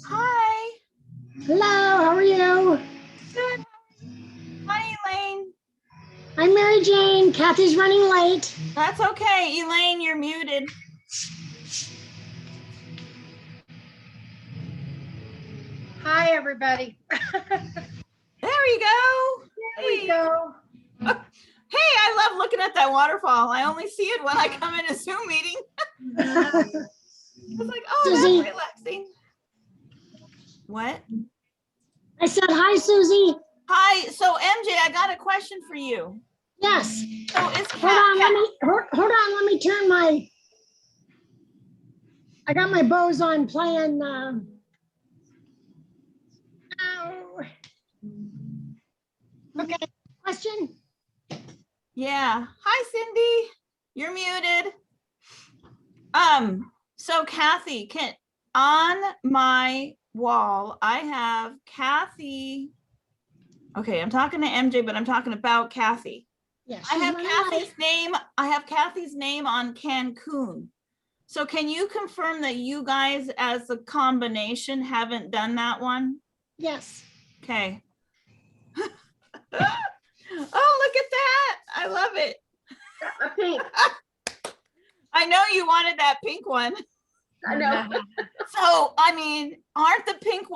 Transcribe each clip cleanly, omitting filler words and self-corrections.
Hi. Hello, how are you? Good. Hi, Elaine. I'm Mary Jane. Kathy's running late. That's okay. Elaine, you're muted. Hi, everybody. There we go. There we go. Hey, I love looking at that waterfall. I only see it when I come in a Zoom meeting. It's like, oh, Susie. that's relaxing. What? I said, hi, Susie. Hi. So, MJ, I got a question for you. Yes. So, it's Hold on, let me turn my, I got my bows on playing. Ow. Okay, question? Yeah. Hi, Cindy. You're muted. So Kathy, on my wall, I have Kathy. Okay, I'm talking to MJ, but I'm talking about Kathy. Yes. I have Kathy's name. I have Kathy's name on Cancun. So can you confirm that you guys as a combination haven't done that one? Yes. Okay. Oh, look at that. I love it. A pink. I know you wanted that pink one. I know. So, I mean, aren't the pink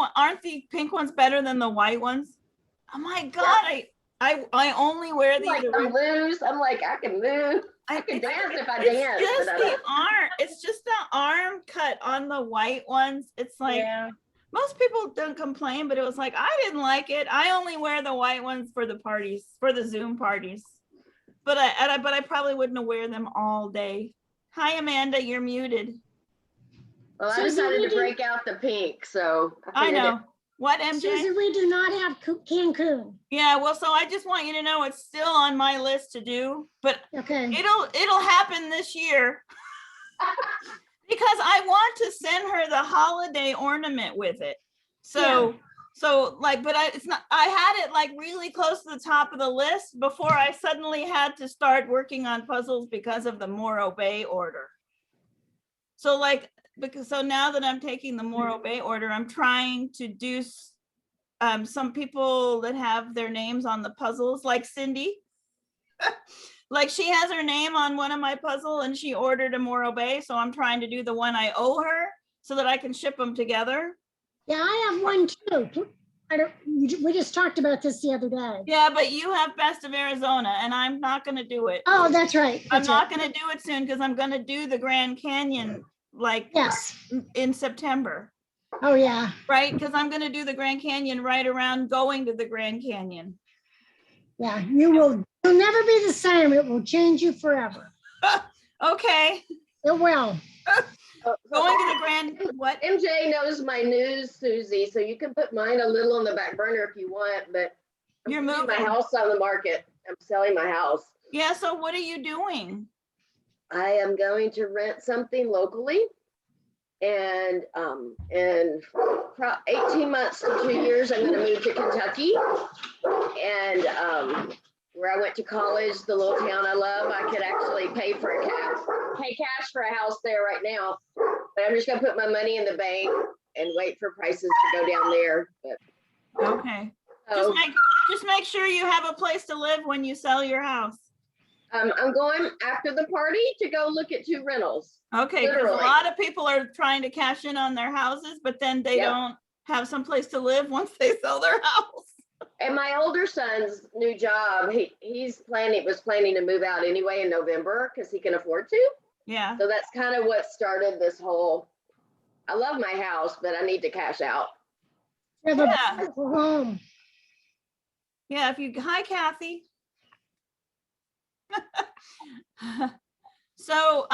ones better than the white ones? Oh my God, I only wear these. Like I'm loose. I'm like, I can move. I can dance if I dance. Just but I the don't. arm. It's just the arm cut on the white ones. It's like, Yeah. most people don't complain, but it was like, I didn't like it. I only wear the white ones for the parties, for the Zoom parties. But I probably wouldn't wear them all day. Hi, Amanda, you're muted. Well, I Susie, decided we to break out the pink, so I figured know. What, MJ? Susie, we do not have Cancun. Yeah, well, so I just want you to know it's still on my list to do, but Okay. it'll happen this year. Because I want to send her the holiday ornament with it. So like, but it's not, I had it like really close to the top of the list before I suddenly had to start working on puzzles because of the Morro Bay order. So like, so now that I'm taking the Morro Bay order, I'm trying to do some people that have their names on the puzzles, like Cindy. Like she has her name on one of my puzzle and she ordered a Morro Bay. So I'm trying to do the one I owe her so that I can ship them together. Yeah, I have one too. We just talked about this the other day. Yeah, but you have Best of Arizona and I'm not going to do it. Oh, that's right. I'm not going to do it soon because I'm going to do the Grand Canyon like Yes. in September. Oh, yeah. Right? Because I'm going to do the Grand Canyon right around going to the Grand Canyon. Yeah, you'll never be the same. It will change you forever. Okay. It will. Going to the Grand, what? MJ knows my news, Susie, so you can put mine a little on the back burner if you want, but I'm You're putting moving my house on the market. I'm selling my house. Yeah, so what are you doing? I am going to rent something locally, and in 18 months to 2 years, I'm going to move to Kentucky, and where I went to college, the little town I love, I could actually pay cash for a house there right now, but I'm just going to put my money in the bank and wait for prices to go down there. But, Okay. so, Just make sure you have a place to live when you sell your house. I'm going after the party to go look at 2 rentals. Okay, because a lot of people are trying to cash in on their houses, but then they don't have some place to live once they sell their house. And my older son's new job, he was planning to move out anyway in November because he can afford to. Yeah. So that's kind of what started this whole, I love my house, but I need to cash out. Yeah. Home. Yeah, hi, Kathy. So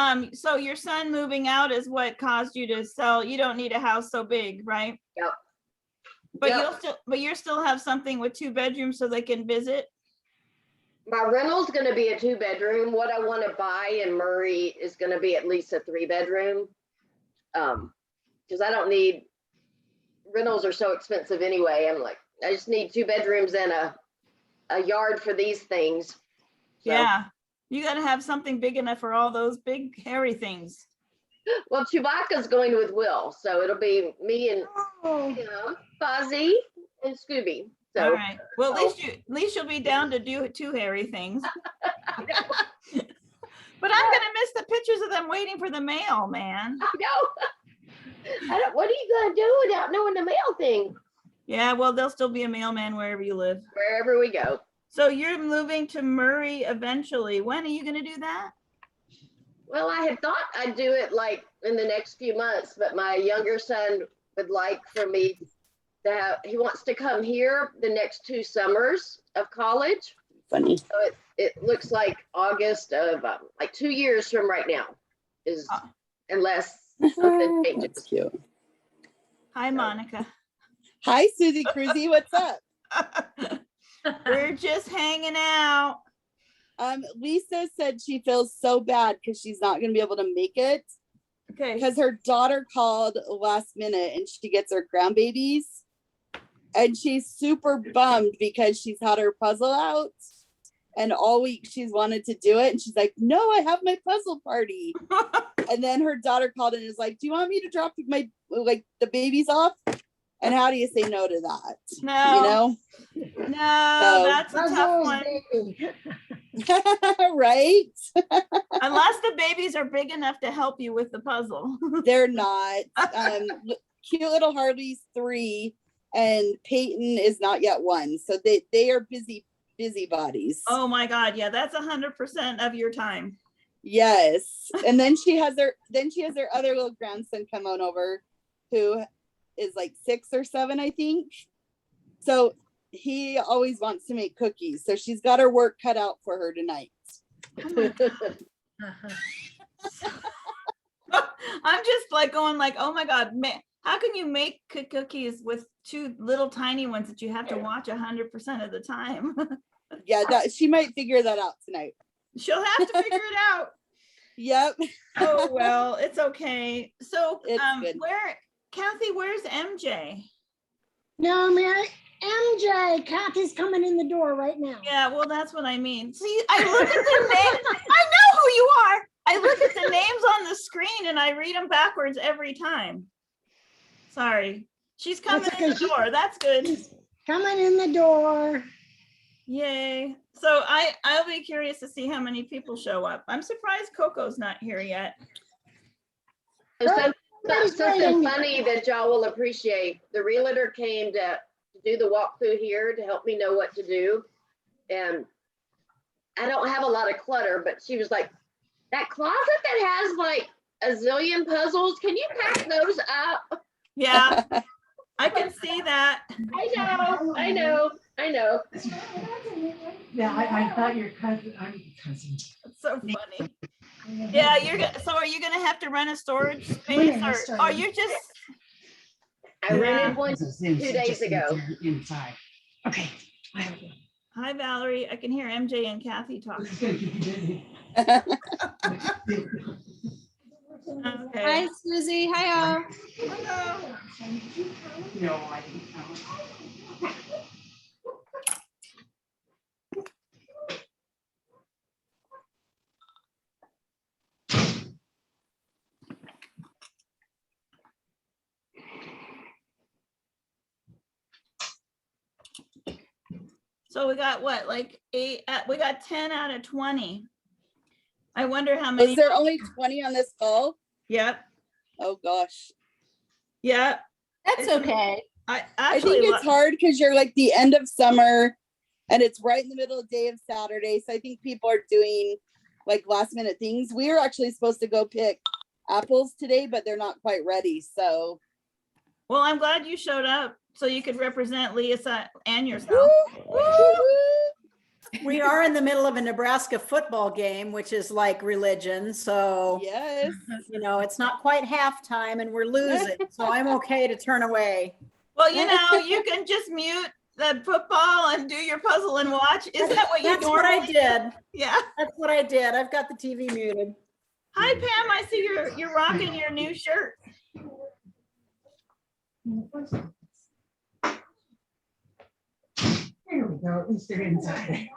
your son moving out is what caused you to sell. You don't need a house so big, right? Yep. But you'll still have something with 2 bedrooms so they can visit. My rental's going to be a 2-bedroom. What I want to buy in Murray is going to be at least a 3-bedroom. Because I don't need, rentals are so expensive anyway. I'm like, I just need 2 bedrooms and a yard for these things. So. Yeah, you got to have something big enough for all those big hairy things. Well, Chewbacca's going with Will, so it'll be me and Oh, Fozzie and Scooby. All So right. Well, at least you'll be down to do two hairy things. But I'm gonna miss the pictures of them waiting for the mail, man. I know. What are you gonna do without knowing the mail thing? Yeah, well, there'll still be a mailman wherever you live. Wherever we go. So you're moving to Murray eventually. When are you gonna do that? Well, I had thought I'd do it like in the next few months, but my younger son would like for me to have, he wants to come here the next 2 summers of college. Funny. So it looks like August of like 2 years from right now is, unless something That's changes. cute. Hi, Monica. Hi, Susie Cruzy. What's up? We're just hanging out. Lisa said she feels so bad because she's not going to be able to make it Okay. because her daughter called last minute and she gets her grandbabies. And she's super bummed because she's had her puzzle out and all week she's wanted to do it. And she's like, no, I have my puzzle party. And then her daughter called and is like, do you want me to drop the babies off? And how do you say no to that? No. You know? No, that's a tough puzzles, one. baby. Right? Unless the babies are big enough to help you with the puzzle. They're not. Cute little Harley's 3 and Peyton is not yet 1. So they are busybodies. Oh my God. Yeah, that's 100% of your time. Yes. And then she has her other little grandson come on over who is like 6 or 7, I think. So he always wants to make cookies. So she's got her work cut out for her tonight. I'm just like going like, oh my God, man, how can you make cookies with 2 little tiny ones that you have to watch 100% of the time? Yeah, that she might figure that out tonight. She'll have to figure it out. Yep. Oh, well, it's okay. So It's good. Kathy, where's MJ? No, Mary, MJ, Kathy's coming in the door right now. Yeah, well, that's what I mean. See, I look at the name. I know who you are. I look at the names on the screen and I read them backwards every time. Sorry. She's coming That's in the okay. door. That's good. She's coming in the door. Yay. So I'll be curious to see how many people show up. I'm surprised Coco's not here yet. Something funny that y'all will appreciate. The realtor came to do the walkthrough here to help me know what to do. And I don't have a lot of clutter, but she was like, that closet that has like a zillion puzzles, can you pack those up? Yeah, I can see that. I know. Yeah, I thought your cousin, I'm your cousin. It's so funny. Yeah, so are you gonna have to rent a storage space or you're just, I rented one So 2 days ago. Inside. Okay. hi Valerie, I can hear MJ and Kathy This talking. is gonna keep you busy. Okay. Hi, Susie. Hi, all. Hello. No, I didn't know. So we got what, like 8, we got 10 out of 20. I wonder how many. Is there only 20 on this call? Yep. Oh gosh. Yep. That's okay. I I actually, think it's hard because you're like the end of summer and it's right in the middle of the day of Saturday. So I think people are doing like last minute things. We were actually supposed to go pick apples today, but they're not quite ready. So well, I'm glad you showed up so you could represent Leah and yourself. We are in the middle of a Nebraska football game, which is like religion. So, yes. you know, it's not quite halftime and we're losing. So I'm okay to turn away. Well, you know, you can just mute the football and do your puzzle and watch. Isn't that what you That's what I normally did. Yeah. That's what I did. I've got the TV muted. Hi, Pam. I see you're rocking your new shirt. There we go, at least they're inside.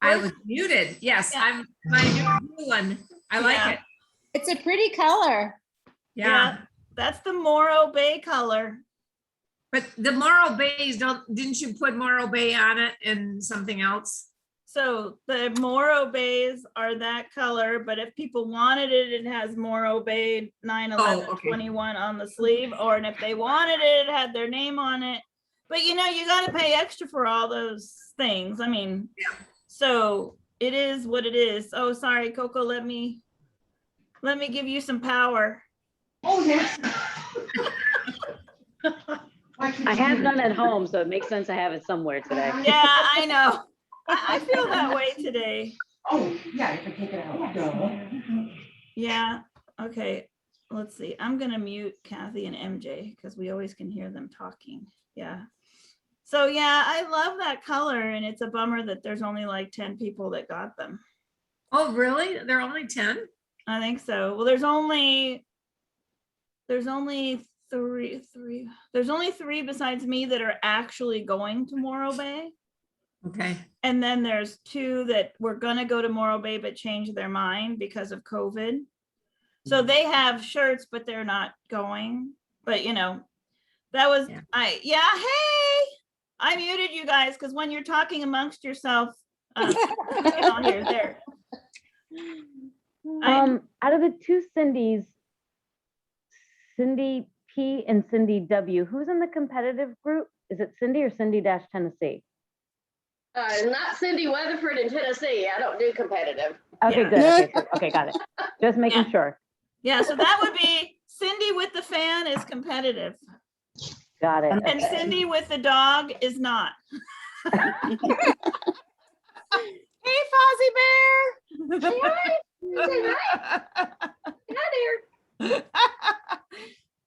I was muted. Yes, Yeah. I'm my new one. I like Yeah. it. It's a pretty color. Yeah, That's the Morro Bay color. but the Morro Bays, didn't you put Morro Bay on it and something else? So the Morro Bays are that color, but if people wanted it, it has Morro Bay 9/11/21 on the sleeve, and if they wanted it, it had their name on it. But you got to pay extra for all those things. I mean, Yeah. So it is what it is. Oh, sorry, Coco, let me give you some power. Oh, yes. I have none at home, so it makes sense to have it somewhere today. Yeah, I know. I feel that way today. Oh, yeah, if I take it out. No. Yeah. Okay. Let's see. I'm going to mute Kathy and MJ because we always can hear them talking. Yeah. So yeah, I love that color, and it's a bummer that there's only like 10 people that got them. Oh, really? There are only 10? I think so. Well, there's only three. There's only 3 besides me that are actually going to Morro Bay. Okay. And then there's 2 that were gonna go to Morro Bay but changed their mind because of COVID. So they have shirts, but they're not going. But that was hey, I muted you guys because when you're talking amongst yourself, there. Out of the 2 Cindy's, Cindy P and Cindy W, who's in the competitive group? Is it Cindy or Cindy-Tennessee? Not Cindy Weatherford in Tennessee. I don't do competitive. Okay, Yeah. good. Okay, got it. Just making sure. Yeah, so that would be Cindy with the fan is competitive. Got it. And Okay. Cindy with the dog is not. Hey, Fozzie Bear.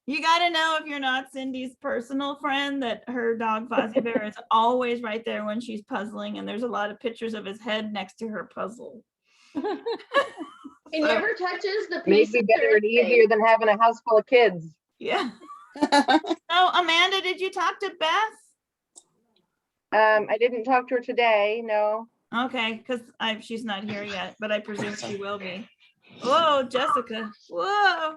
You got to know if you're not Cindy's personal friend that her dog Fozzie Bear is always right there when she's puzzling, and there's a lot of pictures of his head next to her puzzle. He never touches the piece. Maybe better and easier than having a house full of kids. Yeah. So Amanda, did you talk to Beth? I didn't talk to her today, no. Okay, because she's not here yet, but I presume she will be. Whoa, Jessica. Whoa.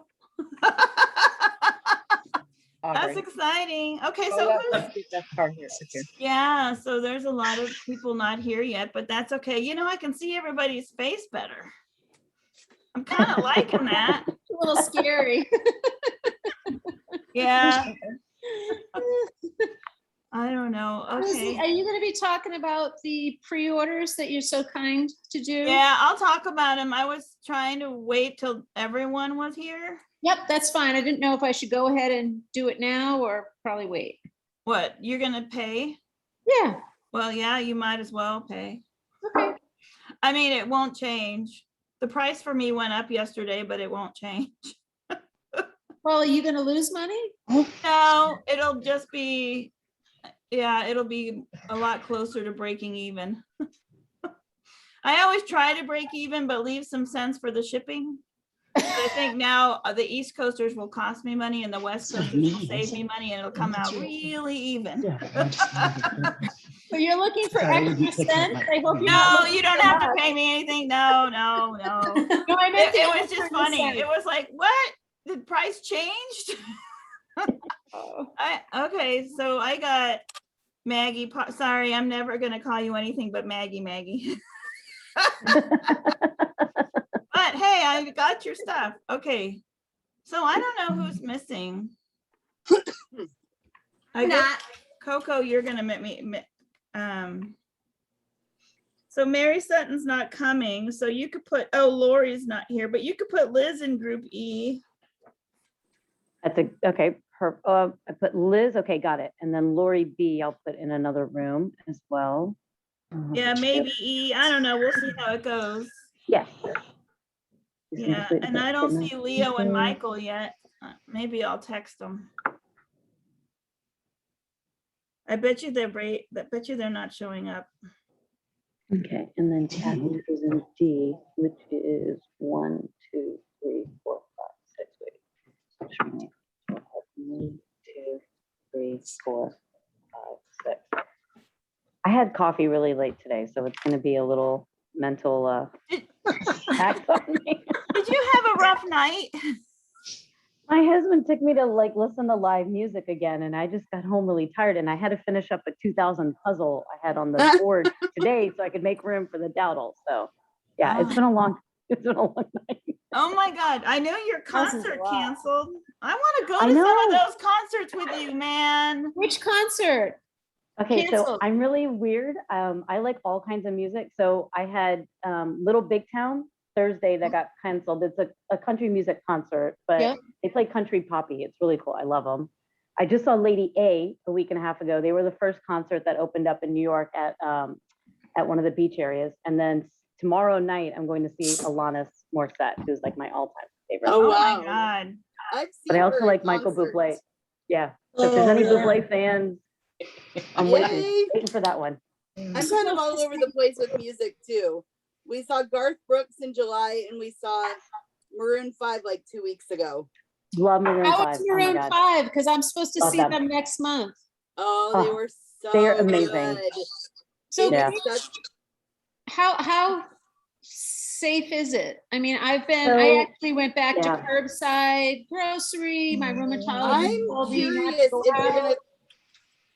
That's exciting. Okay, so yeah, so there's a lot of people not here yet, but that's okay. I can see everybody's face better. I'm kind of liking that. A little scary. Yeah. I don't know. Lizzie, Okay. are you going to be talking about the pre-orders that you're so kind to do? Yeah, I'll talk about them. I was trying to wait till everyone was here. Yep, that's fine. I didn't know if I should go ahead and do it now or probably wait. What, you're gonna pay? Yeah. Well, yeah, you might as well pay. Okay. I mean, it won't change. The price for me went up yesterday, but it won't change. Well, are you going to lose money? No, it'll just be, it'll be a lot closer to breaking even. I always try to break even, but leave some cents for the shipping. I think now the East Coasters will cost me money and the West Coasters will save me money, and it'll come out really even. So you're looking for extra cents? I hope you're No, not you don't have to pay me anything. No. No, I meant It was just funny. It was like, what? The price changed? Okay, so I got Maggie. Sorry, I'm never gonna call you anything but Maggie. But hey, I got your stuff. Okay, so I don't know who's missing. I guess, Coco, you're gonna make me. So Mary Sutton's not coming, so you could put. Oh, Lori's not here, but you could put Liz in Group E. Okay. I put Liz. Okay, got it. And then Lori B, I'll put in another room as well. Yeah, maybe E. I don't know. We'll see how it goes. Yes. Yeah, and I don't see Leo and Michael yet. Maybe I'll text them. I bet you they're not showing up. Okay, and then Kathy is in D, which is 1, 2, 3, 4, 5, 6. Wait. 1, 2, 3, 4, 5, 6. I had coffee really late today, so it's going to be a little mental tax on me. Did you have a rough night? My husband took me to like listen to live music again, and I just got home really tired, and I had to finish up a 2000 puzzle I had on the board today so I could make room for the dowdle. So yeah, it's been a long night. Oh my God, I know your concert canceled. I want to go I to some know. of those concerts with you, man. Which concert? Okay, so Canceled. I'm really weird. I like all kinds of music. So I had Little Big Town Thursday that got canceled. It's a country music concert, but Yep. they play country poppy. It's really cool. I love them. I just saw Lady A week and a half ago. They were the first concert that opened up in New York at one of the beach areas. And then tomorrow night, I'm going to see Alanis Morissette, who's like my all-time favorite. Oh, Oh wow. my God. I've seen But I also her in like Michael concert. Bublé. Yeah. So if there's any yeah. Bublé fans, I'm Yay. waiting for that one. I'm kind of all over the place with music too. We saw Garth Brooks in July, and we saw Maroon 5 like 2 weeks ago. Love Maroon 5. How was Oh my Maroon God. 5? Because I'm supposed to Love see them. them next month. Oh, they Oh, were so they are amazing. good. So Yeah. how safe is it? I mean, I So, actually went back yeah. to curbside grocery. My rheumatologist I'm told me not curious to go if they're gonna. out.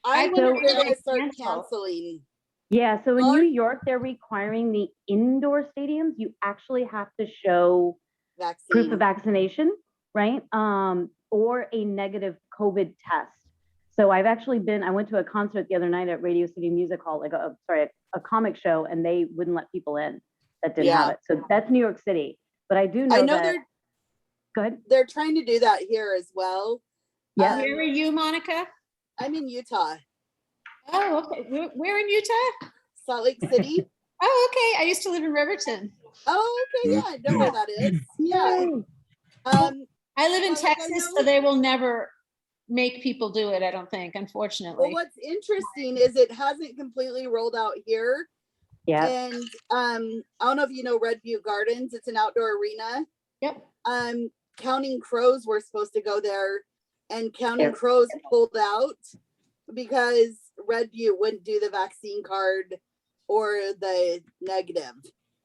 I I wonder wonder if they're if gonna they start cancel. canceling. Yeah, so in Or- New York, they're requiring the indoor stadiums. You actually have to show proof of Vaccine. vaccination, right? Or a negative COVID test. So I went to a concert the other night at Radio City Music Hall, a comic show, and they wouldn't let people in that didn't have Yeah. it. So that's New York City. But I do know, I know that. Go ahead. they're trying to do that here as well. Yeah. Where are you, Monica? I'm in Utah, Oh, okay. Where in Utah? Salt Lake City. Oh, okay. I used to live in Riverton. Oh, okay, yeah, I know where that is. Yeah. Yay. I live in Well, like, I Texas, know- so they will never make people do it, I don't think, Well, unfortunately. what's interesting is it hasn't completely rolled out here. Yeah. And I don't know if you know Red Butte Gardens. It's an outdoor arena. Yep. Counting Crows were supposed to go there, and Counting Yeah. Crows pulled out because Red Butte wouldn't do the vaccine card or the negative.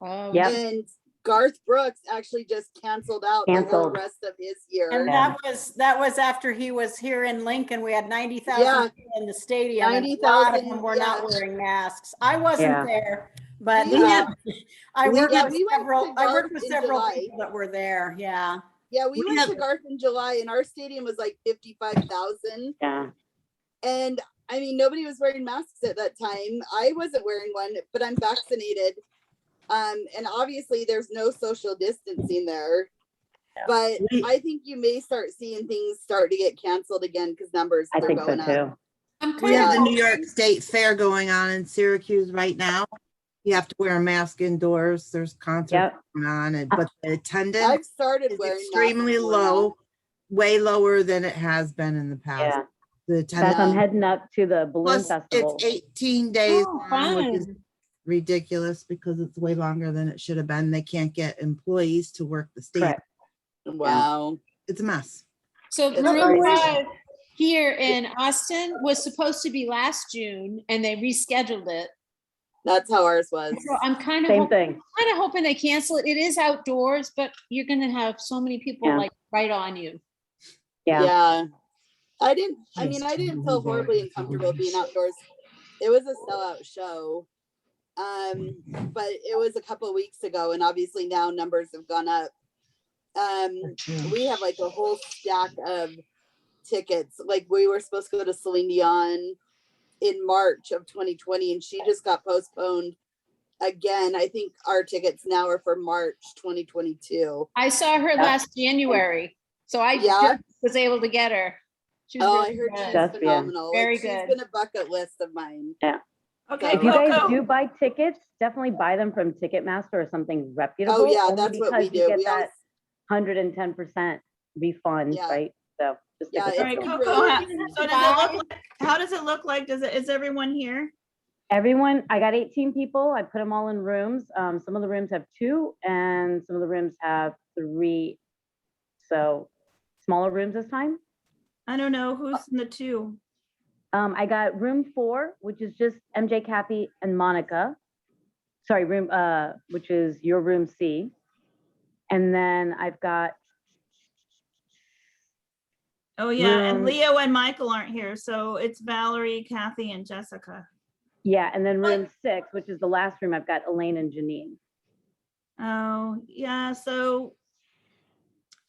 Oh, Yep. And Garth Brooks actually just canceled out the whole Canceled. rest of his year. And Yeah. that was after he was here in Lincoln. We had 90,000 Yeah. people in the stadium. And a 90,000, lot of them were not yeah. wearing masks. I wasn't Yeah. there, but Yeah. I worked Yeah, with we went several. to I worked Garth with in several July. people that were there. Yeah. Yeah, we went have- to Garth in July, and our stadium was like 55,000. Yeah. And I mean, nobody was wearing masks at that time. I wasn't wearing one, but I'm vaccinated. And obviously there's no social distancing there. Yeah. But I think you may start seeing things start to get canceled again because numbers I are think so going up. too. I'm We kind have the of, New York State Fair going on in Syracuse right now. You have to wear a mask indoors. There's concerts Yep. going on, but the I've attendance started is wearing extremely masks more low, now. way lower than it has been in the past. Yeah. The Beth, I'm attendance, heading up to the balloon plus festival. it's 18 days Oh, long, which is fun. ridiculous because it's way longer than it should have been. They can't get employees to work the state. Correct. Wow. It's a mess. So It's Maroon crazy. 5 here in Austin was supposed to be last June, and they rescheduled it. That's how ours was. So I'm kind Same of thing. hoping they cancel it. It is outdoors, but you're gonna have so many people Yeah. like right on you. Yeah. I didn't feel horribly uncomfortable being outdoors. It was a sellout show. But it was a couple of weeks ago, and obviously now numbers have gone up. We have like a whole stack of tickets. Like we were supposed to go to Celine Dion in March of 2020, and she just got postponed again. I think our tickets now are for March 2022. I saw her last January, so I Yeah. just was able to get her. She was Oh, I really heard good. she's That's- yeah. phenomenal. Very Like, good. she's been a bucket list of mine. Okay, If you guys Coco. do buy tickets, definitely buy them from Ticketmaster or something reputable. Oh yeah, only that's what we because you do. get We that always, 110% refund, Yeah. right? So just stick Yeah, with All it. right, it's Coco, really how- easy. so does it look like, how does it look like? Is everyone here? Everyone, I got 18 people. I put them all in rooms. Some of the rooms have 2 and some of the rooms have 3. So smaller rooms this time. I don't know who's in the 2. I got room 4, which is just MJ, Kathy, and Monica. Sorry, which is your room C. And then I've got, Oh, yeah, and Room- Leo and Michael aren't here, so it's Valerie, Kathy, and Jessica. yeah, and then room 6, which is the last room, I've got Elaine and Janine. Oh, yeah, so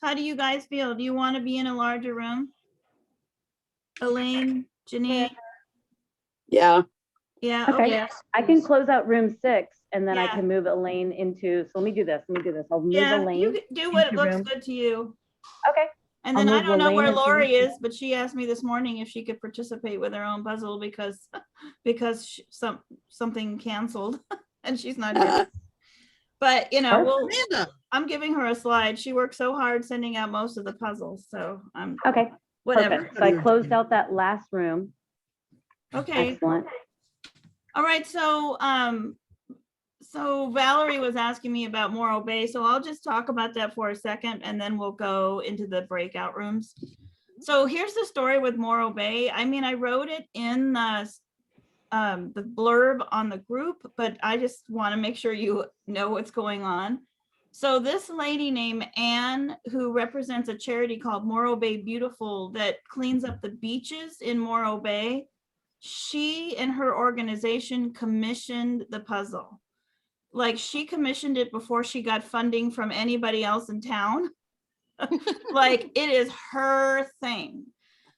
how do you guys feel? Do you want to be in a larger room? Elaine, Janine? Yeah. Yeah, Okay. okay. I can close out room 6 and then I Yeah. can move Elaine into, so let me do this. I'll move Yeah, Elaine. you can do what into looks room- good to you. Okay. And I'll then I move don't know where Elaine into Lori room is, but she asked me this morning if she could participate with her own puzzle because something canceled and she's not here. But Amanda, I'm giving her a slide. She worked so hard sending out most of the puzzles, so Okay. whatever. Perfect. So I closed out that last room. Okay. Excellent. All right. So Valerie was asking me about Morro Bay, so I'll just talk about that for a second and then we'll go into the breakout rooms. So here's the story with Morro Bay. I mean, I wrote it in the blurb on the group, but I just want to make sure you know what's going on. So this lady named Anne, who represents a charity called Morro Bay Beautiful that cleans up the beaches in Morro Bay, she and her organization commissioned the puzzle. Like she commissioned it before she got funding from anybody else in town. Like it is her thing.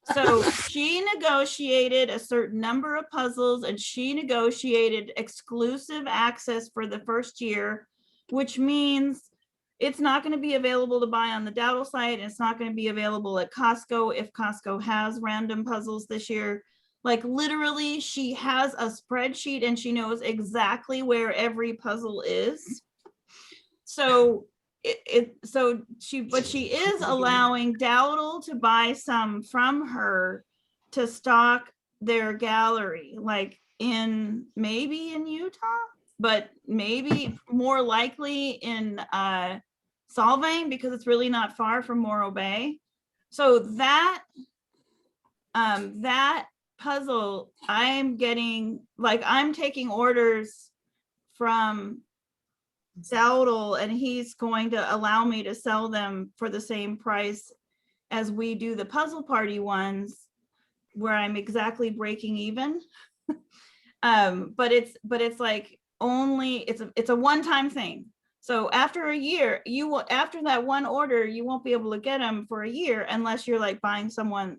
So she negotiated a certain number of puzzles and she negotiated exclusive access for the first year, which means it's not going to be available to buy on the Dowdle site. And it's not going to be available at Costco if Costco has random puzzles this year. Like literally, she has a spreadsheet and she knows exactly where every puzzle is. So she is allowing Dowdle to buy some from her to stock their gallery, like maybe in Utah, but maybe more likely in Solvang because it's really not far from Morro Bay. So that puzzle, I'm taking orders from Dowdle and he's going to allow me to sell them for the same price as we do the puzzle party ones where I'm exactly breaking even. But it's like only it's a one-time thing. So after a year, after that one order, you won't be able to get them for a year unless you're like buying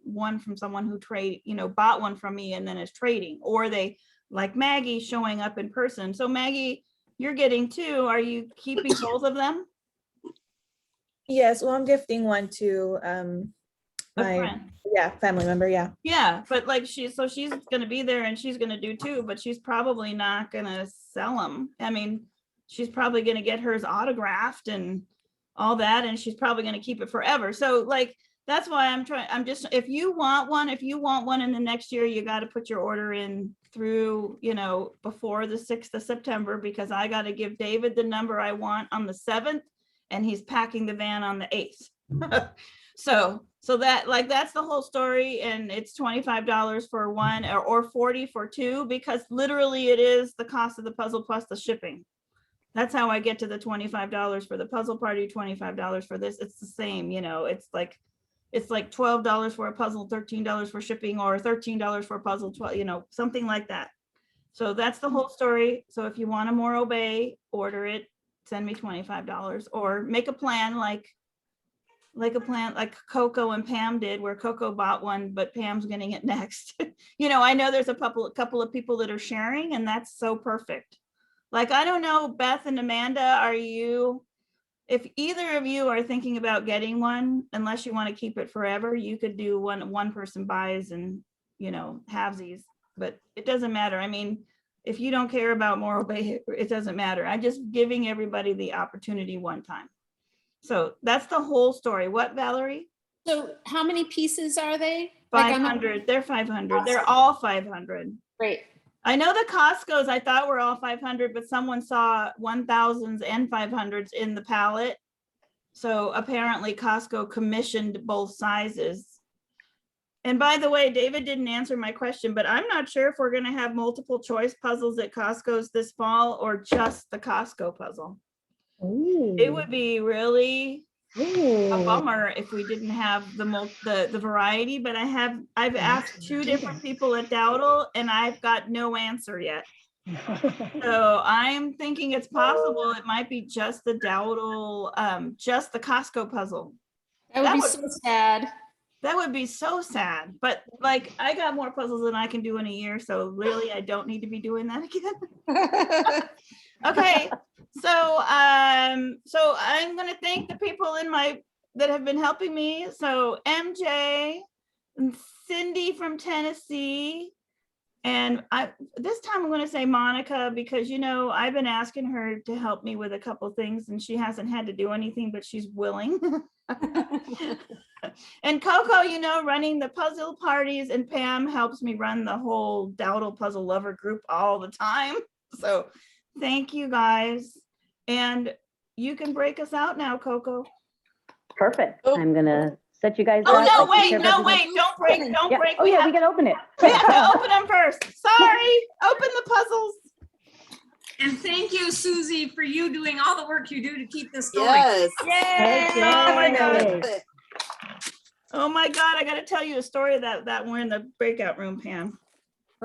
one from someone who bought one from me and then is trading, or they like Maggie showing up in person. So Maggie, you're getting 2. Are you keeping both of them? Yes, well, I'm gifting one to A my friend. family member. Yeah, but like she's gonna be there and she's gonna do 2, but she's probably not gonna sell them. I mean, she's probably gonna get hers autographed and all that, and she's probably gonna keep it forever. So like that's why if you want one in the next year, you got to put your order in through before the 6th of September, because I got to give David the number I want on the 7th and he's packing the van on the 8th. So that's the whole story, and it's $25 for one or $40 for 2, because literally it is the cost of the puzzle plus the shipping. That's how I get to the $25 for the puzzle party, $25 for this. It's the same, it's like $12 for a puzzle, $13 for shipping, or $13 for a puzzle, 12, something like that. So that's the whole story. So if you want a Morro Bay, order it, send me $25, or make a plan like Coco and Pam did, where Coco bought one, but Pam's getting it next. I know there's a couple of people that are sharing, and that's so perfect. Like, I don't know, Beth and Amanda, if either of you are thinking about getting one, unless you want to keep it forever, you could do one person buys and, halvesies, but it doesn't matter. I mean, if you don't care about Morro Bay, it doesn't matter. I'm just giving everybody the opportunity one time. So that's the whole story. What, Valerie? So how many pieces are they? 500. They're 500. They're all 500. Great. I know the Costco's I thought were all 500, but someone saw 1000s and 500s in the palette. So apparently Costco commissioned both sizes. And by the way, David didn't answer my question, but I'm not sure if we're going to have multiple choice puzzles at Costco's this fall or just the Costco puzzle. It would be really a Ooh. bummer if we didn't have the variety, but I've asked 2 different people at Dowdle and I've got no answer yet. So I'm thinking it's possible it might be just the Dowdle, just the Costco puzzle. That would be so sad. That would be so sad, but like I got more puzzles than I can do in a year, so really I don't need to be doing that again. Okay, so I'm gonna thank the people that have been helping me. So MJ, and Cindy from Tennessee, and this time I'm gonna say Monica because I've been asking her to help me with a couple things and she hasn't had to do anything, but she's willing. And Coco, running the puzzle parties, and Pam helps me run the whole Dowdle puzzle lover group all the time. So thank you guys. And you can break us out now, Coco. Perfect. Oh. I'm gonna set you guys Oh, up. no, I take wait, care of no, everything. wait, don't break, don't Yeah. break. Oh, yeah, we can open it. We have to open them first. Sorry, open the puzzles. And thank you, Susie, for you doing all the work you do to keep this going. Yes. Yay! Oh my God. Yay. Oh my God, I gotta tell you a story that we're in the breakout room, Pam.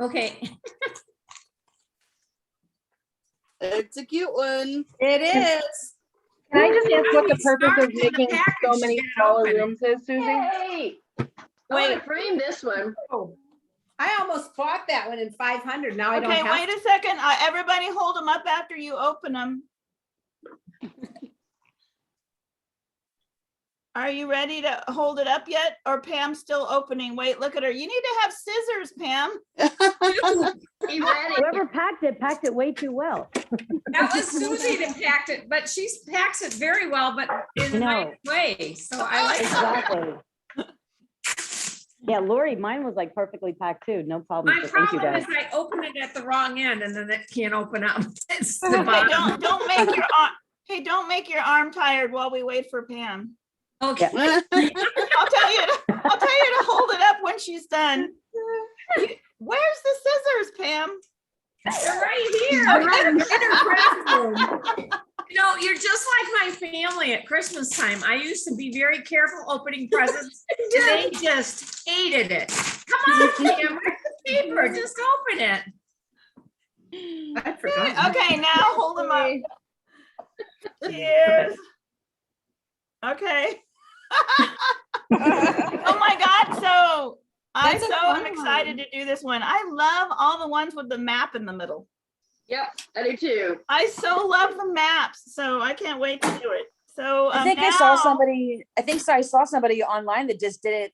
Okay. It's a cute one. It is. Can I just ask what the We purpose of started in the making package so to many get it smaller open. rooms is, Susie? Hey, I want to frame this one. I almost bought that one in 500. Now I don't Okay, have. wait a second. Everybody hold them up after you open them. Are you ready to hold it up yet? Or Pam's still opening? Wait, look at her. You need to have scissors, Pam. Be ready. Whoever packed it way too well. That was Susie that packed it, but she packs it very well, but in a No. nice way. So I like that. Exactly. Yeah, Lori, mine was like perfectly packed too. No problem. My So thank you problem guys. is I open it at the wrong end and then it can't open up. It's the Okay, bottom. don't make your arm. Hey, don't make your arm tired while we wait for Pam. Okay. I'll tell you to hold it up when she's done. Where's the scissors, Pam? They're right here. You're just like my family at Christmas time. I used to be very careful opening presents. And they just hated it. Come on, Pam, where's the paper? Just open it. I forgot. Okay, now hold them up. Cheers. Okay. Oh my God, so That's a fun I'm excited to do this one. I love all the ones with the map in the middle. Yep, I do too. I so love the maps, so I can't wait to do it. So I think I saw somebody online that just did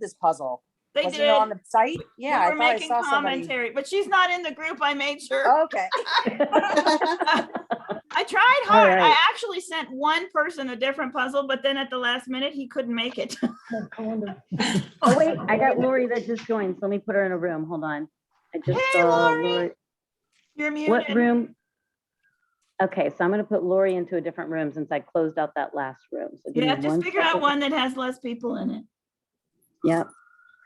this puzzle. They Wasn't did. it on the site? Yeah, We I were thought I making saw somebody. commentary, but she's not in the group. I made sure. Oh, okay. I tried hard. All right. I actually sent one person a different puzzle, but then at the last minute, he couldn't make it. Oh, wait, I got Lori that just joined. So let me put her in a room. Hold on. I just Hey, saw Lori. You're muted. What room? Okay, so I'm going to put Lori into a different room since I closed out that last room. So give Yeah, me just one figure out second. one that has less people in it. Yep,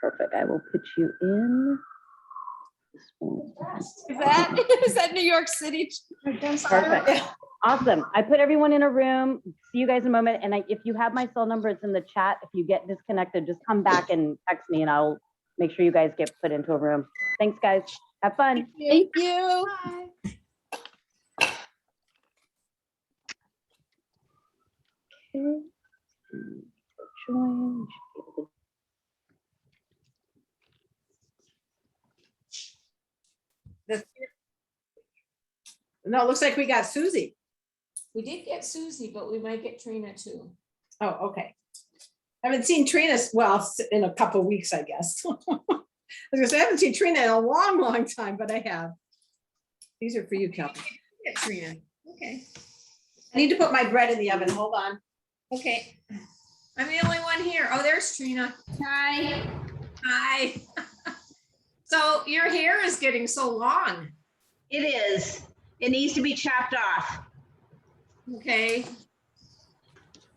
perfect. I will put you in. This one. Is that New York City? Perfect. Awesome. I put everyone in a room. See you guys in a moment. And if you have my cell number, it's in the chat. If you get disconnected, just come back and text me and I'll make sure you guys get put into a room. Thanks, guys. Have fun. Thank you. Okay. Join. No, it looks like we got Susie. We did get Susie, but we might get Trina too. Oh, okay. Haven't seen Trina, well, in a couple of weeks, I guess. I was gonna say, I haven't seen Trina in a long, long time, but I have. These are for you, Kelly. Get Trina. Okay. I need to put my bread in the oven. Hold on. Okay. I'm the only one here. Oh, there's Trina. Hi. Hi. So your hair is getting so long. It is. It needs to be chopped off. Okay.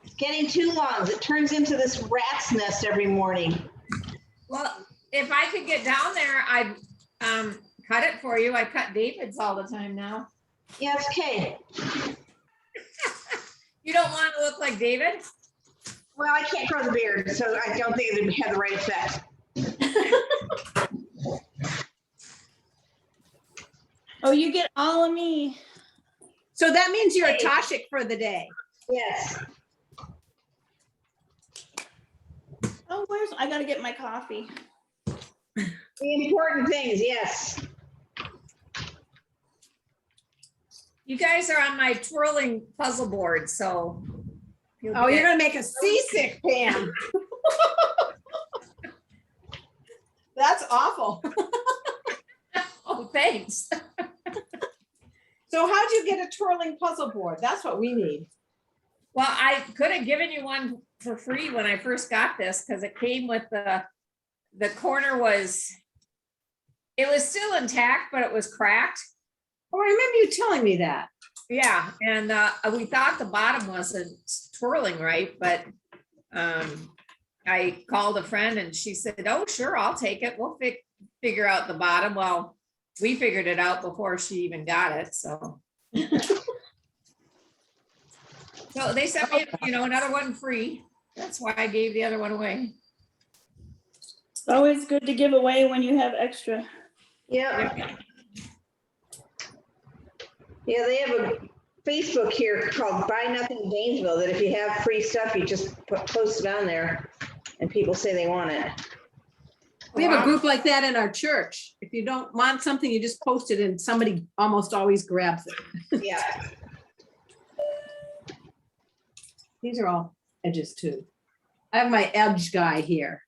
It's getting too long. It turns into this rat's nest every morning. Well, if I could get down there, I'd cut it for you. I cut David's all the time now. Yeah, it's okay. You don't want to look like David? Well, I can't grow the beard, so I don't think it would have the right effect. Oh, you get all of me. So that means you're a Toshik for the day. Yes. Oh, I gotta get my coffee. The important things, yes. You guys are on my twirling puzzle board, so. Oh, you're gonna make us seasick, Pam. That's awful. Oh, thanks. So how'd you get a twirling puzzle board? That's what we need. Well, I could have given you one for free when I first got this, because it came with the corner it was still intact, but it was cracked. Oh, I remember you telling me that. Yeah, and we thought the bottom wasn't twirling right, but I called a friend and she said, oh, sure, I'll take it. We'll figure out the bottom. Well, we figured it out before she even got it, so. So they sent me, another one free. That's why I gave the other one away. It's always good to give away when you have extra. Yeah. Yeah, they have a Facebook here called Buy Nothing Gainesville, that if you have free stuff, you just post it on there and people say they want it. We have a group like that in our church. If you don't want something, you just post it and somebody almost always grabs it. Yeah. These are all edges too. I have my edge guy here,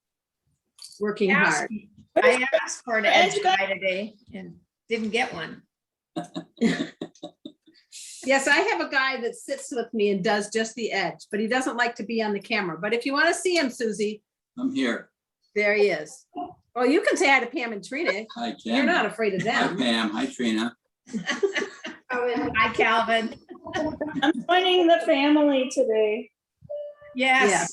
working hard. I asked for an edge guy today and didn't get one. Yes, I have a guy that sits with me and does just the edge, but he doesn't like to be on the camera. But if you want to see him, Susie, I'm here. there he is. Well, you can say hi to Pam and Trina. Hi, Ken. You're not afraid of Hi, them. Pam. Hi, Trina. Hi, Calvin. I'm joining the family today. Yes. Yeah.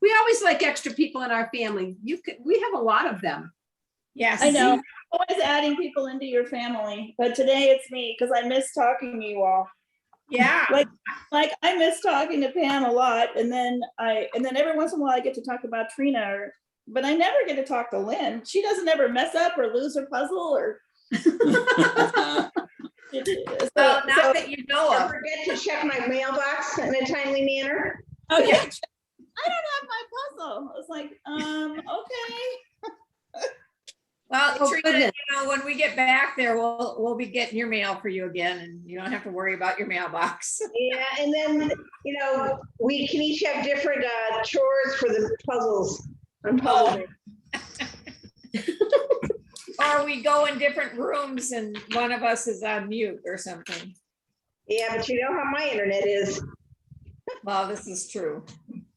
We always like extra people in our family. We have a lot of them. Yes. I know. Always adding people into your family, but today it's me because I miss talking to you all. Yeah. Like I miss talking to Pam a lot, and then every once in a while I get to talk about Trina, but I never get to talk to Lynn. She doesn't ever mess up or lose her puzzle or. Well, not that you know Don't of. forget to check my mailbox in a timely manner. Oh yeah. I don't have my puzzle. It's like, okay. Well, Oh, Trina, goodness. when we get back there, we'll be getting your mail for you again, and you don't have to worry about your mailbox. Yeah, and then, we can each have different chores for the puzzles. I'm puzzling. Or we go in different rooms and one of us is on mute or something. Yeah, but you know how my internet is. Well, this is true.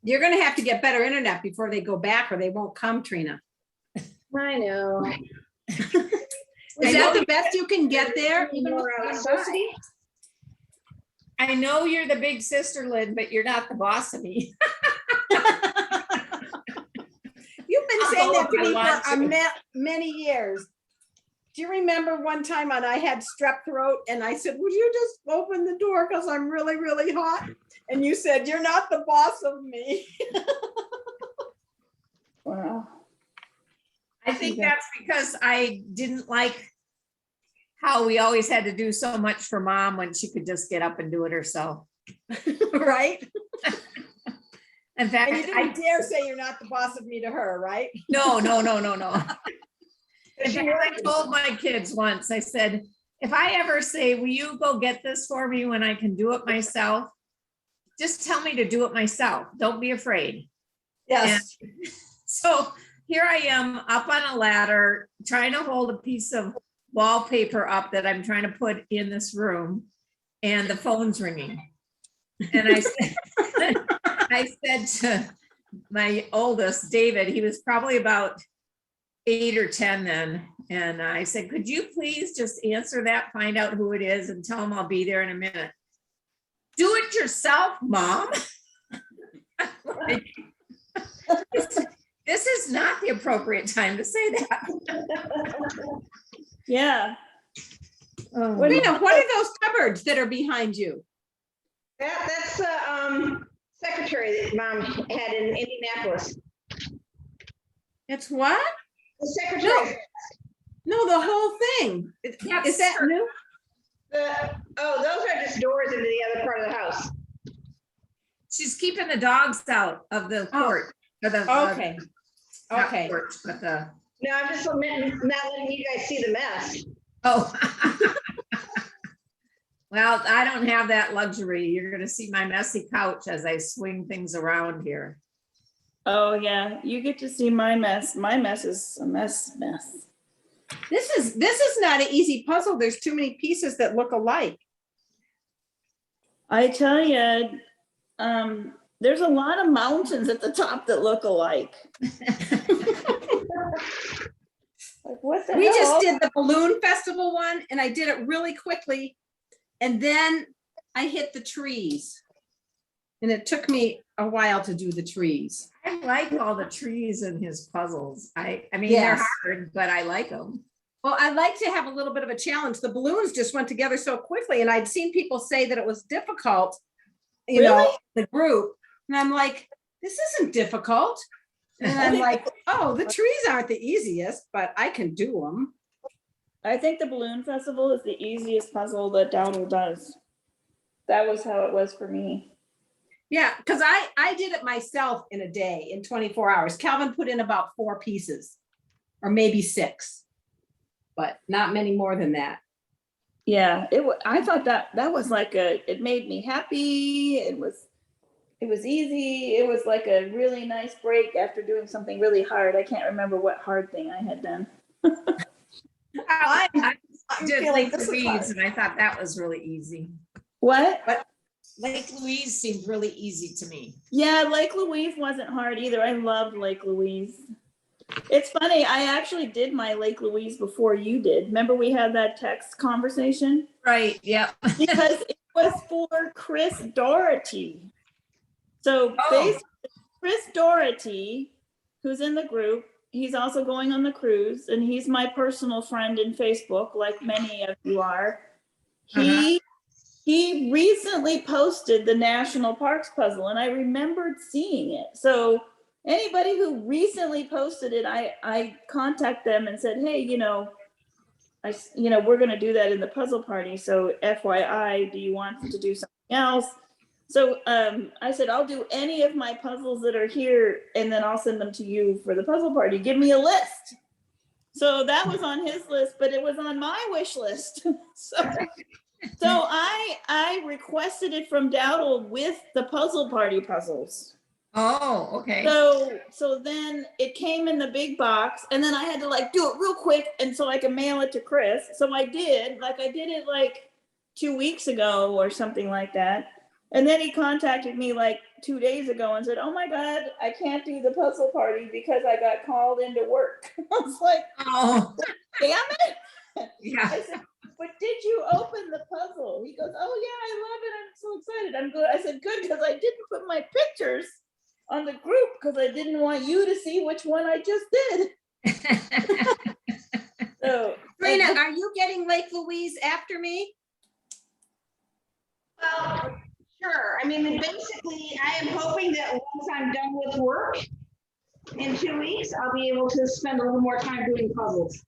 You're gonna have to get better internet before they go back or they won't come, Trina. I know. Is that the best you can get there? Even with We're university? I know you're the big sister, Lynn, but you're not the boss of me. You've been I'll saying go that to if I me want for to. many years. Do you remember one time when I had strep throat and I said, would you just open the door because I'm really, really hot? And you said, you're not the boss of me. Wow. I think that's because I didn't like how we always had to do so much for Mom when she could just get up and do it herself. Right? In fact, And you didn't dare say you're not the boss of me to her, right? No. In fact, I told my kids once, I said, if I ever say, will you go get this for me when I can do it myself? Just tell me to do it myself. Don't be afraid. Yes. And so here I am up on a ladder, trying to hold a piece of wallpaper up that I'm trying to put in this room, and the phone's ringing. And I said to my oldest, David, he was probably about 8 or 10 then. And I said, could you please just answer that, find out who it is and tell him I'll be there in a minute. Do it yourself, Mom. This is not the appropriate time to say that. Yeah. Rena, what are those cupboards that are behind you? That's the secretary that Mom had in Indianapolis. It's what? The secretary. No, the whole thing. Is that new? Oh, those are just doors into the other part of the house. She's keeping the dogs out of the court. Or the, Okay. not Okay. porch, but the, No, I'm just not letting you guys see the mess. oh. Well, I don't have that luxury. You're gonna see my messy couch as I swing things around here. Oh, yeah, you get to see my mess. My mess is a mess. This is not an easy puzzle. There's too many pieces that look alike. I tell you, there's a lot of mountains at the top that look alike. Like, what the We hell? just did the balloon festival one and I did it really quickly. And then I hit the trees. And it took me a while to do the trees. I like all the trees in his puzzles. I mean, Yes. they're hard, but I like them. Well, I like to have a little bit of a challenge. The balloons just went together so quickly and I'd seen people say that it was difficult, you know, Really? the group. And I'm like, this isn't difficult. And I'm like, oh, the trees aren't the easiest, but I can do them. I think the balloon festival is the easiest puzzle that Dowdle does. That was how it was for me. Yeah, because I did it myself in a day, in 24 hours. Calvin put in about 4 pieces or maybe 6, but not many more than that. Yeah, I thought that was like it made me happy. It was easy. It was like a really nice break after doing something really hard. I can't remember what hard thing I had done. I did feeling Lake this is Louise hard. and I thought that was really easy. What? Lake Louise seemed really easy to me. Yeah, Lake Louise wasn't hard either. I loved Lake Louise. It's funny, I actually did my Lake Louise before you did. Remember we had that text conversation? Right, yeah. Because it was for Chris Doherty. So basically, Chris Doherty, who's in the group, he's also going on the cruise, and he's my personal friend in Facebook, like many of you are. He recently posted the National Parks puzzle, and I remembered seeing it. So anybody who recently posted it, I contact them and said, hey, we're going to do that in the puzzle party. So FYI, do you want to do something else? So I said, I'll do any of my puzzles that are here, and then I'll send them to you for the puzzle party. Give me a list. So that was on his list, but it was on my wish list. So I requested it from Dowdle with the puzzle party puzzles. Oh, okay. So then it came in the big box, and then I had to like do it real quick, and so I could mail it to Chris. So I did it like 2 weeks ago or something like that. And then he contacted me like 2 days ago and said, oh my God, I can't do the puzzle party because I got called into work. I was like, oh, damn it. Yeah. I said, but did you open the puzzle? He goes, oh yeah, I love it. I'm so excited. I'm good. I said, good, because I didn't put my pictures on the group because I didn't want you to see which one I just did. So, Trina, are you getting Lake Louise after me? Well, sure. I mean, basically, I am hoping that once I'm done with work in 2 weeks, I'll be able to spend a little more time doing puzzles.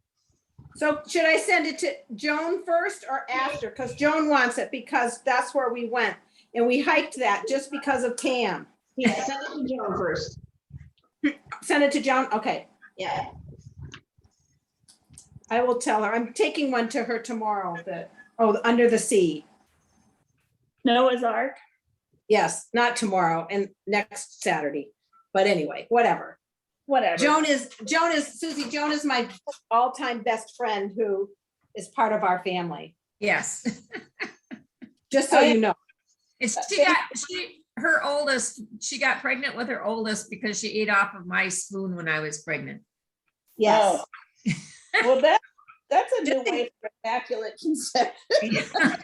So should I send it to Joan first or after? Because Joan wants it because that's where we went. And we hiked that just because of Tam. Yeah, send it to Joan first. Send it to Joan? Okay. Yeah. I will tell her. I'm taking one to her tomorrow. Under the Sea. Noah's Ark? Yes, not tomorrow and next Saturday. But anyway, whatever. Joan is Susie, Joan is my all-time best friend who is part of our family. Yes. Just so you know. She got pregnant with her oldest because she ate off of my spoon when I was pregnant. Yes. Oh. Well, that's a new way for immaculate conception.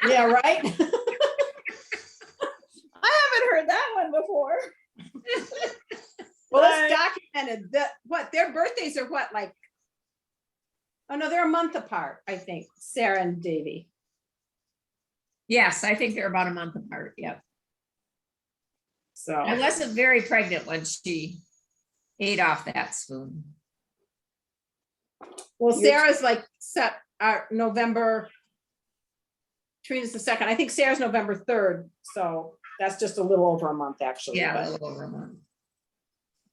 Yeah, right? I haven't heard that one before. Well, it's documented that their birthdays are like, oh no, they're a month apart, I think, Sarah and Davy. Yes, I think they're about a month apart. Yep. So, I wasn't very pregnant when she ate off that spoon. well, Sarah's like set, November. Trina's the 2nd. I think Sarah's November 3rd. So that's just a little over a month, actually. Yeah, a but little over a month.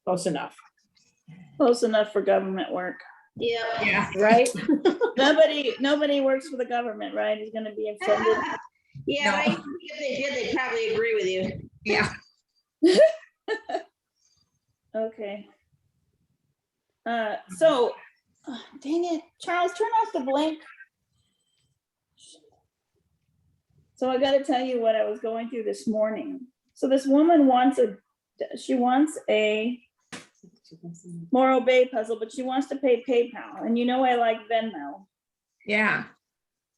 close enough. Close enough for government work. Yep. Yeah. Right? Nobody works for the government, right? Is gonna be offended. Yeah, No. but I think if they did, they'd probably agree with you. Yeah. Okay. So, dang it, Charles, turn off the blink. So I gotta tell you what I was going through this morning. So this woman wants a Morro Bay puzzle, but she wants to pay PayPal, and you know I like Venmo. Yeah.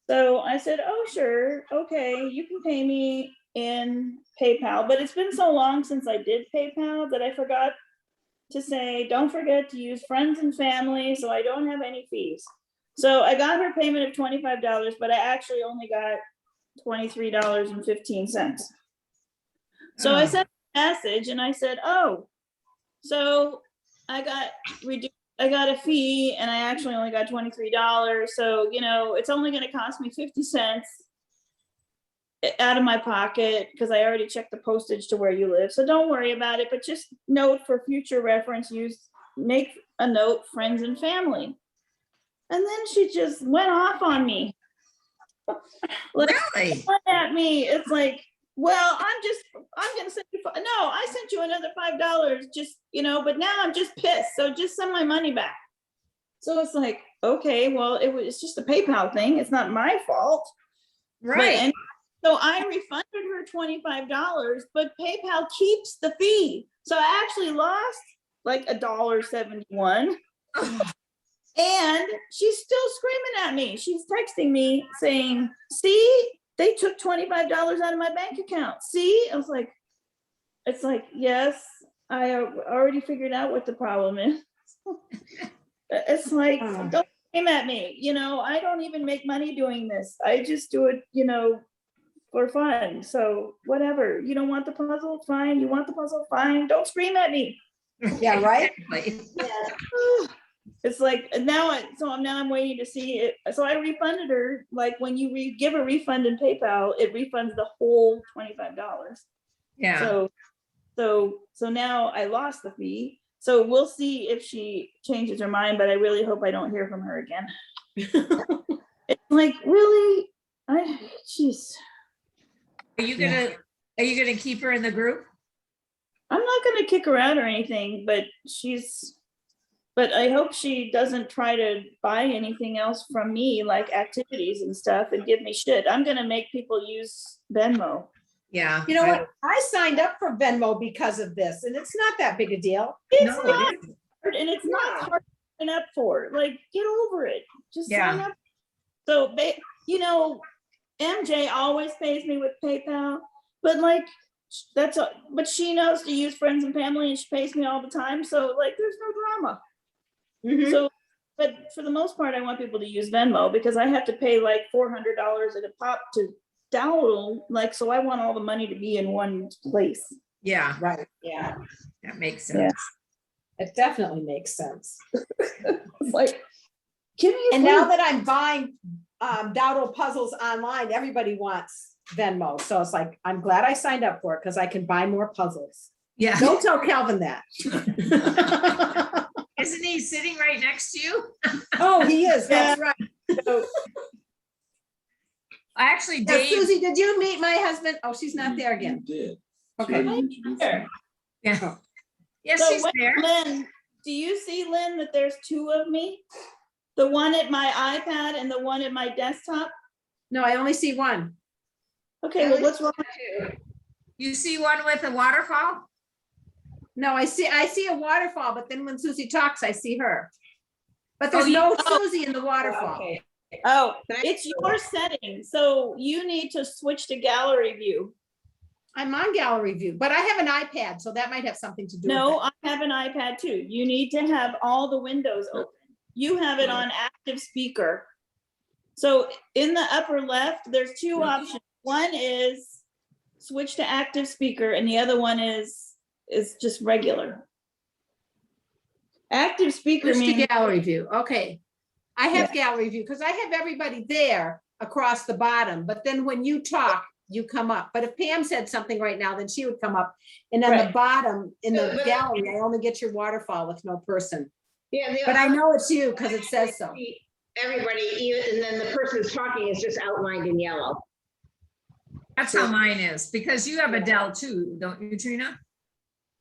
So I said, oh, sure, okay, you can pay me in PayPal, but it's been so long since I did PayPal that I forgot to say, don't forget to use friends and family, so I don't have any fees. So I got her payment of $25, but I actually only got $23.15. So I sent a message and I said, oh, so I got a fee and I actually only got $23. So, you know, it's only going to cost me 50 cents out of my pocket because I already checked the postage to where you live. So don't worry about it, but just note for future reference, make a note, friends and family. And then she just went off on me. Like, Really? went at me. It's like, well, I'm gonna send you, no, I sent you another $5, just, you know, but now I'm just pissed. So just send my money back. So it's like, okay, well, it's just a PayPal thing. It's not my fault. Right. So I refunded her $25, but PayPal keeps the fee. So I actually lost like $1.71. And she's still screaming at me. She's texting me saying, see, they took $25 out of my bank account. See, I was like, it's like, yes, I already figured out what the problem is. It's like, don't scream at me. You know, I don't even make money doing this. I just do it, you know, for fun. So whatever. You don't want the puzzle? Fine. You want the puzzle? Fine. Don't scream at me. Yeah, right? It's like now I'm waiting to see it. So I refunded her. Like when you give a refund in PayPal, it refunds the whole $25. Yeah. So now I lost the fee. So we'll see if she changes her mind, but I really hope I don't hear from her again. It's like, really? Jeez. Are you gonna keep her in the group? I'm not gonna kick her out or anything, but I hope she doesn't try to buy anything else from me, like activities and stuff, and give me shit. I'm gonna make people use Venmo. Yeah. You know what? I signed up for Venmo because of this, and it's not that big a deal. It's No, not it isn't. hard, and it's not hard to sign up for. Like, get over it. Just sign Yeah. up. So you know, MJ always pays me with PayPal, but like but she knows to use friends and family, and she pays me all the time. So like, there's no drama. Mhm. So, but for the most part, I want people to use Venmo because I have to pay like $400 at a pop to download. Like, so I want all the money to be in one place. Yeah. Right, yeah. That makes sense. It definitely makes sense. It's like, give me a And now clue. that I'm buying Dowdle puzzles online, everybody wants Venmo. So it's like, I'm glad I signed up for it because I can buy more puzzles. Yeah. Don't tell Calvin that. Isn't he sitting right next to you? Oh, he is, that's right. So, Actually, now, Dave. Susie, did you meet my husband? Oh, she's not there again. Did. Okay. Yeah. Yes, So she's wait, there. Lynn, do you see, Lynn, that there's two of me? The one at my iPad and the one at my desktop? No, I only see one. Okay, well, what's wrong? You see one with a waterfall? No, I see a waterfall, but then when Susie talks, I see her. But there's Oh, no Susie in the waterfall. Okay. Oh, it's your setting. So you need to switch to gallery view. I'm on gallery view, but I have an iPad, so that might have something to do with No, it. I have an iPad too. You need to have all the windows open. You have it on active speaker. So in the upper left, there's two options. One is switch to active speaker and the other one is just regular. Active speaker Switch to means gallery view. Okay. I have gallery view because I have everybody there across the bottom, but then when you talk, you come up. But if Pam said something right now, then she would come up. And on the bottom in the gallery, I only get your waterfall with no person. Yeah. But I know it's you because it says so. Everybody, and then the person who's talking is just outlined in yellow. That's how mine is, because you have a Dell too, don't you, Trina?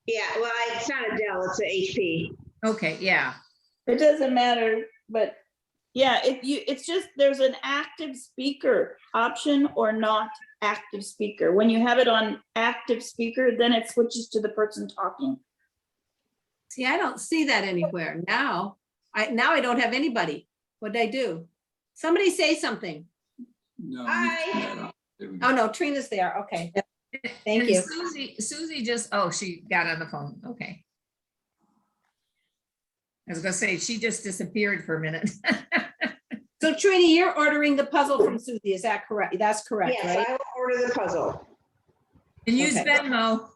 Yeah, well, it's not a Dell, it's a HP. Okay, yeah. it doesn't matter, but yeah, it's just there's an active speaker option or not active speaker. When you have it on active speaker, then it switches to the person talking. See, I don't see that anywhere now. I don't have anybody. What'd I do? Somebody say something. No. Hi. Oh, no, Trina's there. Okay. Thank And you. Susie just, oh, she got on the phone. Okay. I was gonna say, she just disappeared for a minute. So Trina, you're ordering the puzzle from Susie. Is that correct? That's correct, Yes, right? I will order the puzzle. And use Okay. Venmo.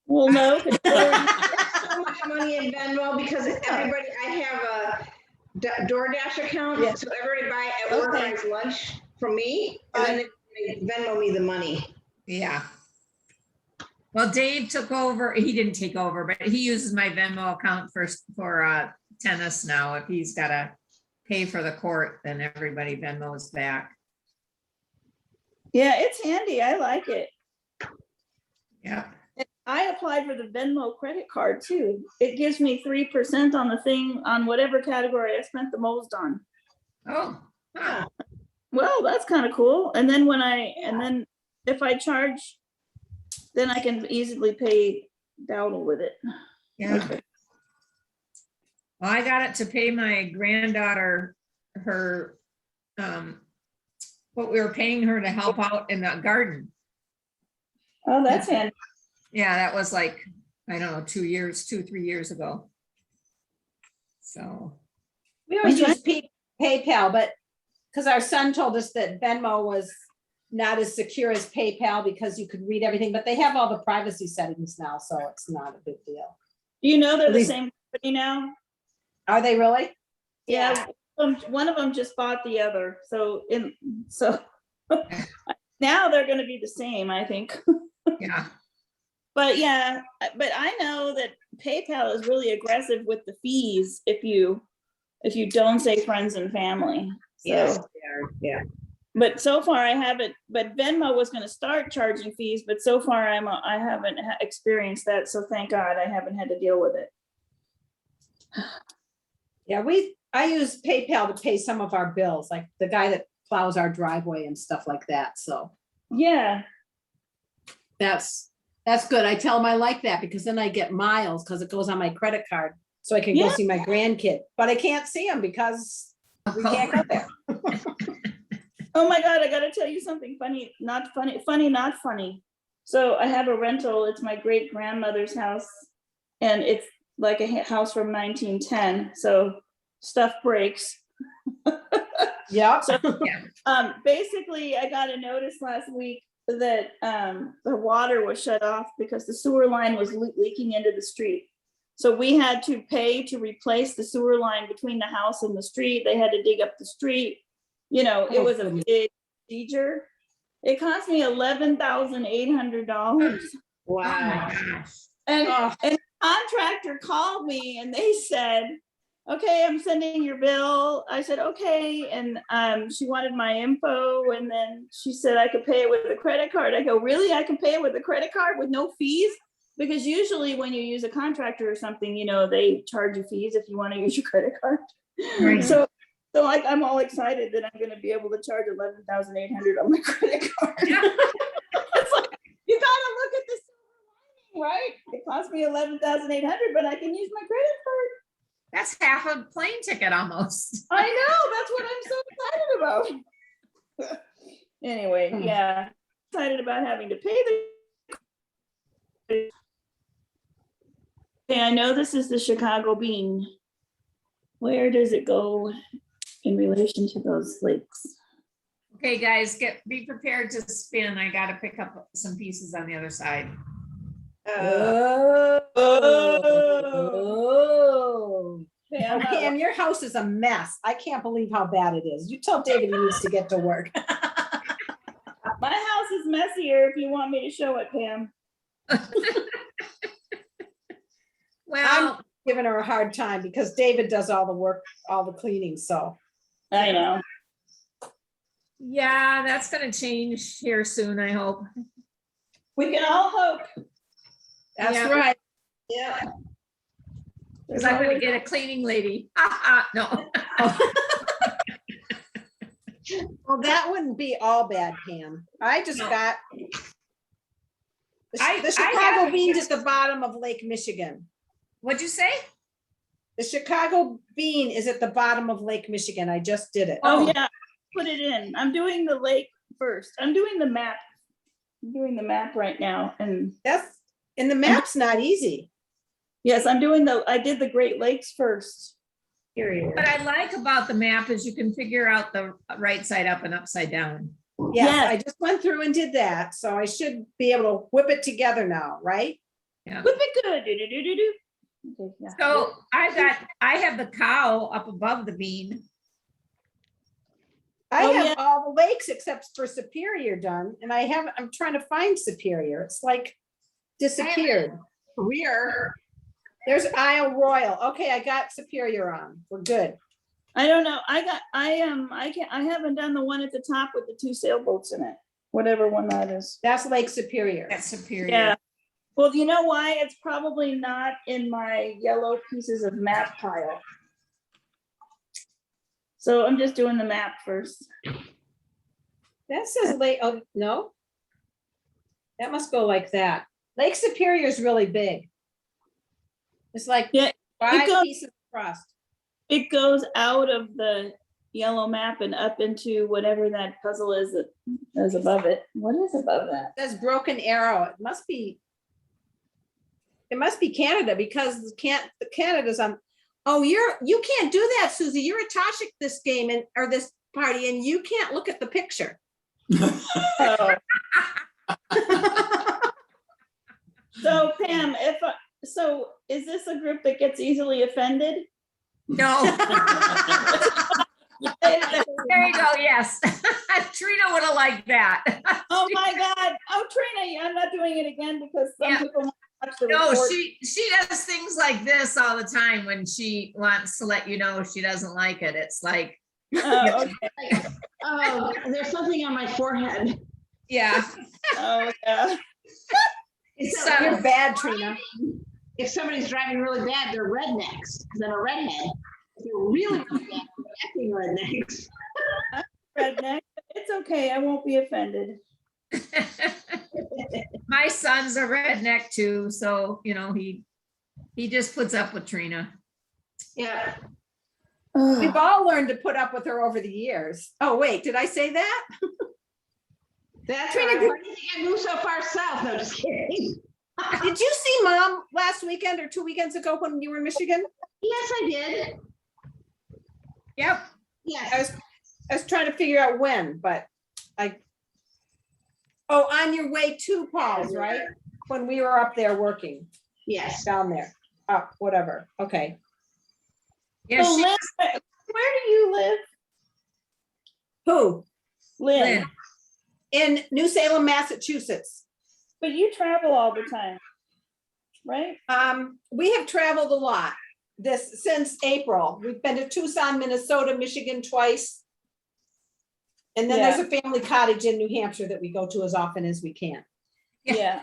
Well, no. So much money in Venmo because everybody, I have a DoorDash account, so everybody at work buys lunch from me, and then they Venmo me the money. Yeah. Well, Dave took over, he didn't take over, but he uses my Venmo account for tennis now. If he's gotta pay for the court, then everybody Venmos back. Yeah, it's handy. I like it. Yeah. I applied for the Venmo credit card too. It gives me 3% on the thing on whatever category I spent the most on. Oh, huh. Well, that's kind of cool. And then then if I charge, then I can easily pay Dowdle with it. Yeah. Well, I got it to pay my granddaughter her, what we were paying her to help out in the garden. Oh, that's handy. Yeah, that was like, I don't know, 2 or 3 years ago. So. We always use PayPal, but because our son told us that Venmo was not as secure as PayPal because you could read everything, but they have all the privacy settings now, so it's not a big deal. You know, they're At the least- same company now. Are they really? Yeah, one of them just bought the other. So now they're going to be the same, I think. Yeah. But yeah, but I know that PayPal is really aggressive with the fees if you don't say friends and family. So, Yes, they are. Yeah. but so far I haven't, but Venmo was going to start charging fees, but so far I haven't experienced that. So thank God I haven't had to deal with it. Yeah, I use PayPal to pay some of our bills, like the guy that plows our driveway and stuff like that. So yeah, that's good. I tell them I like that because then I get miles because it goes on my credit card. So I can go see my grandkid, but I can't see him because we can't go there. Oh my God, I gotta tell you something funny, not funny, funny, not funny. So I have a rental, it's my great grandmother's house. And it's like a house from 1910, so stuff breaks. Yeah. So basically I got a notice last week that the water was shut off because the sewer line was leaking into the street. So we had to pay to replace the sewer line between the house and the street. They had to dig up the street. You know, it was a big procedure. It cost me $11,800. Wow. And the contractor called me and they said, okay, I'm sending your bill. I said, okay. And she wanted my info. And then she said I could pay it with a credit card. I go, really? I can pay it with a credit card with no fees? Because usually when you use a contractor or something, you know, they charge you fees if you want to use your credit card. Right. So like, I'm all excited that I'm going to be able to charge $11,800 on my credit card. It's like, you got to look at the silver lining, right? It cost me $11,800, but I can use my credit card. That's half a plane ticket almost. I know, that's what I'm so excited about. Anyway, yeah, excited about having to pay the. Okay, I know this is the Chicago bean. Where does it go in relation to those lakes? Okay, guys, be prepared to spin. I gotta pick up some pieces on the other side. Oh. Pam, Pam, your house is a mess. I can't believe how bad it is. You tell David he needs to get to work. my house is messier if you want me to show it, Pam. Well, Giving her a hard time because David does all the work, all the cleaning, so. I know. yeah, that's gonna change here soon, I hope. We can all hope. That's Yeah. right. Yeah. Because I'm gonna get a cleaning lady. No. Well, that wouldn't be all bad, Pam. I just No. got. I The Chicago haven't beans yet. at the bottom of Lake Michigan. What'd you say? The Chicago bean is at the bottom of Lake Michigan. I just did it. Oh yeah, put it in. I'm doing the lake first. I'm doing the map. I'm doing the map right now, and And the map's not easy. yes, I did the Great Lakes first. Period. What I like about the map is you can figure out the right side up and upside down. Yes, Yes. I just went through and did that. So I should be able to whip it together now, right? Yeah. Whip it good. Do, do, do, do, do. Okay, yeah. So I have the cow up above the bean. I Oh, have yeah. all the lakes except for Superior done, and I'm trying to find Superior. It's like disappeared. Career. There's Isle Royal. Okay, I got Superior on. We're good. I don't know. I haven't done the one at the top with the 2 sailboats in it. Whatever one that is. That's Lake Superior. That's Superior. Yeah. Well, you know why? It's probably not in my yellow pieces of map pile. So I'm just doing the map first. That says Lake, oh, no. That must go like that. Lake Superior is really big. It's like Yeah, 5 goes- pieces across. It goes out of the yellow map and up into whatever that puzzle is that is above it. What is above that? Says Broken Arrow. It must be Canada because the Canada's on. Oh, you can't do that, Susie. You're a Toshik this game or this party, and you can't look at the picture. Oh. So Pam, so is this a group that gets easily offended? No. There you go, yes. Trina would have liked that. Oh my God. Oh, Trina, I'm not doing it again because some Yeah. people might watch the No, report. she does things like this all the time when she wants to let you know she doesn't like it. It's like, Oh, okay. Oh, there's something on my forehead. yeah. Oh, yeah. So- You're bad, Trina. If somebody's driving really bad, they're rednecks, because I'm a redhead. If they're really, really bad, they're acting rednecks. Redneck. It's okay. I won't be offended. My son's a redneck too, so he just puts up with Trina. Yeah. We've all learned to put up with her over the years. Oh, wait, did I say that? That's Trina, right. Why do you think I moved so far south? No, just kidding. Did you see Mom last weekend or 2 weekends ago when you were in Michigan? Yes, I did. Yep. Yes. I was trying to figure out when, but on your way to Paul's, right? When we were up there working Yes. down there. Oh, whatever. Okay. Yeah, So she- Lynn, where do you live? Who? Lynn. Lynn. In New Salem, Massachusetts. But you travel all the time, right? We have traveled a lot since April. We've been to Tucson, Minnesota, Michigan twice. And then there's a family cottage in New Hampshire that we go to as often as we can. Yeah.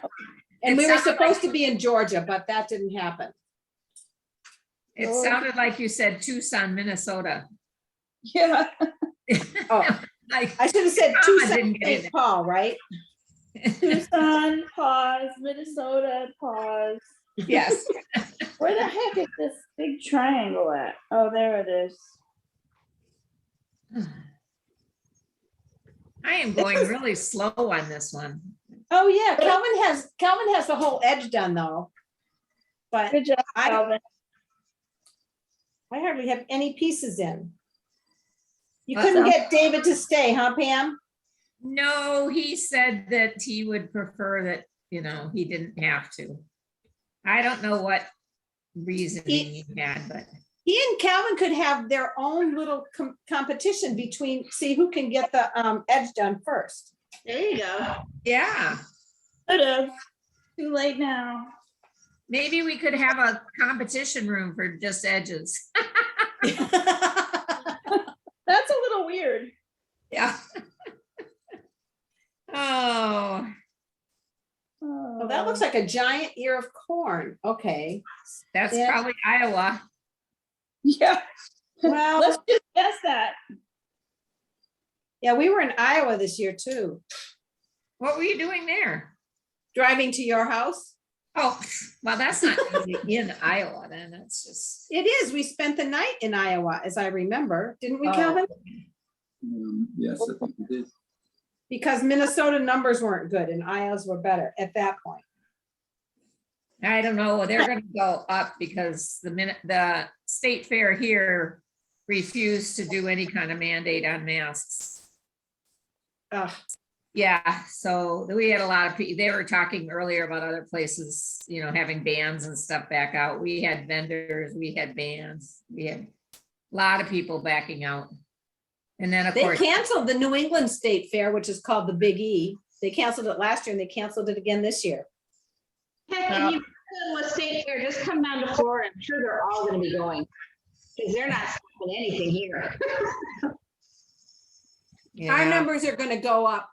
And It we were sounded supposed like- to be in Georgia, but that didn't happen. It sounded like you said Tucson, Minnesota. Yeah. Oh, I I should have said I Tucson, didn't get St. it. Paul, right? Tucson, pause. Minnesota, pause. Yes. Where the heck is this big triangle at? Oh, there it is. I am going really slow on this one. Oh, yeah, Calvin has the whole edge done though. But Good job, I Calvin. hardly have any pieces in. You That couldn't sounds- get David to stay, huh, Pam? No, he said that he would prefer that, he didn't have to. I don't know what reasoning he had, but He and Calvin could have their own little competition between, see who can get the edge done first. There you go. yeah, Could have. Too late now. maybe we could have a competition room for just edges. That's a little weird. Yeah. Oh, Oh, that looks like a giant ear of corn. Okay. that's Yeah. probably Iowa. Yeah. Well, Let's just guess that. yeah, we were in Iowa this year too. What were you doing there? Driving to your house. Oh, well, that's not really in Iowa then. That's just. It is. We spent the night in Iowa, as I remember, didn't we, Oh. Calvin? Yes, I think it is. Because Minnesota numbers weren't good and Iowa's were better at that point. I don't know, they're gonna go up because the state fair here refused to do any kind of mandate on masks. Ugh. Yeah, so we had a lot of people, they were talking earlier about other places, having bands and stuff back out. We had vendors, we had bands, we had a lot of people backing out. And then of They course. canceled the New England State Fair, which is called the Big E. They canceled it last year and they canceled it again this year. Heck, if you go to a state fair, just come down to Florida. I'm sure they're all gonna be going. Because they're not stopping anything here. Our Yeah. numbers are gonna go up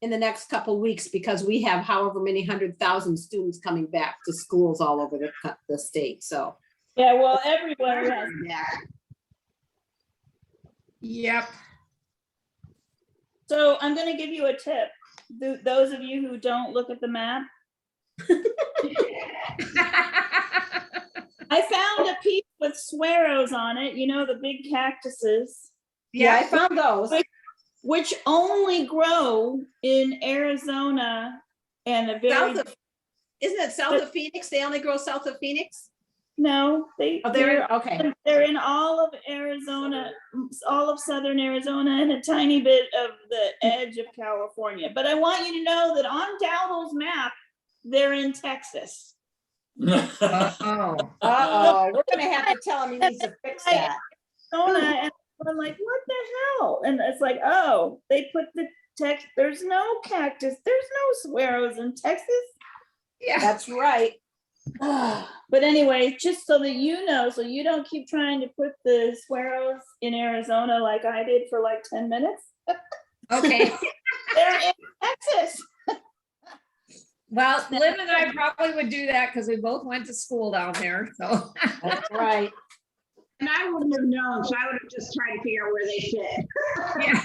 in the next couple weeks because we have however many 100,000 students coming back to schools all over the state, so. Yeah, well, everywhere has. Yep. So I'm gonna give you a tip. Those of you who don't look at the map, I found a piece with sparrows on it, the big cactuses, Yeah, I found those. which only grow in Arizona and a very, South of, isn't it south of Phoenix? They only grow south of Phoenix? no, Oh, okay. they're in all of Arizona, all of southern Arizona, and a tiny bit of the edge of California. But I want you to know that on Dowdle's map, they're in Texas. Oh. Uh-oh, we're gonna have to tell him he needs to fix that. Arizona, and I'm like, what the hell? And it's like, oh, they put the text, there's no cactus, there's no sparrows in Texas. Yeah. That's right. But anyway, just so that you know, so you don't keep trying to put the sparrows in Arizona like I did for like 10 minutes. Okay. They're in Texas. Well, Lynn and I probably would do that because we both went to school down there, so. That's right. And I wouldn't have known, so I would have just tried to figure out where they fit. Yeah.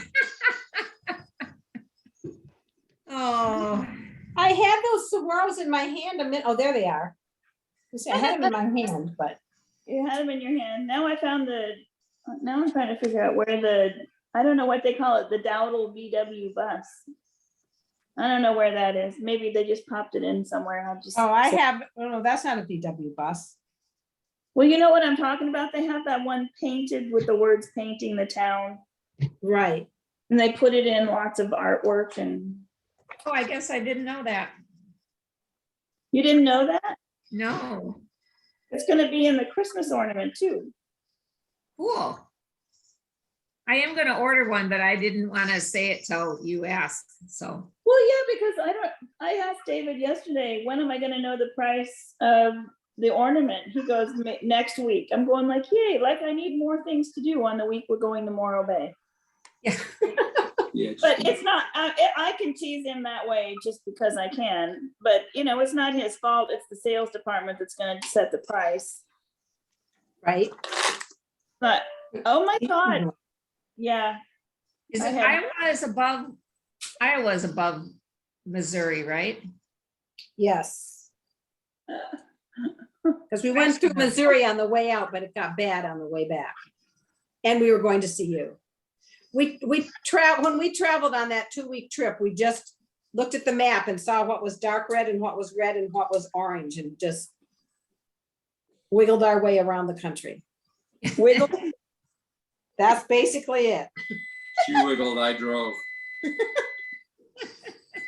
Oh. I had those saguaros in my hand a minute. Oh, there they are. I had them in my hand, but. You had them in your hand. Now I'm trying to figure out where I don't know what they call it, the Dowdle VW bus. I don't know where that is. Maybe they just popped it in somewhere. No, that's not a VW bus. Well, you know what I'm talking about? They have that one painted with the words painting the town. Right. And they put it in lots of artwork and. Oh, I guess I didn't know that. You didn't know that? No. It's gonna be in the Christmas ornament too. Cool. I am gonna order one, but I didn't want to say it till you asked, so. Well, yeah, because I asked David yesterday, when am I gonna know the price of the ornament? He goes, next week. I'm going like, yay, like I need more things to do on the week we're going to Morro Bay. Yeah. Yeah, But it's not, I can tease him that way just because I can, but it's not his fault. It's the sales department that's gonna set the price. Right. But, oh my God. Yeah. Is it Iowa's above Missouri, right? Yes. Because we went through Missouri on the way out, but it got bad on the way back. And we were going to see you. When we traveled on that 2-week trip, we just looked at the map and saw what was dark red and what was red and what was orange and just wiggled our way around the country. Wiggle. That's basically it. She wiggled, I drove.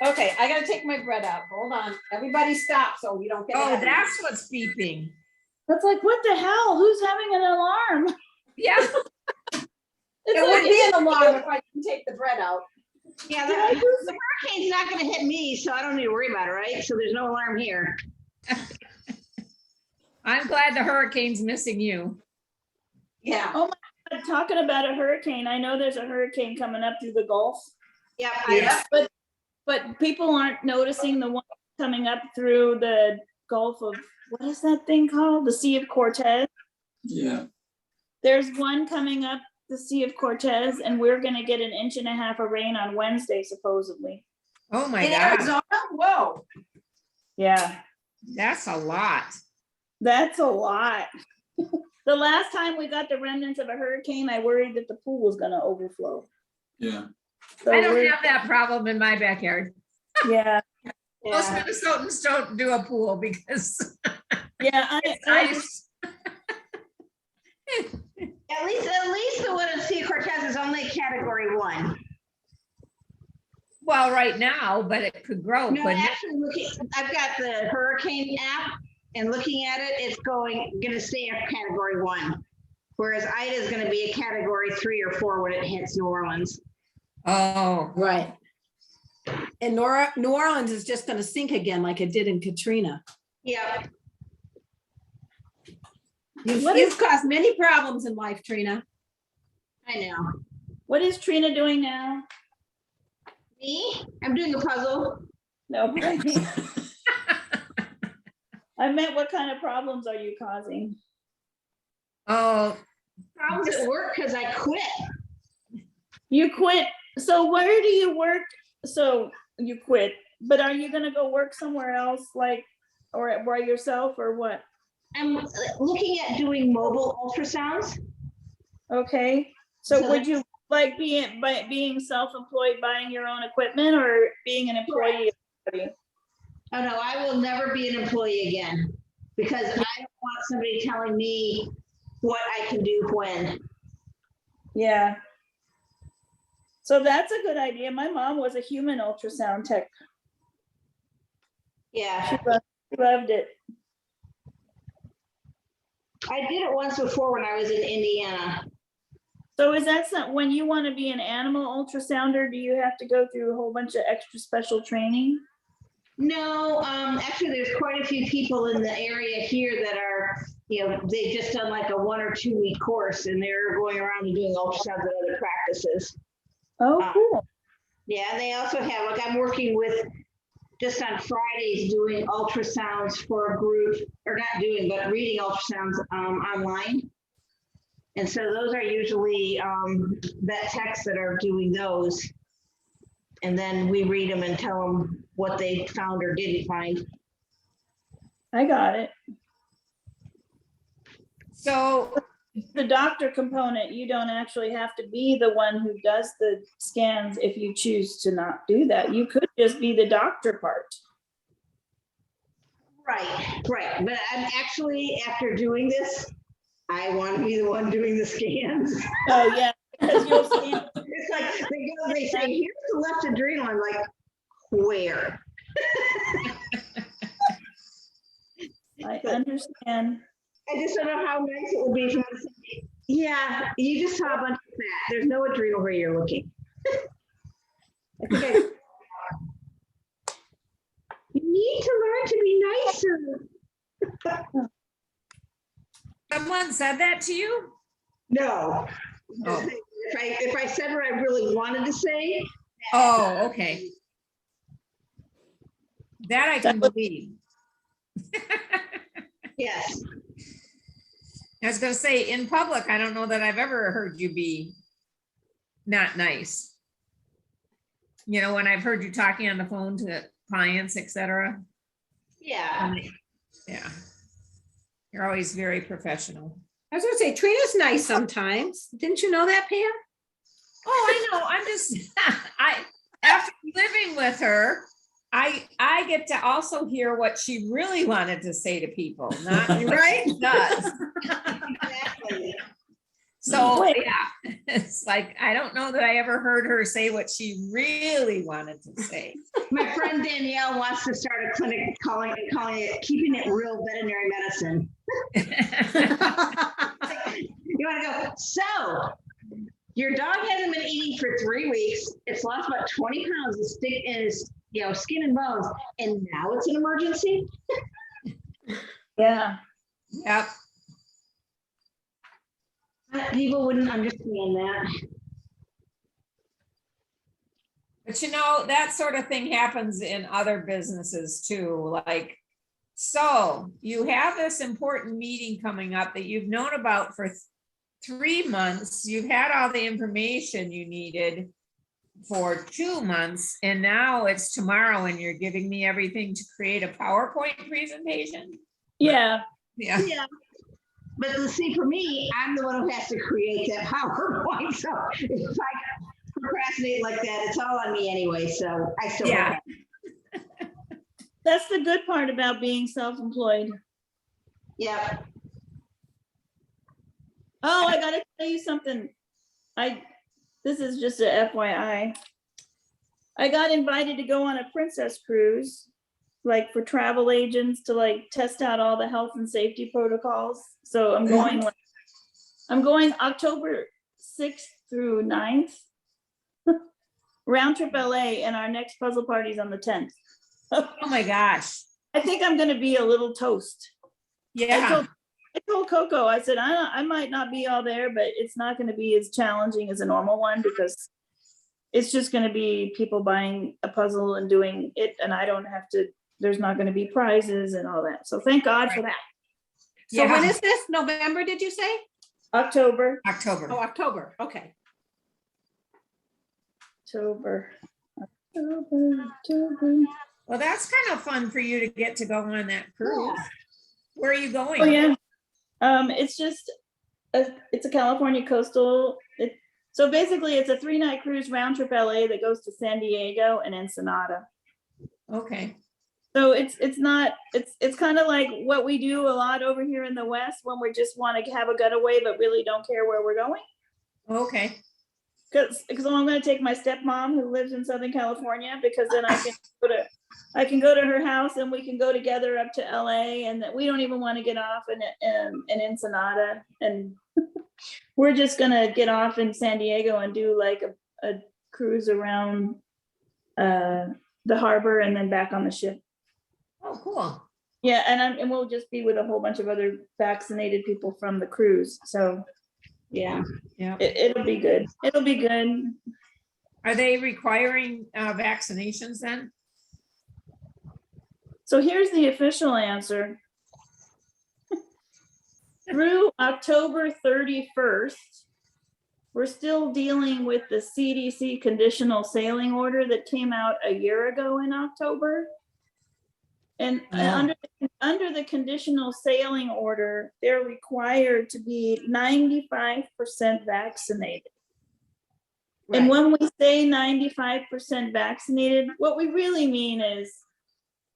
Okay, I gotta take my bread out. Hold on. Everybody stop so we don't get. Oh, ahead of me. that's what's beeping. That's like, what the hell? Who's having an alarm? Yeah. It would be an alarm if I didn't take the bread out. Yeah, the hurricane's not gonna hit me, so I don't need to worry about it, right? So there's no alarm here. I'm glad the hurricane's missing you. Yeah. Oh my God, talking about a hurricane. I know there's a hurricane coming up through the Gulf. Yep. Yeah. But people aren't noticing the one coming up through the Gulf of, what is that thing called? The Sea of Cortez. Yeah. There's one coming up the Sea of Cortez, and we're gonna get 1.5 inches of rain on Wednesday, supposedly. Oh my In God, Arizona? Whoa. Yeah, that's a lot. that's a lot. The last time we got the remnants of a hurricane, I worried that the pool was gonna overflow. Yeah. So I don't we're- have that problem in my backyard. Yeah, Most Minnesotans don't do a pool because yeah, it's I ice. At least the one in Sea Cortez is only category 1. Well, right now, but it could grow. No, couldn't it? actually, I've got the hurricane app, and looking at it, it's gonna stay a category 1. Whereas Ida is gonna be a category 3 or 4 when it hits New Orleans. Oh, Right. And New Orleans is just gonna sink again like it did in Katrina. Yep. You've caused many problems in life, Trina. I know. what is Trina doing now? Me? I'm doing a puzzle. No, but I meant what kind of problems are you causing? oh, Problems at work because I quit. You quit. So where do you work? So you quit, but are you gonna go work somewhere else, like, or by yourself, or what? I'm looking at doing mobile ultrasounds. Okay, so So would you like being self-employed, buying your own equipment, or being an employee? Oh, no, I will never be an employee again because I don't want somebody telling me what I can do when. Yeah. So that's a good idea. My mom was a human ultrasound tech. Yeah, She loved it. I did it once before when I was in Indiana. So is that when you want to be an animal ultrasounder, do you have to go through a whole bunch of extra special training? No, actually, there's quite a few people in the area here that are, they've just done like a 1 or 2 week course and they're going around and doing ultrasounds at other practices. Oh, cool. Yeah, and they also have, like, I'm working with, just on Fridays, doing ultrasounds for a group, or not doing, but reading ultrasounds online. And so those are usually vet techs that are doing those. And then we read them and tell them what they found or didn't find. I got it. so The doctor component, you don't actually have to be the one who does the scans if you choose to not do that. You could just be the doctor part. Right. But I'm actually, after doing this, I want to be the one doing the scans. Oh, yeah, because you'll scan. It's like, they say, here's the left adrenal. I'm like, where? I understand. I just don't know how nice it would be for them to say, yeah, you just saw a bunch of fat. There's no adrenal where you're looking. I think you need to learn to be nicer. someone said that to you? No. Oh. If I said what I really wanted to say. Oh, okay. That I can believe. Yes. I was gonna say, in public, I don't know that I've ever heard you be not nice. When I've heard you talking on the phone to clients, etc. Yeah. Yeah. You're always very professional. I was gonna say, Trina's nice sometimes. Didn't you know that, Pam? Oh, I know. I'm just, after living with her, I get to also hear what she really wanted to say to people, not what Right? she does. Exactly. So, Wait. yeah. It's like, I don't know that I ever heard her say what she really wanted to say. My friend Danielle wants to start a clinic calling it keeping it real veterinary medicine. You want to go, so your dog hasn't been eating for 3 weeks. It's lost about 20 pounds of stick in his, skin and bones. And now it's an emergency. Yeah. Yep. People wouldn't understand that. But that sort of thing happens in other businesses too. Like, so you have this important meeting coming up that you've known about for 3 months. You've had all the information you needed for 2 months, and now it's tomorrow and you're giving me everything to create a PowerPoint presentation. Yeah. Yeah. Yeah. But see, for me, I'm the one who has to create that PowerPoint. So if I procrastinate like that, it's all on me anyway. So I still Yeah. That's the good part about being self-employed. Yeah. Oh, I gotta tell you something. This is just a FYI. I got invited to go on a princess cruise, like for travel agents to like test out all the health and safety protocols. So I'm going October 6th through 9th. Round trip LA, and our next puzzle party's on the 10th. Oh my gosh. I think I'm gonna be a little toast. Yeah. I told Coco, I said, I might not be all there, but it's not gonna be as challenging as a normal one because it's just gonna be people buying a puzzle and doing it, and I don't have to, there's not gonna be prizes and all that. So thank God for that. So when is this? November, did you say? October. Oh, October. Okay. October. Well, that's kind of fun for you to get to go on that cruise. Where are you going? Oh yeah. It's just it's a California coastal. So basically it's a 3-night cruise round trip LA that goes to San Diego and Ensenada. Okay. So it's kind of like what we do a lot over here in the West when we just want to have a getaway but really don't care where we're going. Okay. Because I'm going to take my stepmom who lives in Southern California, because then I can go to her house and we can go together up to LA, and that we don't even want to get off in Ensenada, and we're just going to get off in San Diego and do like a cruise around the harbor and then back on the ship. Oh, cool. Yeah, and we'll just be with a whole bunch of other vaccinated people from the cruise. So yeah, it'll be good. It'll be good. Are they requiring vaccinations then? So here's the official answer. Through October 31st, we're still dealing with the CDC conditional sailing order that came out a year ago in October. And under the conditional sailing order, they're required to be 95% vaccinated. Right. And when we say 95% vaccinated, what we really mean is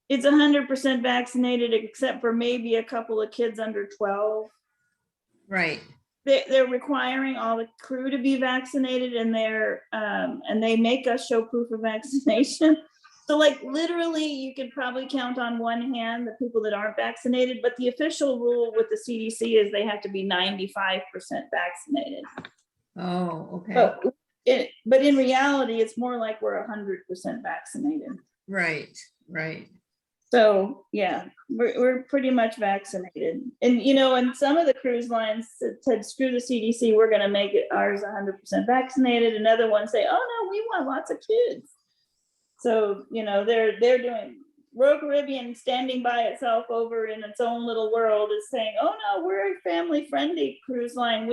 it's 100% vaccinated, except for maybe a couple of kids under 12. Right. They're requiring all the crew to be vaccinated, and and they make us show proof of vaccination. So like literally you could probably count on one hand the people that aren't vaccinated, but the official rule with the CDC is they have to be 95% vaccinated. Oh, okay. But in reality, it's more like we're 100% vaccinated. Right, right. So yeah, we're pretty much vaccinated. And and some of the cruise lines said, screw the CDC, we're gonna make it ours 100% vaccinated. Another one say, oh no, we want lots of kids. So, they're doing Royal Caribbean standing by itself over in its own little world is saying, oh no, we're a family friendly cruise line.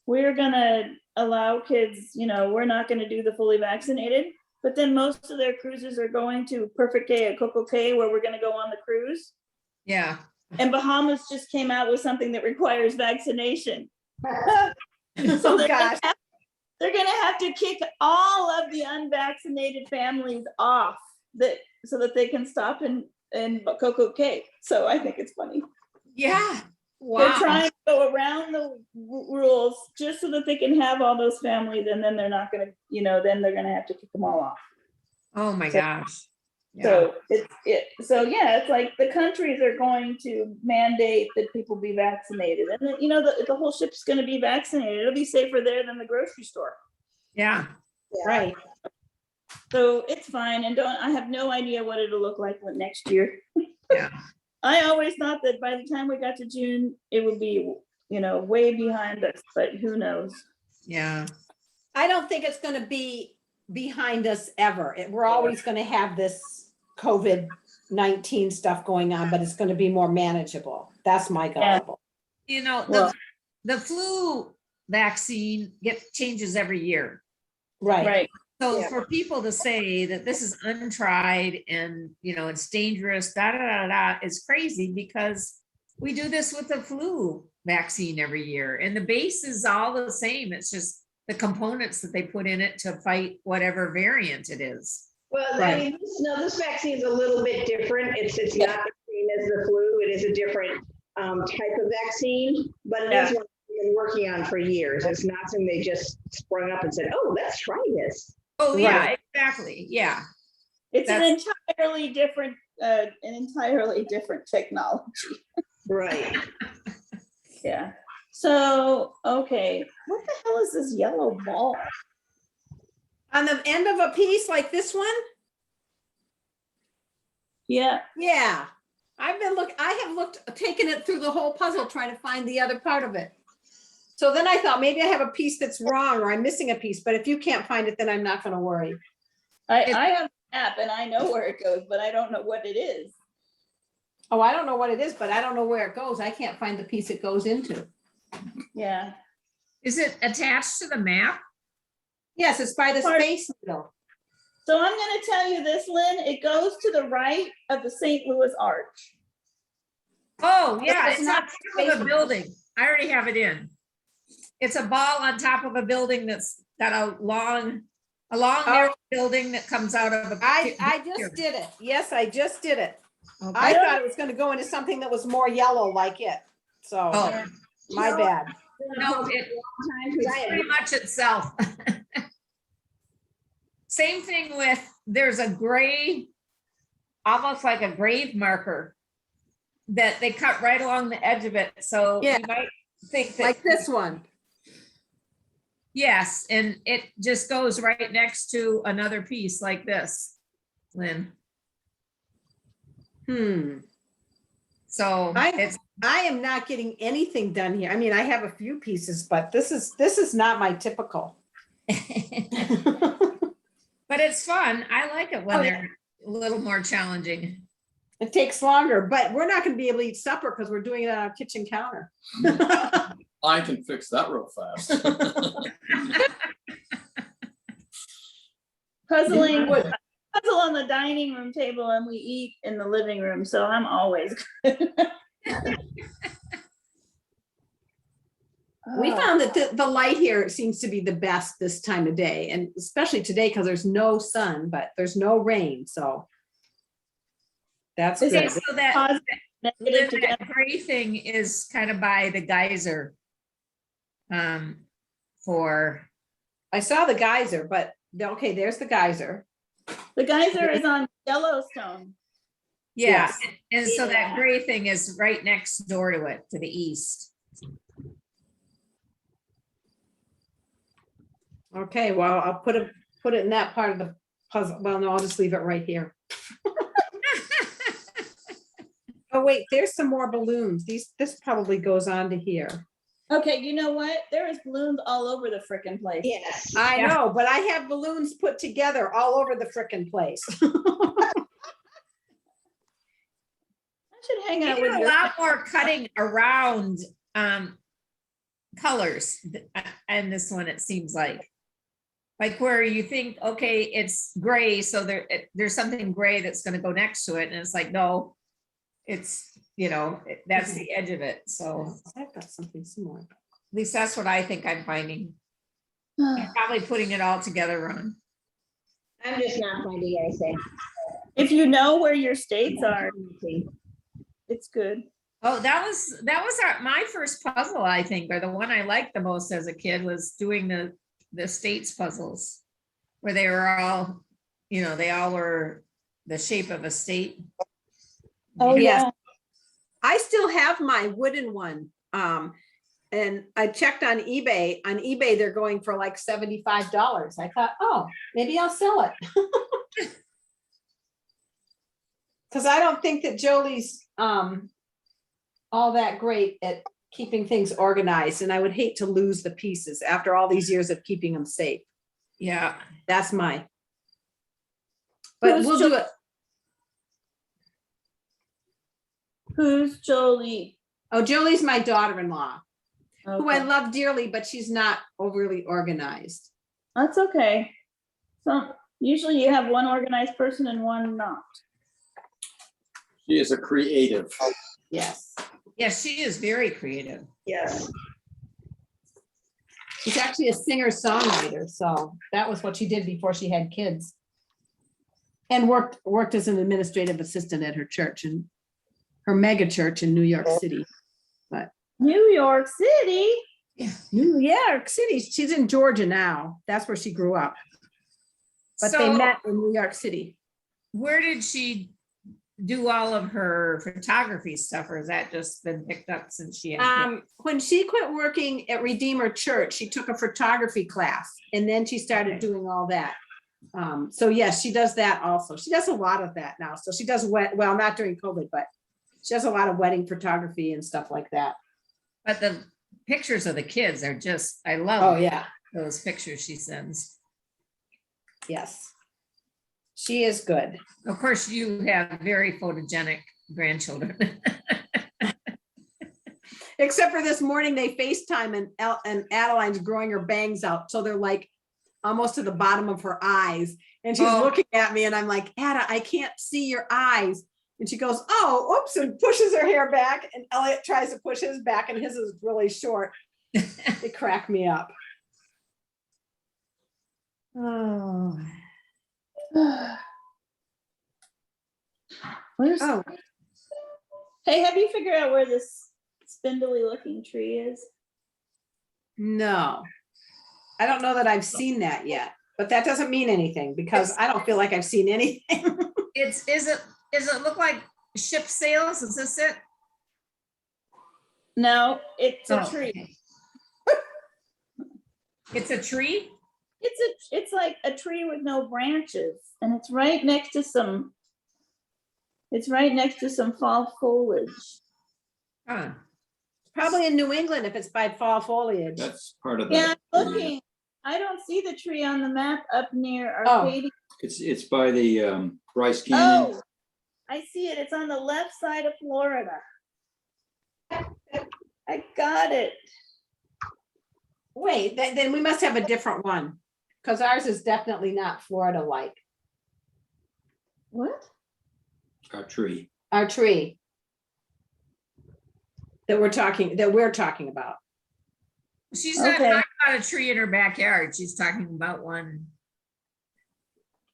We're gonna allow kids, we're not gonna do the fully vaccinated, but then most of their cruises are going to Perfect Day at Coco Cay where we're gonna go on the cruise. Yeah. And Bahamas just came out with something that requires vaccination. So they're going to have to kick all of the unvaccinated families off so that they can stop in Coco Cay. So I think it's funny. Yeah. Wow. go around the rules just so that they can have all those families, and then they're not gonna, then they're gonna have to kick them all off. Oh, my So- gosh. Yeah. So it's like the countries are going to mandate that people be vaccinated, and then, the whole ship's gonna be vaccinated. It'll be safer there than the grocery store. Yeah. Right. So it's fine, and I have no idea what it'll look like next year. Yeah. I always thought that by the time we got to June, it would be, way behind us, but who knows? Yeah. I don't think it's gonna be behind us ever. We're always gonna have this COVID-19 stuff going on, but it's gonna be more manageable. That's my goal. Well- The flu vaccine changes every year. Right. So Yeah. for people to say that this is untried and, it's dangerous, is crazy, because we do this with the flu vaccine every year, and the base is all the same. It's just the components that they put in it to fight whatever variant it is. Well, Right. I mean, this vaccine is a little bit different. It's not the same as the flu. It is a different type of vaccine, but it is one we've been working on for years. It's not something they just sprung up and said, "Oh, let's try this." Oh, yeah, Right. exactly. Yeah. It's an That's- entirely different technology. Right. Yeah. So, okay, what the hell is this yellow ball? On the end of a piece like this one? Yeah. Yeah. I have taken it through the whole puzzle, trying to find the other part of it. So then I thought maybe I have a piece that's wrong, or I'm missing a piece, but if you can't find it, then I'm not gonna worry. I have an app and I know where it goes, but I don't know what it is. Oh, I don't know what it is, but I don't know where it goes. I can't find the piece it goes into. Yeah. Is it attached to the map? Yes, it's by the Part- Space Needle. So I'm gonna tell you this, Lynn, it goes to the right of the St. Louis Arch. Oh, yeah, It's it's not on top of a building. I already have it in. It's a ball on top of a building that's got a long narrow building that comes out of a. I just did it. Yes, I just did it. Okay. I thought it was gonna go into something that was more yellow like it. So, Oh, my bad. no, it's pretty much itself. Same thing with, there's a gray, almost like a grave marker that they cut right along the edge of it. So Yeah. you might think that. Like this one. Yes, and it just goes right next to another piece like this, Lynn. So I am not getting anything done here. I mean, I have a few pieces, but this is not my typical. but it's fun. I like it when Oh, they're a little more challenging. It takes longer, but we're not gonna be able to eat supper because we're doing it on our kitchen counter. I can fix that real fast. Puzzle on the dining room table and we eat in the living room, so I'm always good. We found that the light here seems to be the best this time of day, and especially today because there's no sun, but there's no rain, so that's Okay, good. so that gray thing is kind of by the geyser. I saw the geyser, but okay, there's the geyser. The geyser is on Yellowstone. Yeah, Yes. and so that gray thing is right next door to it, to the east. Okay, well, I'll put it in that part of the puzzle. Well, no, I'll just leave it right here. Oh, wait, there's some more balloons. This probably goes on to here. Okay, you know what? There is balloons all over the frickin' place. Yes. I know, but I have balloons put together all over the frickin' place. I should hang out They with do a you. lot more cutting around colors and this one, it seems like where you think, okay, it's gray, so there's something gray that's going to go next to it, and it's like, no, it's, that's the edge of it. So I've got something similar. at least that's what I think I'm finding. I'm probably putting it all together wrong. I'm just not finding anything. If you know where your states are, it's good. Oh, that was my first puzzle, I think, or the one I liked the most as a kid was doing the states puzzles, where they were all, they all were the shape of a state. Oh, yes. I still have my wooden one. And I checked on eBay. On eBay, they're going for like $75. I thought, oh, maybe I'll sell it. Because I don't think that Jolie's all that great at keeping things organized, and I would hate to lose the pieces after all these years of keeping them safe. Yeah. That's my. But we'll do it. Who's Jolie? Oh, Jolie's my daughter-in-law, who I Okay. love dearly, but she's not overly organized. That's okay. So usually you have one organized person and one not. She is a creative. Yes. Yes, she is very creative. Yes. She's actually a singer-songwriter, so that was what she did before she had kids. And worked as an administrative assistant at her church and her mega church in New York City. But New York City? Yeah. New York City. She's in Georgia now. That's where she grew up. But they So- met in New York City. Where did she do all of her photography stuff, or has that just been picked up since she had kids? When she quit working at Redeemer Church, she took a photography class and then she started doing all that. So yes, she does that also. She does a lot of that now. So she does well, not during COVID, but she does a lot of wedding photography and stuff like that. But the pictures of the kids are just, I love. Oh, yeah. Those pictures she sends. Yes. She is good. Of course, you have very photogenic grandchildren. Except for this morning, they FaceTime and Adeline's growing her bangs out. So they're like almost to the bottom of her eyes. And she's looking at me and I'm like, Ada, I can't see your eyes. And she goes, oh, oops, and pushes her hair back. And Elliot tries to push his back and his is really short. They crack me up. Oh. Where's, Oh. Hey, have you figured out where this spindly looking tree is? No, I don't know that I've seen that yet, but that doesn't mean anything because I don't feel like I've seen anything. Is it look like ship sails? Is this it? No, it's a Oh, tree. okay. It's a tree? It's like a tree with no branches, and it's right next to some fall foliage. Huh. Probably in New England if it's by fall foliage. That's part of the. Yeah, I'm looking. I don't see the tree on the map up near Arcadia. It's by the Bryce Canyon. Oh, I see it. It's on the left side of Florida. I got it. Wait, then we must have a different one because ours is definitely not Florida-like. What? Our tree. Our tree that we're talking about. She's not Okay. talking about a tree in her backyard. She's talking about one.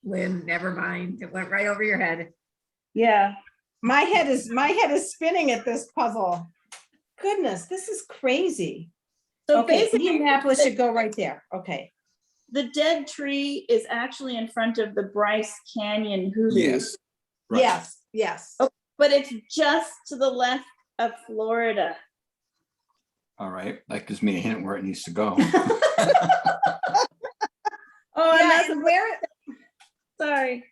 Lynn, never mind. It went right over your head. Yeah. My head is spinning at this puzzle. Goodness, this is crazy. So Okay, basically, Indianapolis should go right there. Okay. the dead tree is actually in front of the Bryce Canyon hoodoo. Yes. Right. Yes, yes. Oh, but it's just to the left of Florida. All right. That gives me a hint where it needs to go. Oh, and Yeah, that's and where, sorry.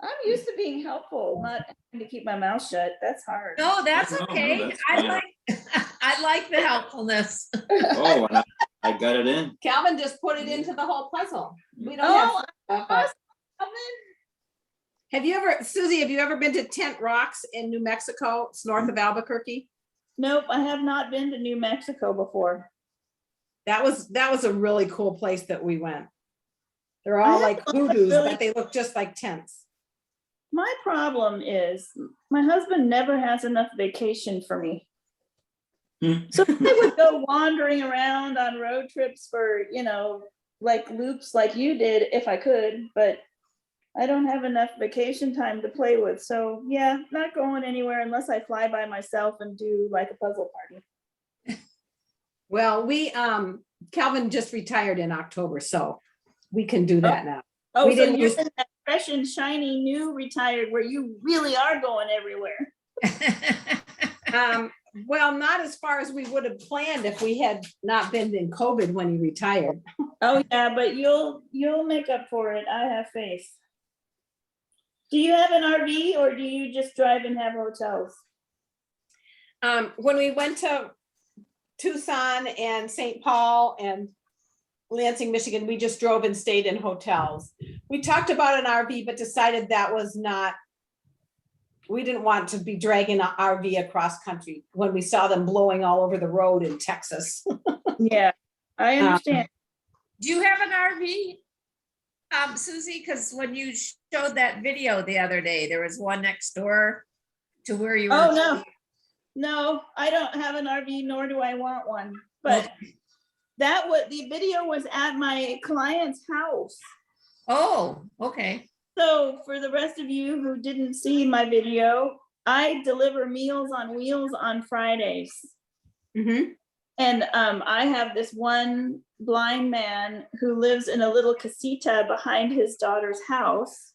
I'm used to being helpful, not having to keep my mouth shut. That's hard. No, that's No, no, okay. that's I fine. like the helpfulness. Oh, and I got it in. Calvin just put it into the whole puzzle. We don't Oh, have. Have you ever, Susie, have you ever been to Tent Rocks in New Mexico? It's north of Albuquerque. nope, I have not been to New Mexico before. That was a really cool place that we went. They're all I like have looked at hoodoos, really- but they look just like tents. My problem is my husband never has enough vacation for me. So I would go wandering around on road trips for, like loops like you did if I could, but I don't have enough vacation time to play with. So yeah, not going anywhere unless I fly by myself and do like a puzzle party. Well, Calvin just retired in October, so we can do that now. Oh, We so didn't you're use- in that fresh and shiny new retired where you really are going everywhere. Well, not as far as we would have planned if we had not been in COVID when he retired. Oh yeah, but you'll make up for it. I have faith. Do you have an RV or do you just drive and have hotels? When we went to Tucson and St. Paul and Lansing, Michigan, we just drove and stayed in hotels. We talked about an RV, but decided that was not, we didn't want to be dragging an RV across country when we saw them blowing all over the road in Texas. Yeah, I understand. Do you have an RV? Susie, because when you showed that video the other day, there was one next door to where you were. Oh, no. No, I don't have an RV, nor do I want one. But the video was at my client's house. Oh, okay. So for the rest of you who didn't see my video, I deliver Meals on Wheels on Fridays. And I have this one blind man who lives in a little casita behind his daughter's house.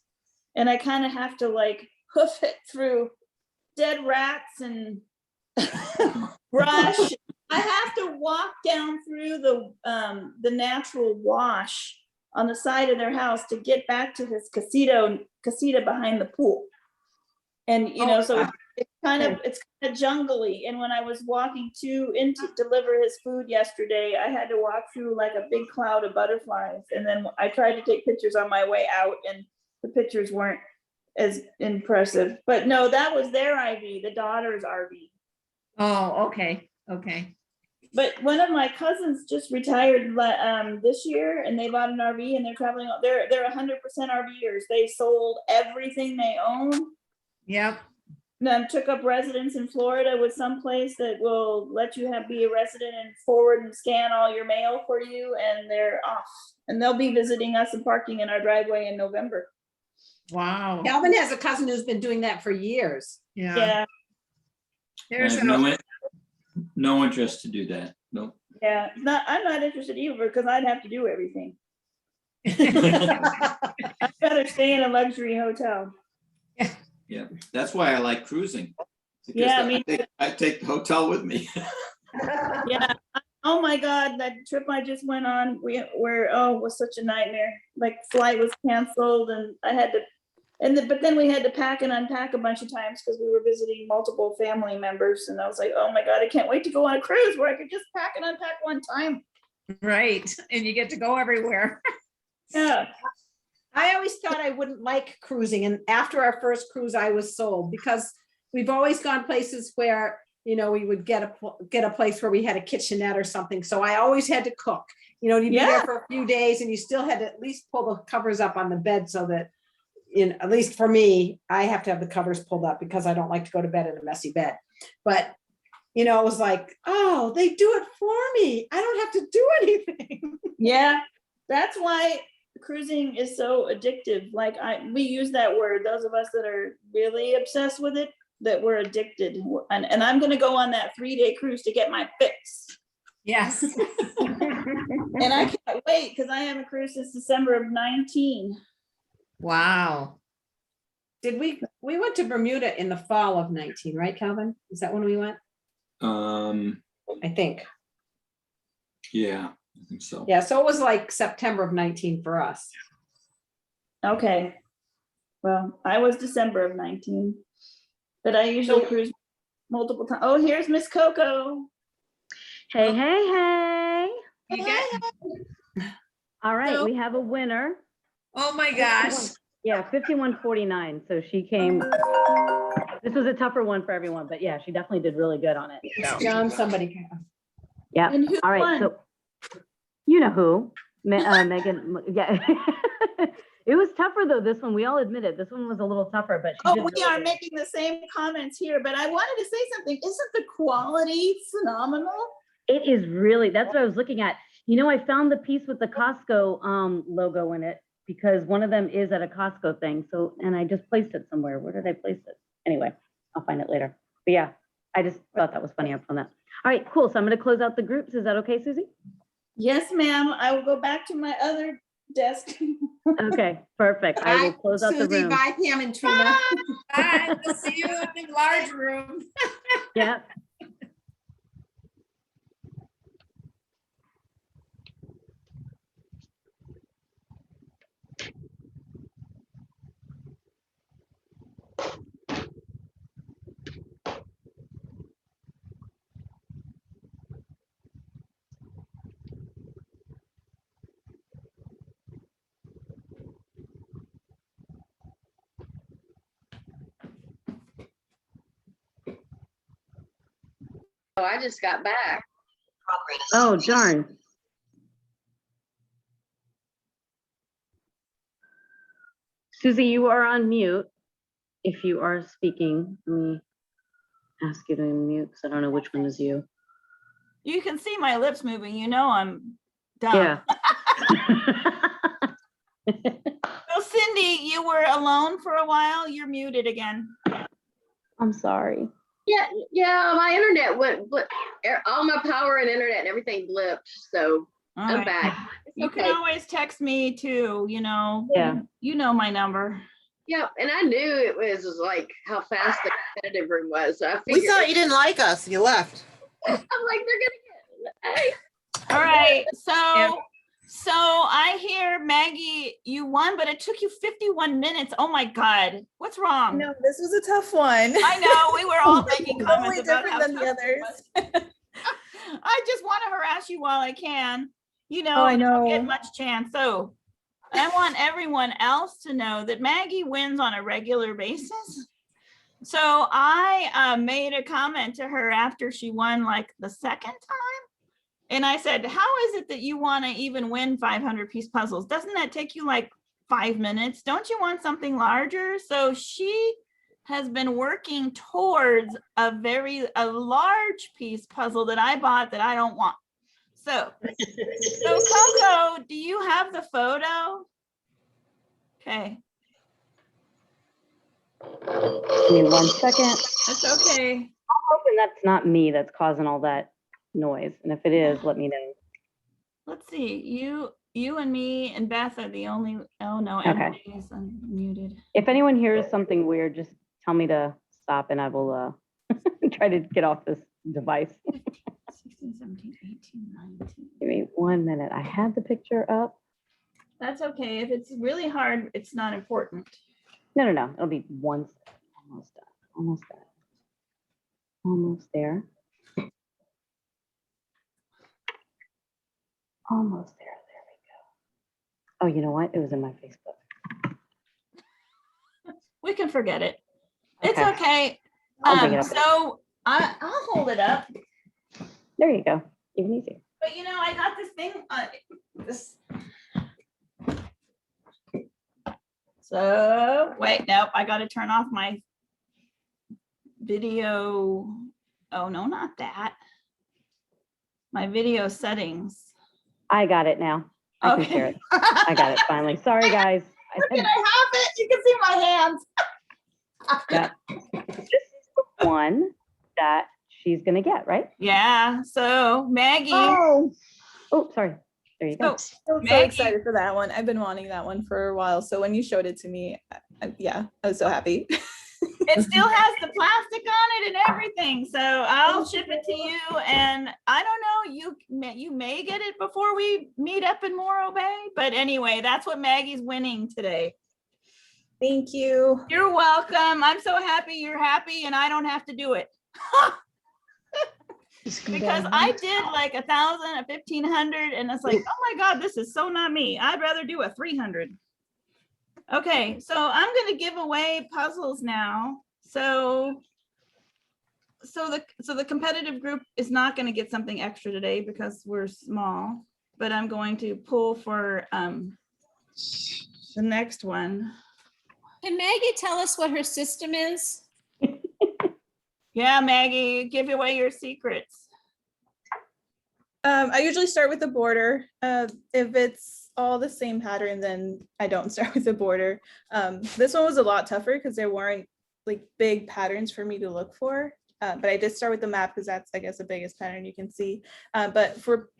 And I kind of have to like hoof it through dead rats and brush. I have to walk down through the natural wash on the side of their house to get back to his casita behind the pool. And so it's kind of jungly. And when I was walking in to deliver his food yesterday, I had to walk through like a big cloud of butterflies. And then I tried to take pictures on my way out, and the pictures weren't as impressive. But no, that was their RV, the daughter's RV. Oh, okay. Okay. But one of my cousins just retired this year, and they bought an RV and they're traveling. They're 100% RVers. They sold everything they own. Yep. Took up residence in Florida with some place that will let you be a resident and forward and scan all your mail for you, and they're off. And they'll be visiting us and parking in our driveway in November. Wow. Calvin has a cousin who's been doing that for years. Yeah. There's I have no interest to do that. Nope. Yeah. I'm not interested either, because I'd have to do everything. I'd rather stay in a luxury hotel. Yeah, that's why I like cruising. Because Yeah, I take the hotel with me. Yeah. Oh my God, that trip I just went on, it was such a nightmare. Like flight was canceled, and I had to, but then we had to pack and unpack a bunch of times because we were visiting multiple family members. And I was like, oh my God, I can't wait to go on a cruise where I could just pack and unpack one time. Right. And you get to go everywhere. Yeah. I always thought I wouldn't like cruising. And after our first cruise, I was sold, because we've always gone places where, we would get a place where we had a kitchenette or something. So I always had to cook, you'd be there for a few days, and you still had to at least pull the covers up on the bed so that, at least for me, I have to have the covers pulled up because I don't like to go to bed in a messy bed. But, it was like, oh, they do it for me. I don't have to do anything. Yeah. That's why cruising is so addictive. Like we use that word, those of us that are really obsessed with it, that we're addicted. And I'm going to go on that 3-day cruise to get my fix. Yes. And I can't wait, because I haven't cruised since December of 19. Wow. Did we went to Bermuda in the fall of 19, right, Calvin? Is that when we went? I think. Yeah, I think so. Yeah, so it was like September of 19 for us. Okay. Well, I was December of 19, but I usually cruise multiple times. Oh, here's Miss Coco. Hey, hey, hey. You got- All right, we have a winner. Oh my gosh. Yeah, 5149. So she came. This was a tougher one for everyone, but yeah, she definitely did really good on it. So. John, somebody. Yeah. And who All right. won? So you know who? Megan. Yeah. It was tougher though. This one, we all admit it. This one was a little tougher, but she did we really are good. making the same comments here, but I wanted to say something. Isn't the quality phenomenal? It is really. That's what I was looking at. I found the piece with the Costco logo in it. because one of them is at a Costco thing. So, and I just placed it somewhere. Where did I place it? Anyway, I'll find it later. But yeah, I just thought that was funny. I found that. All right, cool. So I'm going to close out the groups. Is that okay, Susie? Yes, ma'am. I will go back to my other desk. Okay, perfect. I will close out the Susie, room. bye, Pam and Trina. Bye, we'll see you in the large room. Yeah. Oh, I just got back. Oh, darn. Susie, you are on mute. If you are speaking, let me ask you to unmute because I don't know which one is you. You can see my lips moving. You know I'm done. Yeah. So Cindy, you were alone for a while. You're muted again. I'm sorry. Yeah, my internet went, all my power and internet and everything blipped, so All I'm right. back. It's You can okay. always text me too, you know. Yeah. You know my number. Yeah, and I knew it was like how fast the competitive room was, so I We figured. thought you didn't like us. You left. I'm like, they're gonna get, hey. All right, so I hear Maggie, you won, but it took you 51 minutes. Oh my God, what's wrong? No, this was a tough one. I know, we were all making comments Totally about different how than the tough it others. was. I just want to harass you while I can. You know, Oh, I I don't get know. much chance. So I want everyone else to know that Maggie wins on a regular basis. So I made a comment to her after she won like the second time. And I said, how is it that you want to even win 500 piece puzzles? Doesn't that take you like 5 minutes? Don't you want something larger? So she has been working towards a large piece puzzle that I bought that I don't want. So Coco, do you have the photo? Okay. Give me 1 second. That's okay. I'm hoping that's not me that's causing all that noise. And if it is, let me know. Let's see. You and me and Beth are the only. Oh no, Okay. Emily is unmuted. If anyone hears something weird, just tell me to stop and I will try to get off this device. 16, 17, 18, 19. Give me 1 minute. I had the picture up. That's okay. If it's really hard, it's not important. No. It'll be almost done. Almost done. Almost there. Almost there. There we go. Oh, you know what? It was in my Facebook. We can forget it. It's Okay. okay. I'll bring it up. So I'll hold it up. There you go. Even easier. But you know, I got this thing. This. So wait, nope. I got to turn off my video. Oh no, not that. My video settings. I got it now. I can share it. I got it finally. Sorry, guys. Can I have it? You can see my hands. Yeah. This is the one that she's gonna get, right? Yeah. So Maggie. Oh, sorry. There you go. so excited for that one. I've been wanting that one for a while. So when you showed it to me, I was so happy. It still has the plastic on it and everything. So I'll ship it to you. And I don't know, you may get it before we meet up in Morro Bay. But anyway, that's what Maggie's winning today. Thank you. You're welcome. I'm so happy you're happy and I don't have to do it. Because I did like 1,000, 1,500, and it's like, oh my God, this is so not me. I'd rather do a 300. Okay, so I'm going to give away puzzles now. So the competitive group is not going to get something extra today because we're small, but I'm going to pull for the next one. Can Maggie tell us what her system is? Yeah, Maggie, give away your secrets. I usually start with the border. If it's all the same pattern, then I don't start with the border. This one was a lot tougher because there weren't like big patterns for me to look for. But I did start with the map because that's, I guess, the biggest pattern you can see. But for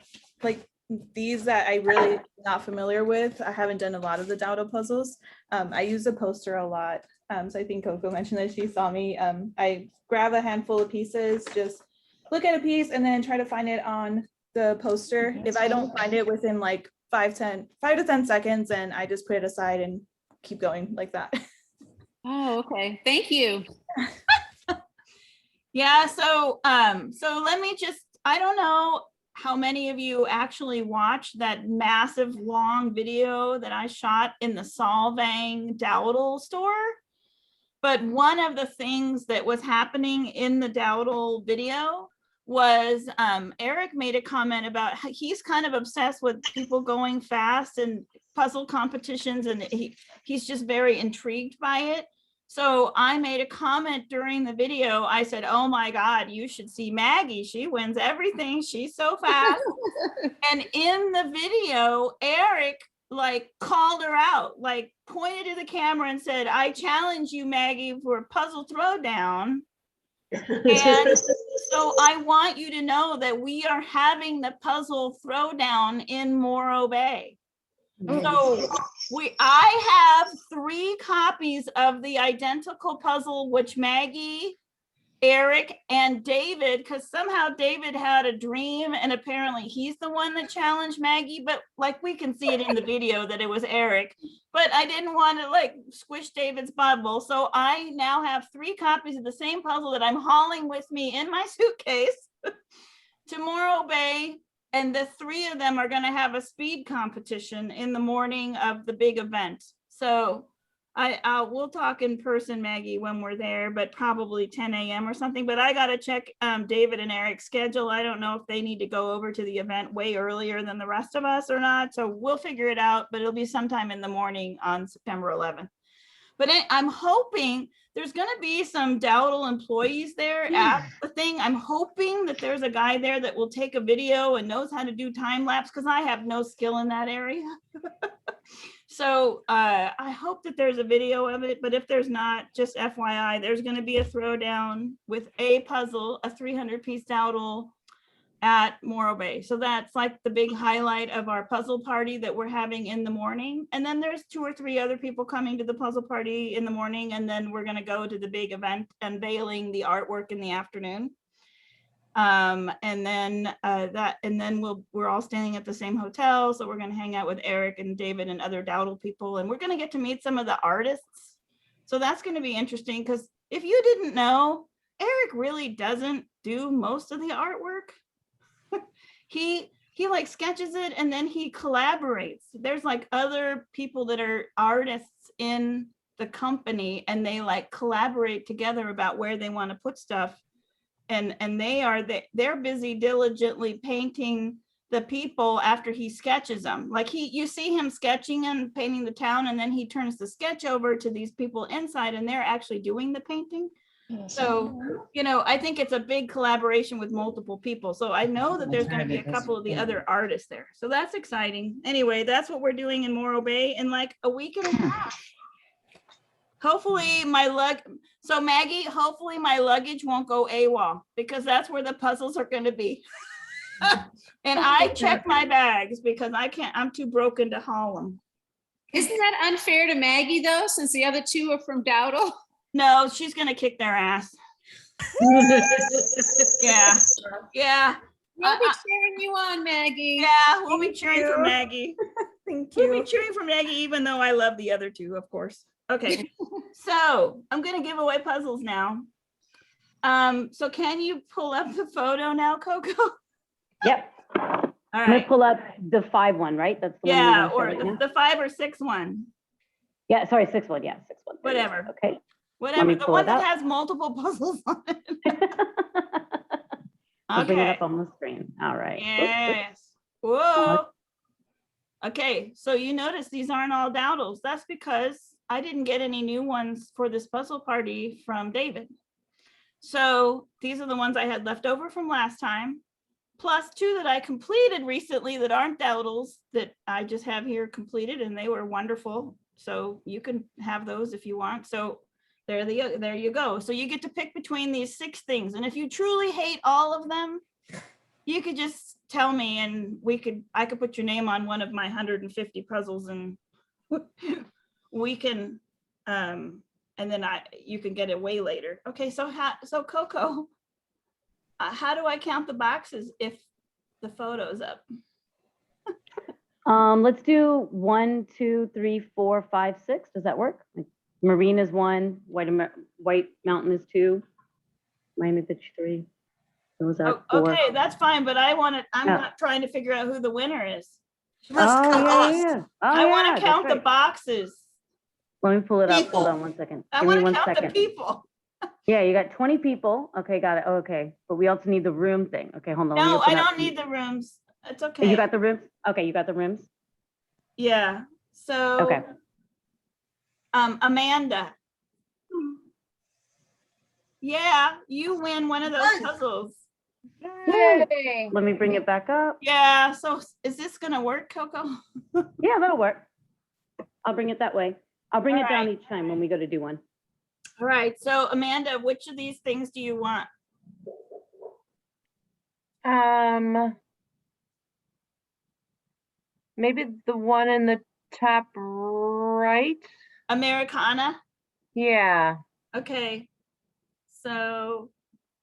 like these that I really not familiar with, I haven't done a lot of the dowdle puzzles. I use a poster a lot. So I think Coco mentioned that she saw me. I grab a handful of pieces, just look at a piece and then try to find it on the poster. If I don't find it within like 5 to 10 seconds, and I just put it aside and keep going like that. Oh, okay. Thank you. Yeah, so let me just, I don't know how many of you actually watched that massive long video that I shot in the Solvang dowdle store. But one of the things that was happening in the dowdle video was Eric made a comment about how he's kind of obsessed with people going fast and puzzle competitions, and he's just very intrigued by it. So I made a comment during the video. I said, oh my God, you should see Maggie. She wins everything. She's so fast. And in the video, Eric like called her out, like pointed to the camera and said, I challenge you, Maggie, for a puzzle throwdown. And so I want you to know that we are having the puzzle throwdown in Morro Bay. So I have 3 copies of the identical puzzle, which Maggie, Eric, and David, because somehow David had a dream and apparently he's the one that challenged Maggie, but like we can see it in the video that it was Eric, but I didn't want to like squish David's bubble. So I now have 3 copies of the same puzzle that I'm hauling with me in my suitcase to Morro Bay. And the 3 of them are going to have a speed competition in the morning of the big event. So we'll talk in person, Maggie, when we're there, but probably 10 a.m. or something. But I got to check David and Eric's schedule. I don't know if they need to go over to the event way earlier than the rest of us or not. So we'll figure it out, but it'll be sometime in the morning on September 11th. But I'm hoping there's going to be some dowdle employees there at the thing. I'm hoping that there's a guy there that will take a video and knows how to do time lapse, because I have no skill in that area. So I hope that there's a video of it, but if there's not, just FYI, there's going to be a throwdown with a puzzle, a 300-piece dowdle at Morro Bay. So that's like the big highlight of our puzzle party that we're having in the morning. And then there's 2 or 3 other people coming to the puzzle party in the morning. And then we're going to go to the big event unveiling the artwork in the afternoon. And then we're all staying at the same hotel. So we're going to hang out with Eric and David and other dowdle people. And we're going to get to meet some of the artists. So that's going to be interesting, because if you didn't know, Eric really doesn't do most of the artwork. He like sketches it and then he collaborates. There's like other people that are artists in the company, and they like collaborate together about where they want to put stuff. And they're busy diligently painting the people after he sketches them. Like you see him sketching and painting the town, and then he turns the sketch over to these people inside, and they're actually doing the painting. So, I think it's a big collaboration with multiple people. So I know that there's going to be a couple of the other artists there. So that's exciting. Anyway, that's what we're doing in Morro Bay in like a week and a half. Hopefully so Maggie, hopefully my luggage won't go AWOL, because that's where the puzzles are going to be. And I check my bags because I'm too broken to haul them. Isn't that unfair to Maggie though, since the other 2 are from Dowdle? No, she's going to kick their ass. Yeah. We'll be cheering you on, Maggie. Yeah, we'll be cheering for Maggie. Thank you. We'll be cheering for Maggie, even though I love the other 2, of course. Okay, so I'm going to give away puzzles now. So can you pull up the photo now, Coco? Yep. All right. I'm gonna pull up the 5 one, right? That's the one. Yeah, or the 5 or 6 one. Yeah, sorry, 6 one. Yeah, 6 one. Whatever. Okay. Whatever. The one that has multiple puzzles on it. I'll bring it up on the screen. All right. Yes. Whoa. Okay, so you notice these aren't all dowdles. That's because I didn't get any new ones for this puzzle party from David. So these are the ones I had left over from last time. plus 2 that I completed recently that aren't dowdles that I just have here completed, and they were wonderful. So you can have those if you want. So there you go. So you get to pick between these 6 things. And if you truly hate all of them, you could just tell me and I could put your name on one of my 150 puzzles and we can, and then you can get it way later. Okay, so Coco, how do I count the boxes if the photo's up? Let's do 1, 2, 3, 4, 5, 6. Does that work? Like, Marine is 1, White Mountain is 2, Miami Beach 3. Those are 4. Okay, that's fine, but I'm not trying to figure out who the winner is. Oh, yeah. Oh, I want yeah, to that's count the right. boxes. Let me pull it up. Hold on one second. I Give me want to one count second. the people. Yeah, you got 20 people. Okay, got it. Oh, okay. But we also need the room thing. Okay, hold on. let me No, open I up. don't need the rooms. It's okay. You got the rooms? Okay, you got the rooms? Yeah, so. Okay. Amanda. Yeah, you win one of those puzzles. Yay. Let me bring it back up. Yeah, so is this gonna work, Coco? Yeah, that'll work. I'll bring it that way. I'll bring All it down right. each time when we go to do one. All right, so Amanda, which of these things do you want? Maybe the one in the top right. Americana? Yeah. Okay. So,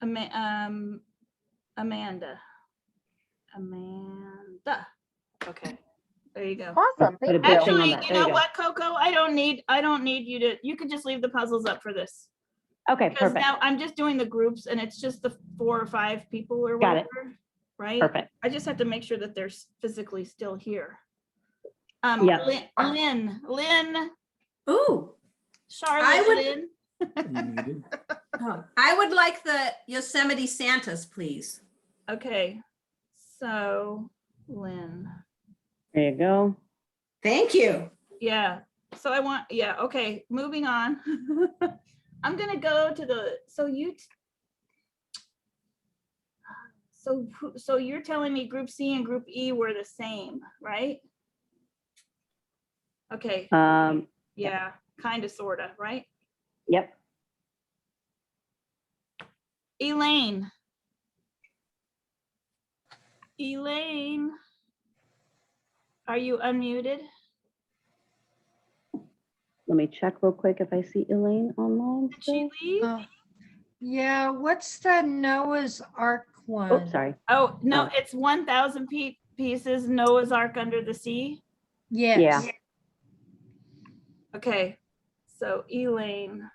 Amanda. Amanda. Okay, there you go. Awesome. Put a big thing on Actually, that. you There know go. what, Coco? I don't need you to, you could just leave the puzzles up for this. Okay, Because perfect. now I'm just doing the groups and it's just the 4 or 5 people or Got it. whatever, right? Perfect. I just have to make sure that they're physically still here. Yeah. Lynn, Ooh, Charlotte, I would- Lynn. I would like the Yosemite Santas, please. Okay, so Lynn, There you go. Thank you. yeah. So okay, moving on. I'm gonna go to so you're telling me group C and group E were the same, right? Okay, yeah, kind of, sort of, right? Yep. Elaine, are you unmuted? Let me check real quick if I see Elaine online. Did she leave? Yeah, what's the Noah's Ark one? Oh, sorry. Oh, no, Oh. it's 1,000 pieces, Noah's Ark under the sea. Yes. Yeah. Okay, so Elaine.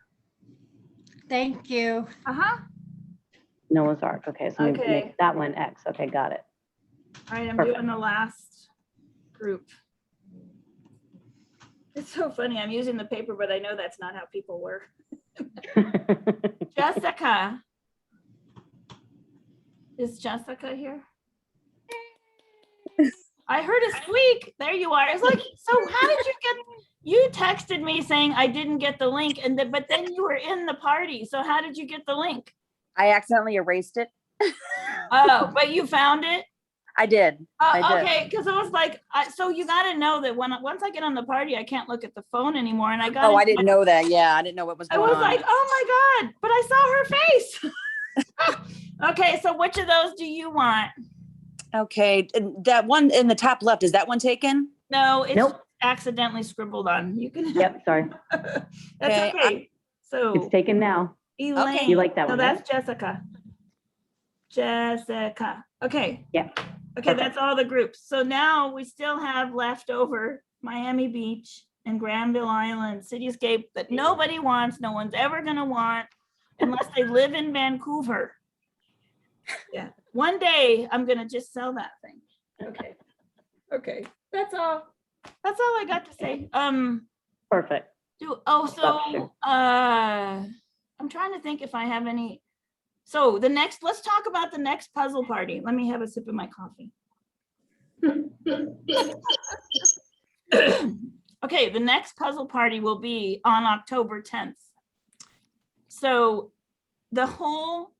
Thank you. Uh-huh. Noah's Ark. Okay, so let me Okay. make that one X. Okay, got it. All right, I'm Perfect. doing the last group. It's so funny, I'm using the paper, but I know that's not how people were. Jessica. Is Jessica here? I heard a squeak. There you are. It's like, so how did you texted me saying I didn't get the link, but then you were in the party. So how did you get the link? I accidentally erased it. Oh, but you found it? I did. I did. Okay, because I was like, so you got to know that once I get on the party, I can't look at the phone anymore. And I got. Oh, I didn't know that. Yeah, I didn't know what was I going was on. like, oh my God, but I saw her face. Okay, so which of those do you want? Okay, and that one in the top left, is that one taken? No, it's Nope. accidentally scribbled on. You can. Yep, sorry. That's Okay, okay. So It's taken now. Elaine. You like that So one, that's right? Jessica. Jessica. Okay. Yeah. Okay, Perfect. that's all the groups. So now we still have left over Miami Beach and Granville Island, Cityscape that nobody wants, no one's ever gonna want unless they live in Vancouver. Yeah, one day I'm gonna just sell that thing. Okay. Okay, that's all. That's all I got to say. Perfect. I'm trying to think if I have any. So let's talk about the next puzzle party. Let me have a sip of my coffee. Okay, the next puzzle party will be on October 10th. So the whole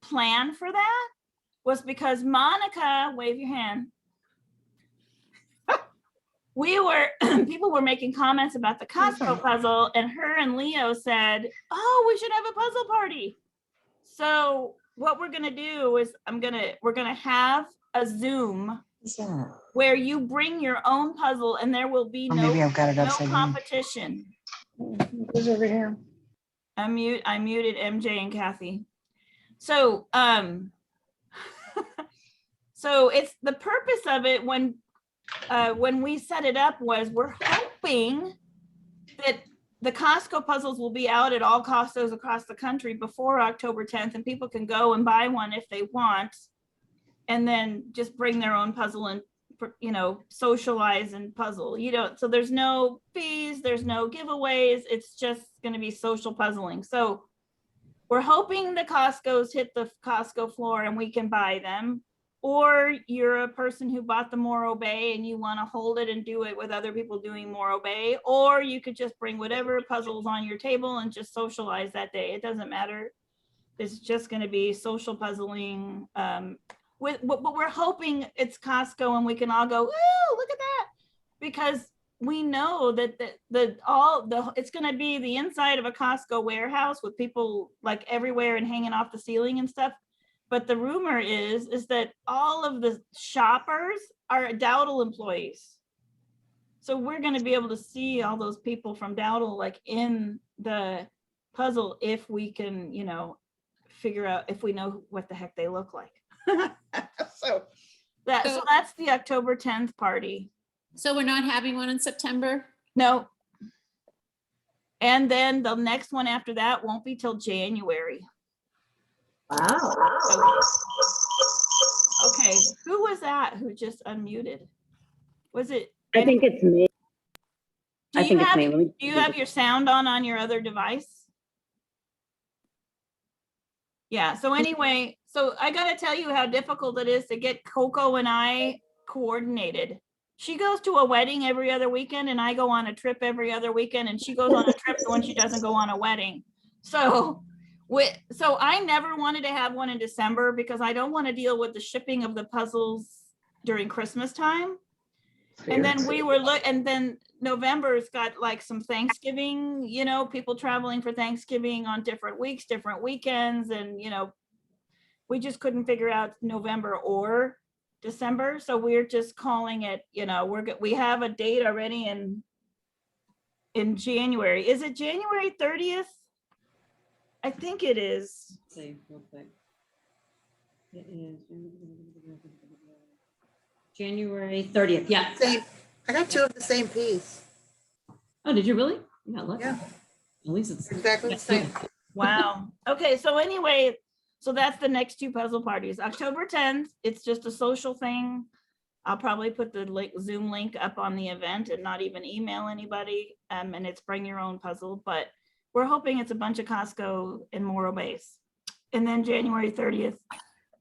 plan for that was because Monica, wave your hand. People were making comments about the Costco puzzle, and her and Leo said, oh, we should have a puzzle party. So what we're gonna do is we're gonna have a Zoom where you bring your own puzzle and there will be no competition. Who's over here? I muted MJ and Kathy. So so it's the purpose of it when we set it up was we're hoping that the Costco puzzles will be out at all Costco's across the country before October 10th, and people can go and buy one if they want, and then just bring their own puzzle and, you know, socialize and puzzle. You know, so there's no fees, there's no giveaways. It's just going to be social puzzling. So we're hoping the Costco's hit the Costco floor and we can buy them. Or you're a person who bought the Morro Bay and you want to hold it and do it with other people doing Morro Bay, or you could just bring whatever puzzles on your table and just socialize that day. It doesn't matter. It's just going to be social puzzling. But we're hoping it's Costco and we can all go, ooh, look at that, because we know that it's going to be the inside of a Costco warehouse with people like everywhere and hanging off the ceiling and stuff. But the rumor is that all of the shoppers are Dowdle employees. So we're going to be able to see all those people from Dowdle like in the puzzle if we can, you know, figure out if we know what the heck they look like. So that's the October 10th party. So we're not having one in September? No. And then the next one after that won't be till January. Wow. Okay, who was that who just unmuted? Was it? I think it's me. I think it's me. Do you have your sound on your other device? Yeah, so anyway, so I gotta tell you how difficult it is to get Coco and I coordinated. She goes to a wedding every other weekend and I go on a trip every other weekend, and she goes on a trip when she doesn't go on a wedding. So I never wanted to have one in December because I don't want to deal with the shipping of the puzzles during Christmas time. And then and then November's got like some Thanksgiving, you know, people traveling for Thanksgiving on different weeks, different weekends. And, you know, we just couldn't figure out November or December. So we're just calling it, you know, we have a date already in January. Is it January 30th? I think it is. See, real quick. It is January 30th. Yeah. Same. I got two of the same piece. Oh, did you really? You got lucky. Yeah. At least it's Exactly the same. Wow. Okay. So anyway, so that's the next two puzzle parties. October 10th. It's just a social thing. I'll probably put the Zoom link up on the event and not even email anybody. And it's bring your own puzzle, but we're hoping it's a bunch of Costco and Morro Bays. And then January 30th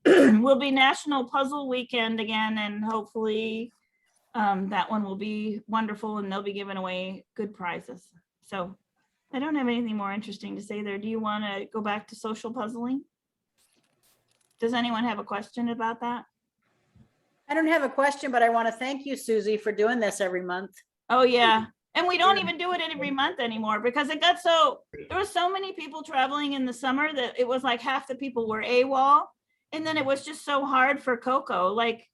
will be National Puzzle Weekend again. And hopefully that one will be wonderful and they'll be giving away good prizes. So I don't have anything more interesting to say there. Do you want to go back to social puzzling? Does anyone have a question about that? I don't have a question, but I want to thank you, Susie, for doing this every month. Oh, yeah. And we don't even do it every month anymore because it got there were so many people traveling in the summer that it was like half the people were AWOL. And then it was just so hard for Coco. Like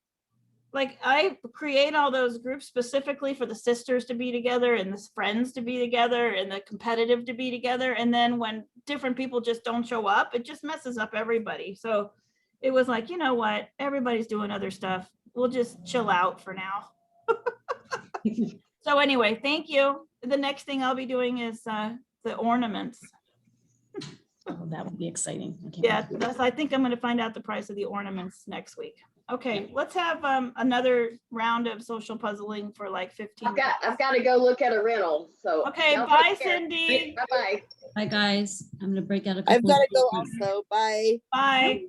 I create all those groups specifically for the sisters to be together and the friends to be together and the competitive to be together. And then when different people just don't show up, it just messes up everybody. So it was like, you know what? Everybody's doing other stuff. We'll just chill out for now. So anyway, thank you. The next thing I'll be doing is the ornaments. Oh, that would be exciting. Yeah, I think I'm going to find out the price of the ornaments next week. Okay, let's have another round of social puzzling for like 15 minutes. I've got to go look at a rental. So okay, bye, Cindy. Bye bye. Bye, guys. I'm gonna break out a I've couple. got to go also. Bye. Bye.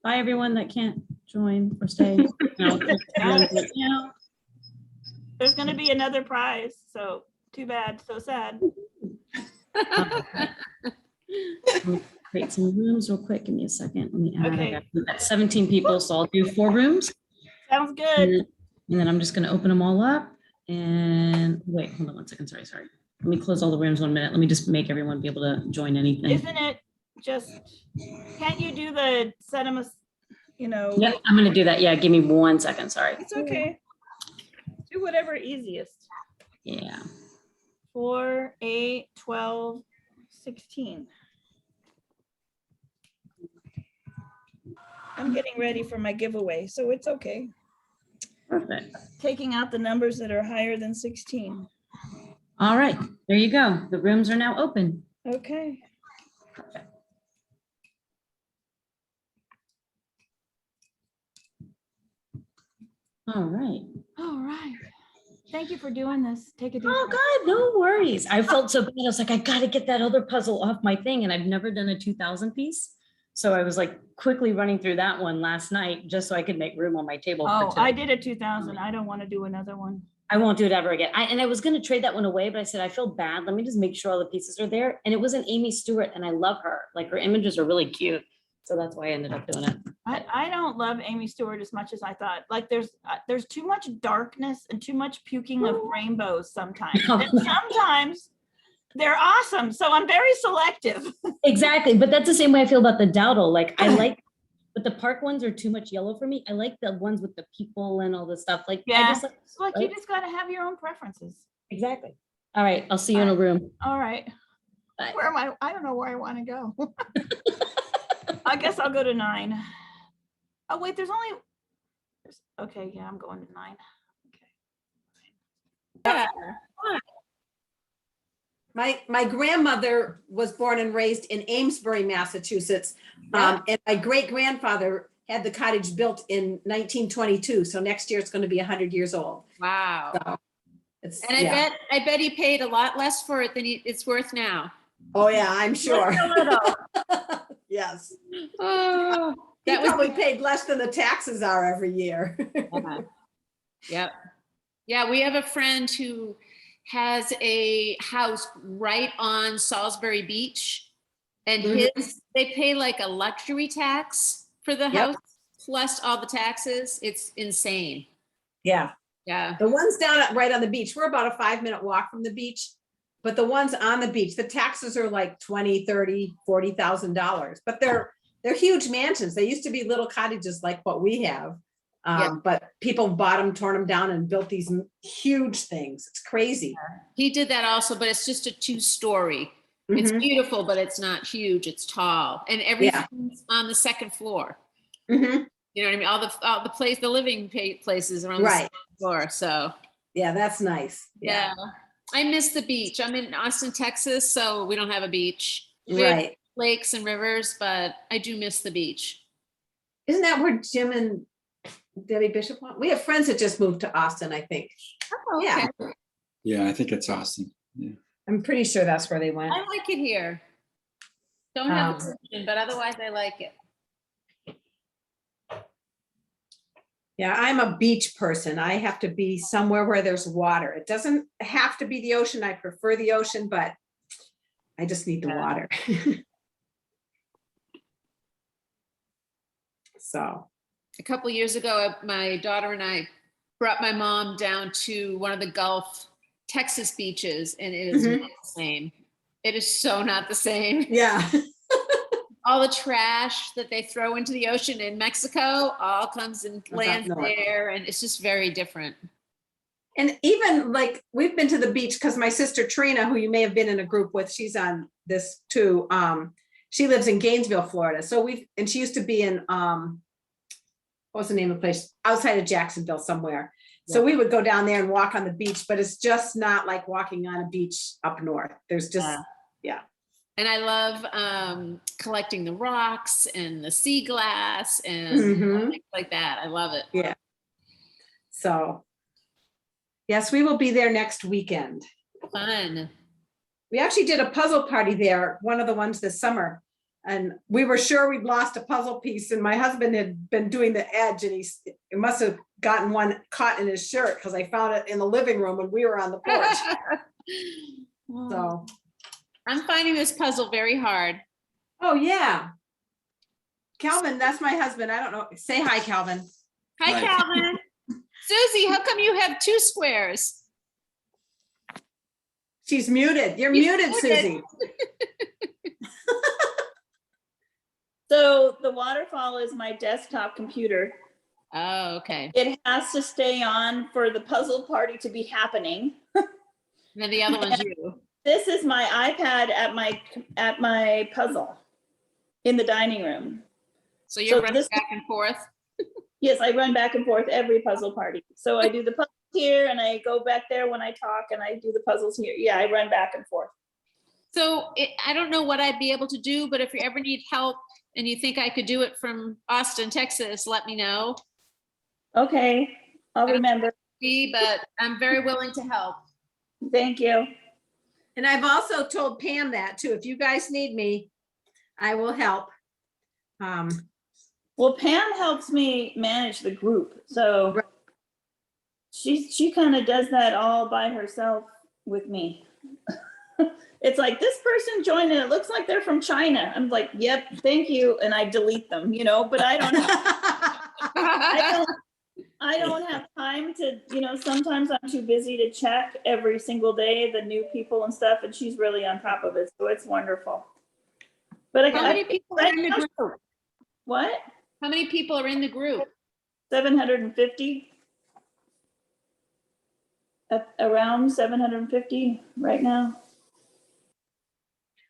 Bye, everyone that can't join or stay. No, Yeah. There's going to be another prize. So too bad. So sad. create some rooms real quick. Give me a second. Let me add. Okay. I got 17 people, so I'll do 4 rooms. Sounds And good. then, and then I'm just gonna open them all up and wait, hold on one second. Sorry. Let me close all the rooms 1 minute. Let me just make everyone be able to join anything. Isn't it just, can't you do the set them, Yep, I'm gonna do that. Yeah, give me 1 second. Sorry. It's okay. Do whatever easiest. Yeah. 4, 8, 12, 16. I'm getting ready for my giveaway, so it's okay. Perfect. Taking out the numbers that are higher than 16. All right, there you go. The rooms are now open. Okay. All right. All right. Thank you for doing this. Take a deep Oh breath. God, no worries. I felt so bad. I was like, I gotta get that other puzzle off my thing. And I've never done a 2000 piece. So I was like quickly running through that one last night just so I could make room on my table. Oh, for I today. did a 2000. I don't want to do another one. I won't do it ever again. And I was going to trade that one away, but I said, I feel bad. Let me just make sure all the pieces are there. And it was an Amy Stewart and I love her. Like her images are really cute. So that's why I ended up doing it. I don't love Amy Stewart as much as I thought. Like there's too much darkness and too much puking of rainbows sometimes. And sometimes they're awesome. So I'm very selective. Exactly. But that's the same way I feel about the dowdle. Like I like, but the park ones are too much yellow for me. I like the ones with the people and all this stuff. Like, Yeah. I just like, So like you just got to have your own preferences. Exactly. All right. I'll see you in a room. All right. Bye. Where am I? I don't know where I want to go. I guess I'll go to 9. Oh, wait, okay, yeah, I'm going to 9. Yeah. My grandmother was born and raised in Amesbury, Massachusetts. And my great grandfather had the cottage built in 1922. So next year it's going to be 100 years old. Wow. So it's, And I bet he paid a lot less for it than it's worth now. Oh yeah, I'm sure. Just a little. Yes. Oh, He that was probably paid less than the taxes are every year. Yep. Yeah, we have a friend who has a house right on Salisbury Beach, and they pay like a luxury tax for the house plus all the taxes. It's insane. Yeah. Yeah. The ones right on the beach, we're about a 5-minute walk from the beach, but the ones on the beach, the taxes are like $20,000, $30,000, $40,000, but they're huge mansions. They used to be little cottages like what we have. But people bought them, torn them down and built these huge things. It's crazy. He did that also, but it's just a 2-story. It's beautiful, but it's not huge. It's tall, and everything's on the second floor. You know what I mean? All the living places are on the second floor. So yeah, that's nice. Yeah. I miss the beach. I'm in Austin, Texas, so we don't have a beach. We have lakes and rivers, but I do miss the beach. Isn't that where Jim and Debbie Bishop went? We have friends that just moved to Austin, I think. Oh, okay. Yeah, I think it's Austin. Yeah. I'm pretty sure that's where they went. I like it here. Don't have a decision, but otherwise I like it. Yeah, I'm a beach person. I have to be somewhere where there's water. It doesn't have to be the ocean. I prefer the ocean, but I just need the water. So a couple years ago, my daughter and I brought my mom down to one of the Gulf Texas beaches, and it is not the same. It is so not the same. Yeah. All the trash that they throw into the ocean in Mexico all comes and lands there, and it's just very different. And even like we've been to the beach because my sister Trina, who you may have been in a group with, she's on this too. She lives in Gainesville, Florida. So she used to be in what's the name of the place? Outside of Jacksonville somewhere. So we would go down there and walk on the beach, but it's just not like walking on a beach up north. There's just And I love collecting the rocks and the sea glass and things like that. I love it. Yeah. So yes, we will be there next weekend. Fun. We actually did a puzzle party there, one of the ones this summer. And we were sure we'd lost a puzzle piece, and my husband had been doing the edge, and he must have gotten one caught in his shirt because I found it in the living room when we were on the porch. So I'm finding this puzzle very hard. Oh, yeah. Calvin, that's my husband. I don't know. Say hi, Calvin. Hi, Hi. Calvin. Susie, how come you have 2 squares? She's muted. You're She's muted, muted. Susie. So the waterfall is my desktop computer. Oh, okay. It has to stay on for the puzzle party to be happening. And then the other one's you. This is my iPad at my puzzle in the dining room. So you're So running this- back and forth? Yes, I run back and forth every puzzle party. So I do the puzzles here and I go back there when I talk and I do the puzzles here. Yeah, I run back and forth. So I don't know what I'd be able to do, but if you ever need help and you think I could do it from Austin, Texas, let me know. Okay, I'll remember. But I'm very willing to help. Thank you. And I've also told Pam that too. If you guys need me, I will help. Well, Pam helps me manage the group, so she kind of does that all by herself with me. It's like this person joined and it looks like they're from China. I'm like, yep, thank you, and I delete them, but I don't have time to, sometimes I'm too busy to check every single day the new people and stuff, and she's really on top of it, so it's wonderful. But How many people are in the group? What? How many people are in the group? 750. Around 750 right now.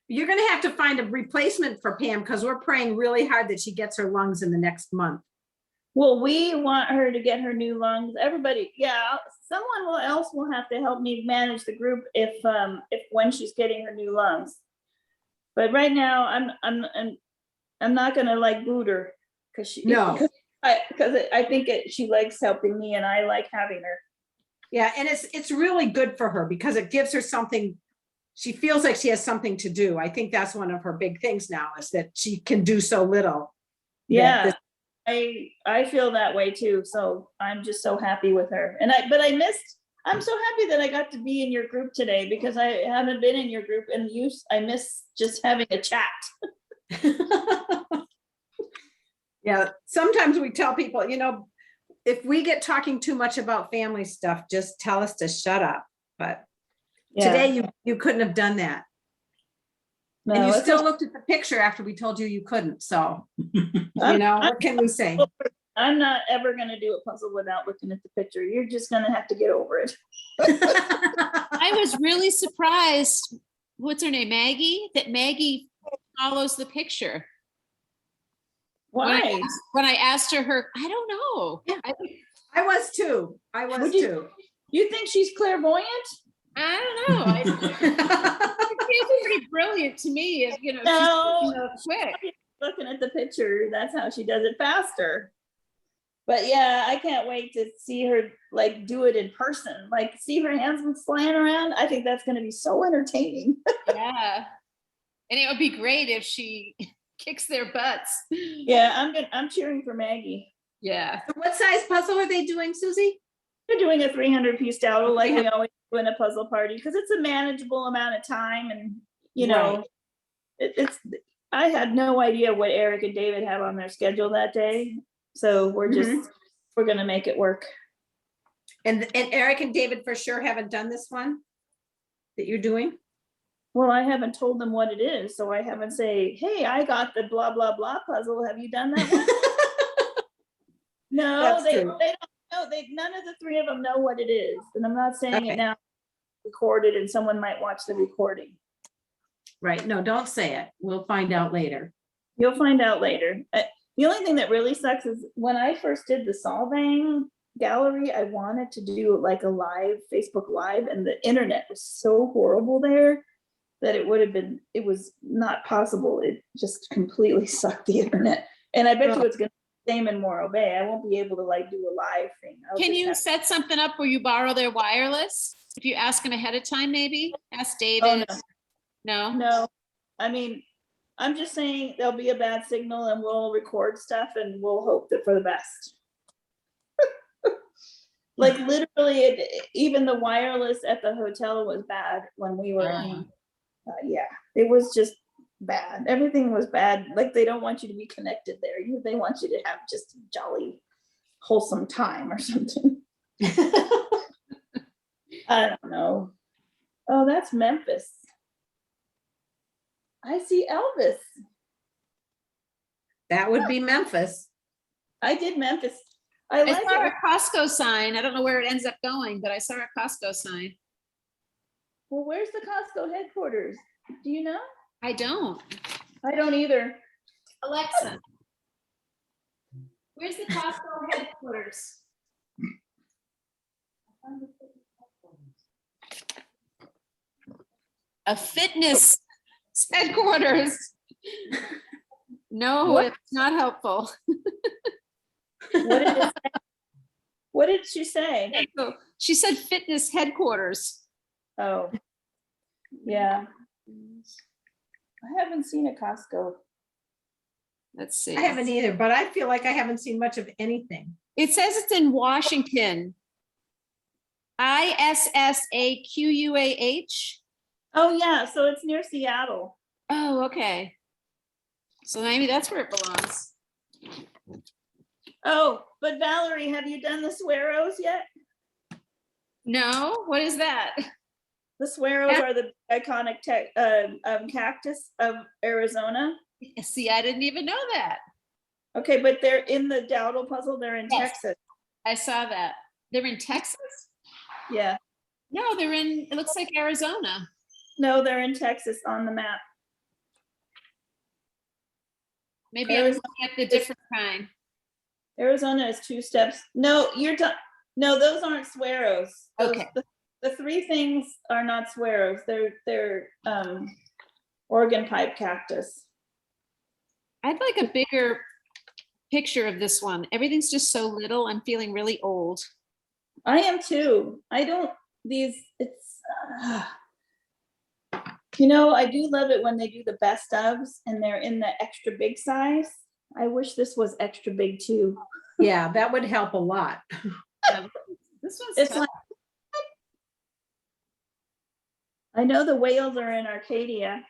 You're going to have to find a replacement for Pam because we're praying really hard that she gets her lungs in the next month. Well, we want her to get her new lungs. Everybody, someone else will have to help me manage the group if when she's getting her new lungs. But right now, I'm not gonna boot her because I think she likes helping me and I like having her. Yeah, and it's really good for her because it gives her something. She feels like she has something to do. I think that's one of her big things now is that she can do so little. Yeah, I feel that way too. So I'm just so happy with her. And I'm so happy that I got to be in your group today because I haven't been in your group and I miss just having a chat. Yeah, sometimes we tell people, if we get talking too much about family stuff, just tell us to shut up. But today you couldn't have done that. No, and you still looked at the picture after we told you couldn't. So, what can we say? I'm not ever going to do a puzzle without looking at the picture. You're just going to have to get over it. I was really surprised. What's her name? Maggie? That Maggie follows the picture. Why? When I asked her, I don't know. I was too. You think she's clairvoyant? I don't know. It's pretty brilliant to me. If she's quick. Looking at the picture, that's how she does it faster. But yeah, I can't wait to see her do it in person. See her hands flying around. I think that's going to be so entertaining. Yeah, and it would be great if she kicks their butts. Yeah, I'm cheering for Maggie. Yeah. So what size puzzle are they doing, Susie? They're doing a 300-piece dowel like we always do in a puzzle party because it's a manageable amount of time, and it's. I had no idea what Eric and David have on their schedule that day, so we're gonna make it work. And Eric and David for sure haven't done this one that you're doing. Well, I haven't told them what it is, so I haven't say, "Hey, I got the blah blah blah puzzle. Have you done that one?" No, they don't know. None of the three of them know what it is, and I'm not saying it now. Recorded, and someone might watch the recording. Right? No, don't say it. We'll find out later. You'll find out later. The only thing that really sucks is when I first did the Solvang gallery, I wanted to do a live Facebook Live, and the internet was so horrible there that it was not possible. It just completely sucked the internet. And I bet you it's going to be the same in Morro Bay. I won't be able to do a live thing. Can you set something up where you borrow their wireless? If you ask them ahead of time, maybe ask David. Oh, no. I mean, I'm just saying there'll be a bad signal and we'll record stuff and we'll hope that for the best. Literally, even the wireless at the hotel was bad when we were in. It was just bad. Everything was bad. Like they don't want you to be connected there. They want you to have just a jolly, wholesome time or something. I don't know. Oh, that's Memphis. I see Elvis. That would be Memphis. I did Memphis. I like saw it. a Costco sign. I don't know where it ends up going, but I saw a Costco sign. Well, where's the Costco headquarters? Do you know? I don't. I don't either. Alexa, where's the Costco headquarters? A fitness headquarters. No, What? it's not helpful. What did it say? What did she say? She said fitness headquarters. Oh, yeah. I haven't seen a Costco. Let's see. I haven't either, but I feel like I haven't seen much of anything. It says it's in Washington. ISSAQUAH. Oh, yeah. So it's near Seattle. Oh, okay. So maybe that's where it belongs. Oh, but Valerie, have you done the Sweros yet? No, what is that? The Sweros are the iconic cactus of Arizona. See, I didn't even know that. Okay, but they're in the Dowdle puzzle. They're in Texas. I saw that. They're in Texas? Yeah. No, they're in, it looks like Arizona. No, they're in Texas on the map. Maybe I'm looking at the different kind. Arizona is 2 steps. No, no, those aren't Sweros. Okay. The 3 things are not Sweros. They're Oregon pipe cactus. I'd like a bigger picture of this one. Everything's just so little. I'm feeling really old. I am too. I don't, it's, you know, I do love it when they do the best ofs and they're in the extra big size. I wish this was extra big too. Yeah, that would help a lot. This one's It's tough. like, I know the whales are in Arcadia.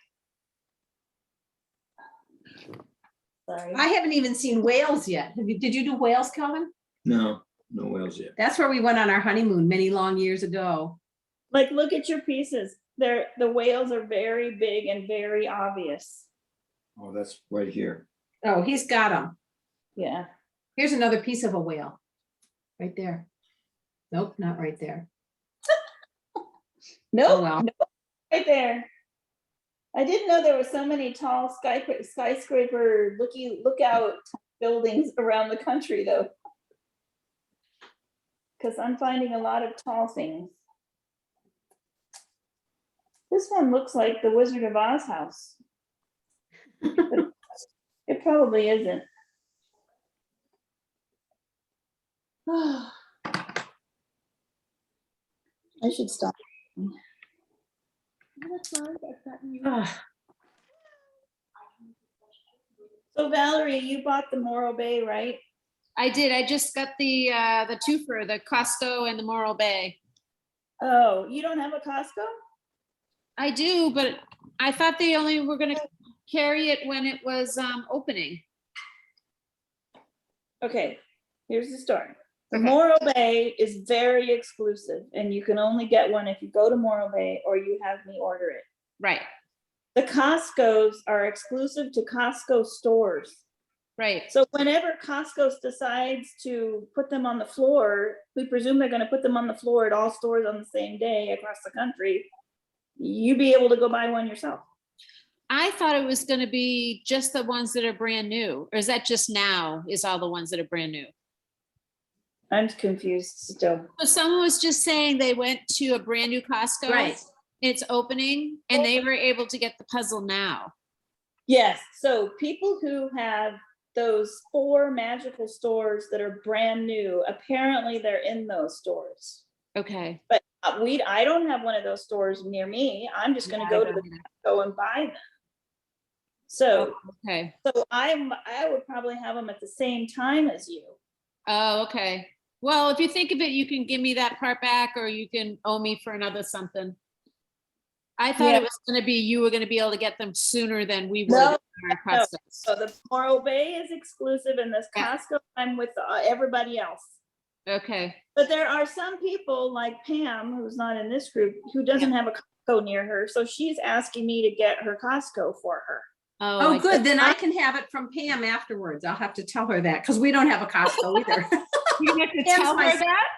Sorry. I haven't even seen Wales yet. Did you do Wales, Kelvin? No, no whales yet. That's where we went on our honeymoon many long years ago. Like, look at your pieces. The whales are very big and very obvious. Oh, that's right here. Oh, he's got them. Yeah. Here's another piece of a whale. Right there. Nope, not right there. Nope, Oh, well. nope, right there. I didn't know there were so many tall skyscraper lookout buildings around the country though. Because I'm finding a lot of tall things. This one looks like the Wizard of Oz house. But it probably isn't. I should stop. So Valerie, you bought the Morro Bay, right? I did. I just got the twofer, the Costco and the Morro Bay. Oh, you don't have a Costco? I do, but I thought they only were going to carry it when it was opening. Okay, here's the story. The Okay. Morro Bay is very exclusive and you can only get one if you go to Morro Bay or you have me order it. Right, The Costco's are exclusive to Costco stores. right. So whenever Costco decides to put them on the floor, we presume they're going to put them on the floor at all stores on the same day across the country. You be able to go buy one yourself. I thought it was going to be just the ones that are brand new. Or is that just now is all the ones that are brand new? I'm confused still. So someone was just saying they went to a brand new Costco. Right. It's opening and they were able to get the puzzle now. Yes, so people who have those 4 magical stores that are brand new, apparently they're in those stores. Okay. But I don't have one of those stores near me. I'm just gonna Yeah, go I to the don't Costco and buy them. So, Okay. so I would probably have them at the same time as you. Oh, okay. Well, if you think of it, you can give me that part back or you can owe me for another something. I thought Yeah. it was gonna be, you were gonna be able to get them sooner than we would. No, in our customs. So the Morro Bay is exclusive and this Costco, I'm with everybody else. Okay, But there are some people like Pam, who's not in this group, who doesn't have a Costco near her. So she's asking me to get her Costco for her. Oh, I good. Then I can have it from Pam afterwards. I'll have to tell her that because we don't have a Costco either. You have to Pam's tell my her that?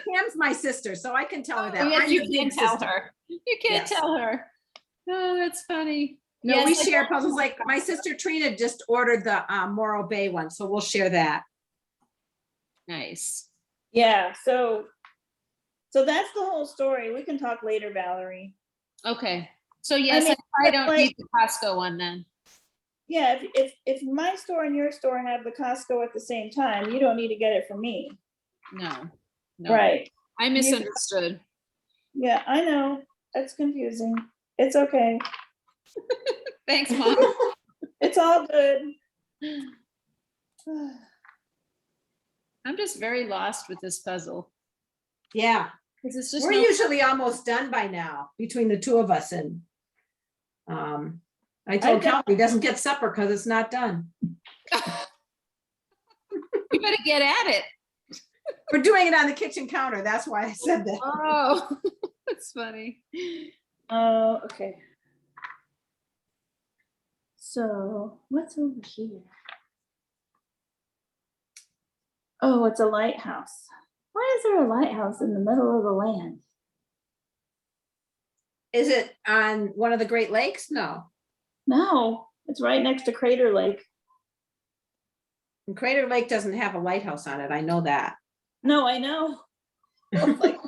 Pam's my sister, so I can tell her that. Oh, yes, I'm you the can big tell sister. her. You can't Yes. tell her. Oh, that's funny. No, Yes, we I share don't- puzzles. Like my sister Trina just ordered the Morro Bay one, so we'll share that. Nice. Yeah, so that's the whole story. We can talk later, Valerie. Okay, so yes, mean, I don't like- need the Costco one then. Yeah, if my store and your store have the Costco at the same time, you don't need to get it from me. No. No. Right. I misunderstood. Yeah, I know. That's confusing. It's okay. Thanks, Mom. It's all good. I'm just very lost with this puzzle. Yeah, Because it's just we're no- usually almost done by now between the two of us, and I told Calvin he doesn't get supper because it's not done. You better get at it. We're doing it on the kitchen counter. That's why I said that. Oh, that's funny. Oh, okay. So what's over here? Oh, it's a lighthouse. Why is there a lighthouse in the middle of the land? Is it on one of the Great Lakes? No. No, it's right next to Crater Lake. And Crater Lake doesn't have a lighthouse on it. I know that. No, I know. I was like,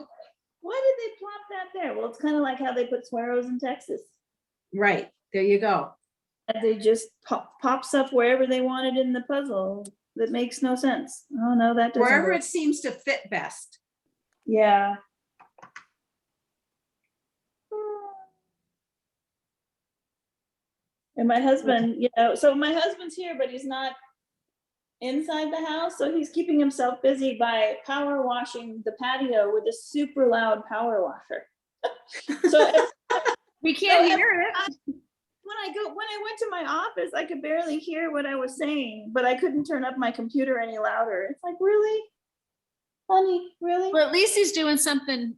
why did they plop that there? Well, it's kind of like how they put Sweros in Texas. Right. There you go. And they just pop stuff wherever they wanted in the puzzle. That makes no sense. Oh no, that doesn't Wherever work. it seems to fit best. Yeah. And my husband, you know, so my husband's here, but he's not inside the house. So he's keeping himself busy by power washing the patio with a super loud power washer. So we can't hear it. When I went to my office, I could barely hear what I was saying, but I couldn't turn up my computer any louder. It's like, really? Honey, really? Well, at least he's doing something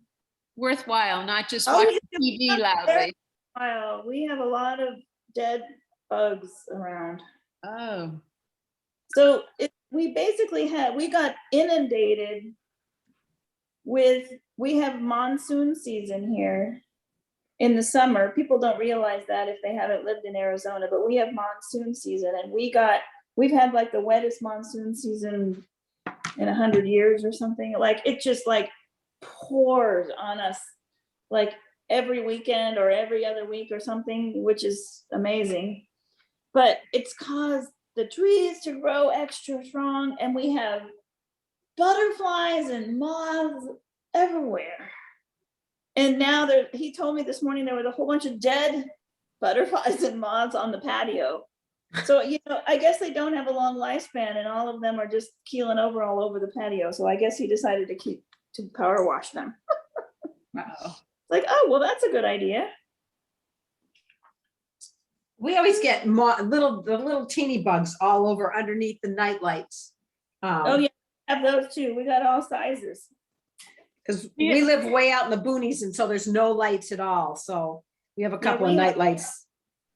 worthwhile, not just Oh, watching he's TV loudly. Wow, we have a lot of dead bugs around. Oh. So we basically we got inundated with, we have monsoon season here in the summer. People don't realize that if they haven't lived in Arizona, but we have monsoon season, and we've had like the wettest monsoon season in 100 years or something. Like it just like pours on us like every weekend or every other week or something, which is amazing. But it's caused the trees to grow extra strong, and we have butterflies and moths everywhere. And now he told me this morning there was a whole bunch of dead butterflies and moths on the patio. So, you know, I guess they don't have a long lifespan, and all of them are just keeling over all over the patio. So I guess he decided to power wash them. Wow. Like, oh, well, that's a good idea. We always get the little teeny bugs all over underneath the night lights. Oh yeah, I have those too. We got all sizes. Because we live way out in the boonies, and so there's no lights at all. So we have a couple of night lights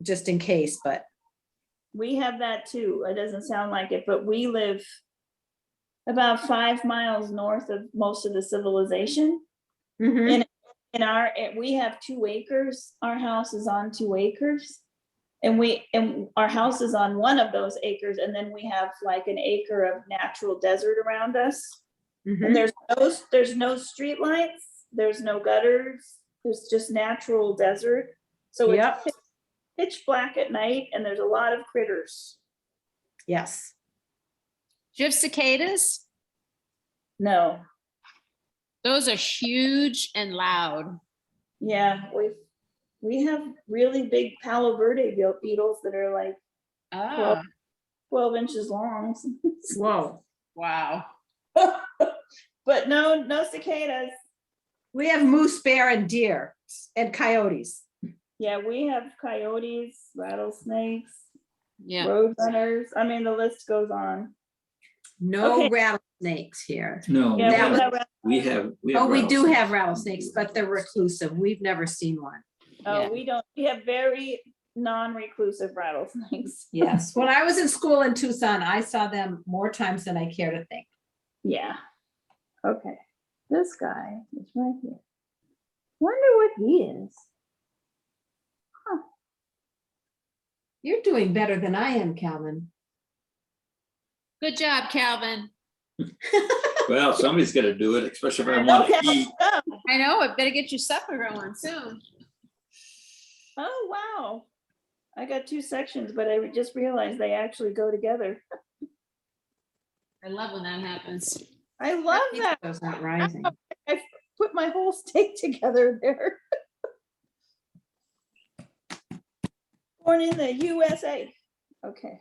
just in case, but. We have that too. It doesn't sound like it, but we live about 5 miles north of most of the civilization. Mhm. We have 2 acres. Our house is on 2 acres. And our house is on one of those acres, and then we have like an acre of natural desert around us. And there's no street lights, there's no gutters, there's just natural desert. So it's pitch black at night, and there's a lot of critters. Yes. Do you have cicadas? No. Those are huge and loud. Yeah, we have really big Palo Verde beetles that are like 12 inches long. Whoa. Wow. But no cicadas. We have moose, bear, and deer, and coyotes. Yeah, we have coyotes, rattlesnakes, Yeah. road runners. I mean, the list goes on. No Okay. rattlesnakes here. No, Yeah, That was- we have. Oh, we do rattlesnakes. have rattlesnakes, but they're reclusive. We've never seen one. Oh, Yeah. we don't, we have very non-reclusive rattlesnakes. Yes, when I was in school in Tucson, I saw them more times than I care to think. Yeah. Okay. This guy is right here. Wonder what he is. You're doing better than I am, Calvin. Good job, Calvin. Well, somebody's got to do it, especially if I want to eat. I know, I better get your supper going soon. Oh, wow. I got 2 sections, but I just realized they actually go together. I love when that happens. I love that. Those not rising. I put my whole steak together there. Born in the USA. Okay.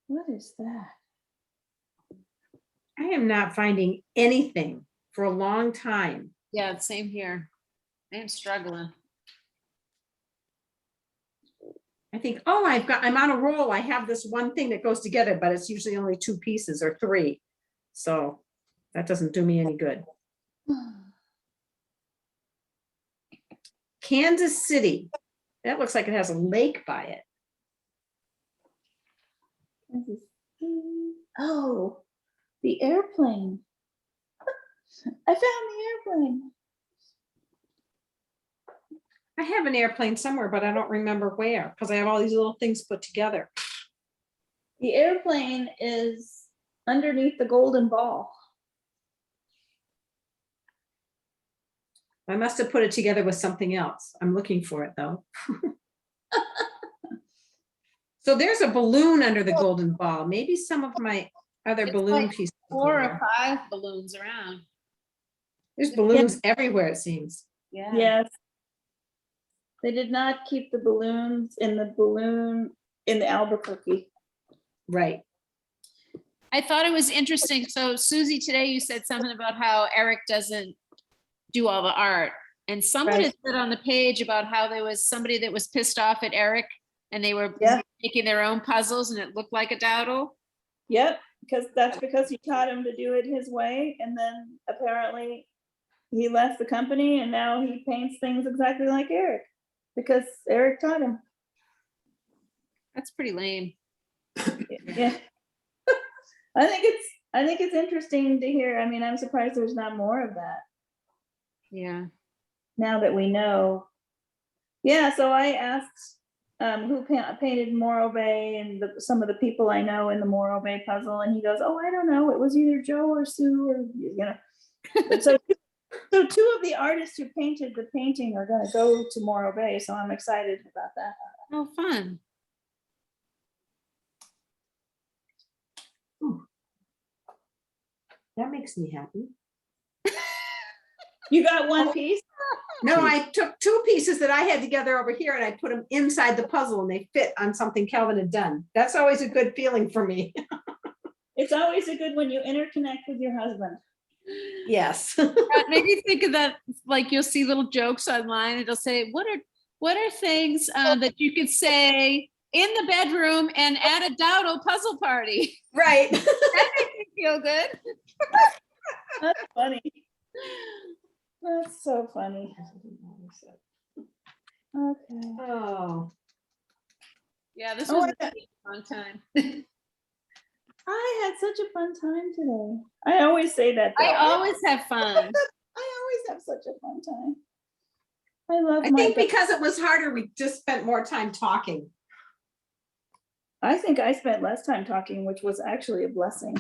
What is that? I am not finding anything for a long time. Yeah, same here. I am struggling. I think, oh, I'm on a roll. I have this one thing that goes together, but it's usually only 2 pieces or 3. So that doesn't do me any good. Kansas City. That looks like it has a lake by it. Oh, the airplane. I found the airplane. I have an airplane somewhere, but I don't remember where, because I have all these little things put together. The airplane is underneath the golden ball. I must have put it together with something else. I'm looking for it though. So there's a balloon under the golden ball. Maybe some of my other It's balloon like pieces. 4 are or there. 5 balloons around. There's balloons everywhere, it seems. Yeah. Yes. They did not keep the balloons in the Albuquerque. Right. I thought it was interesting. So Susie, today you said something about how Eric doesn't do all the art. And someone Right. had said on the page about how there was somebody that was pissed off at Eric and they were Yeah. making their own puzzles and it looked like a dowdle. Yep, because he taught him to do it his way, and then apparently he left the company and now he paints things exactly like Eric because Eric taught him. That's pretty lame. Yeah. I think it's interesting to hear. I mean, I'm surprised there's not more of that Yeah. now that we know. Yeah, so I asked who painted Morro Bay and some of the people I know in the Morro Bay puzzle, and he goes, "Oh, I don't know. It was either Joe or Sue, or you know." But so 2 of the artists who painted the painting are going to go to Morro Bay, so I'm excited about that. Oh, fun. That makes me happy. You got 1 piece? No, I took 2 pieces that I had together over here and I put them inside the puzzle and they fit on something Calvin had done. That's always a good feeling for me. It's always a good when you interconnect with your husband. Yes. It made me think of that, like you'll see little jokes online. It'll say, what are things that you could say in the bedroom and at a dowdle puzzle party? Right. That makes me feel good. That's funny. That's so funny. Okay. Oh. Yeah, this Oh, was I a fun time. I had such a fun time today. I always say that. I though. always have fun. I always have such a fun time. I love I my think dog. because it was harder, we just spent more time talking. I think I spent less time talking, which was actually a blessing.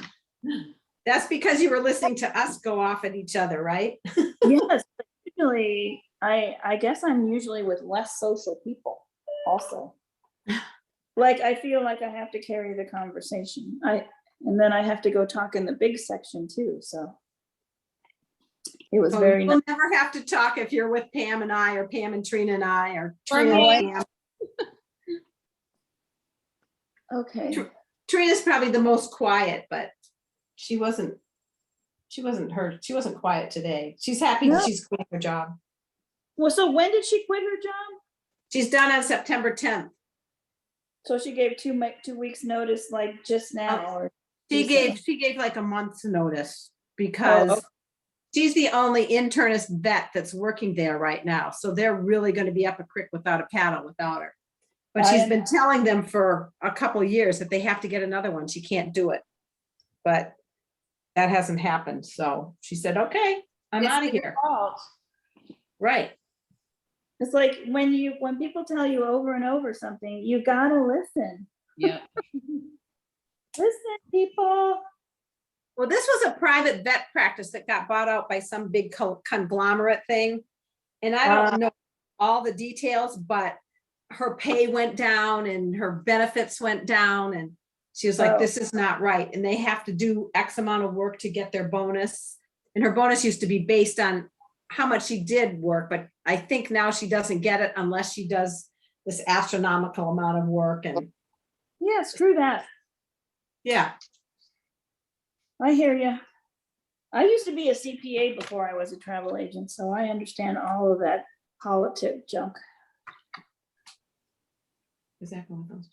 That's because you were listening to us go off at each other, right? Yes, usually I guess I'm usually with less social people also. Like I feel like I have to carry the conversation. And then I have to go talk in the big section too. So it was very We'll nice. never have to talk if you're with Pam and I, or Pam and Trina and I, or For Trina me. and Pam. Okay. Trina's probably the most quiet, but she wasn't quiet today. She's happy that No. she's quitting her job. Well, so when did she quit her job? She's done on September 10th. So she gave 2 weeks notice, like just now, or She recently? gave like a month's notice because okay. she's the only internist vet that's working there right now. So they're really going to be up a creek without a paddle without her. But she's been telling them for a couple of years that they have to get another one. She can't do it. But that hasn't happened. So she said, okay, I'm out of here. Right. It's like when people tell you over and over something, you gotta listen. Yeah. Listen, people. Well, this was a private vet practice that got bought out by some big conglomerate thing. And I don't know all the details, but her pay went down and her benefits went down. And she was like, this is not right. And they have to do X amount of work to get their bonus. And her bonus used to be based on how much she did work. But I think now she doesn't get it unless she does this astronomical amount of work. And yeah, screw that. Yeah. I hear you. I used to be a CPA before I was a travel agent, so I understand all of that politic junk. Is that one of those?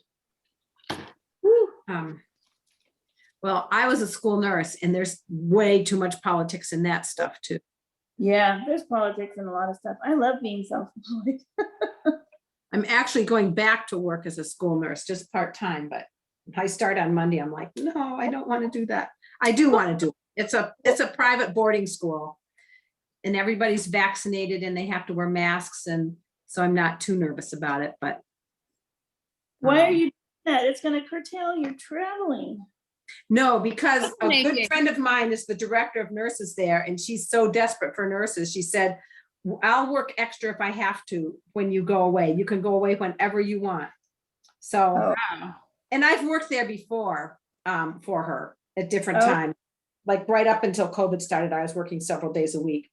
Well, I was a school nurse and there's way too much politics in that stuff too. Yeah, there's politics in a lot of stuff. I love being self-employed. I'm actually going back to work as a school nurse, just part-time, but if I start on Monday, I'm like, no, I don't want to do that. I do want to do it. It's a private boarding school and everybody's vaccinated and they have to wear masks. And so I'm not too nervous about it, but. Why are you doing that? It's going to curtail your traveling. No, because a good friend of mine is the director of nurses there and she's so desperate for nurses. She said, I'll work extra if I have to when you go away. You can go away whenever you want. So, and I've worked there before for her at different times. Like right up until COVID started, I was working several days a week.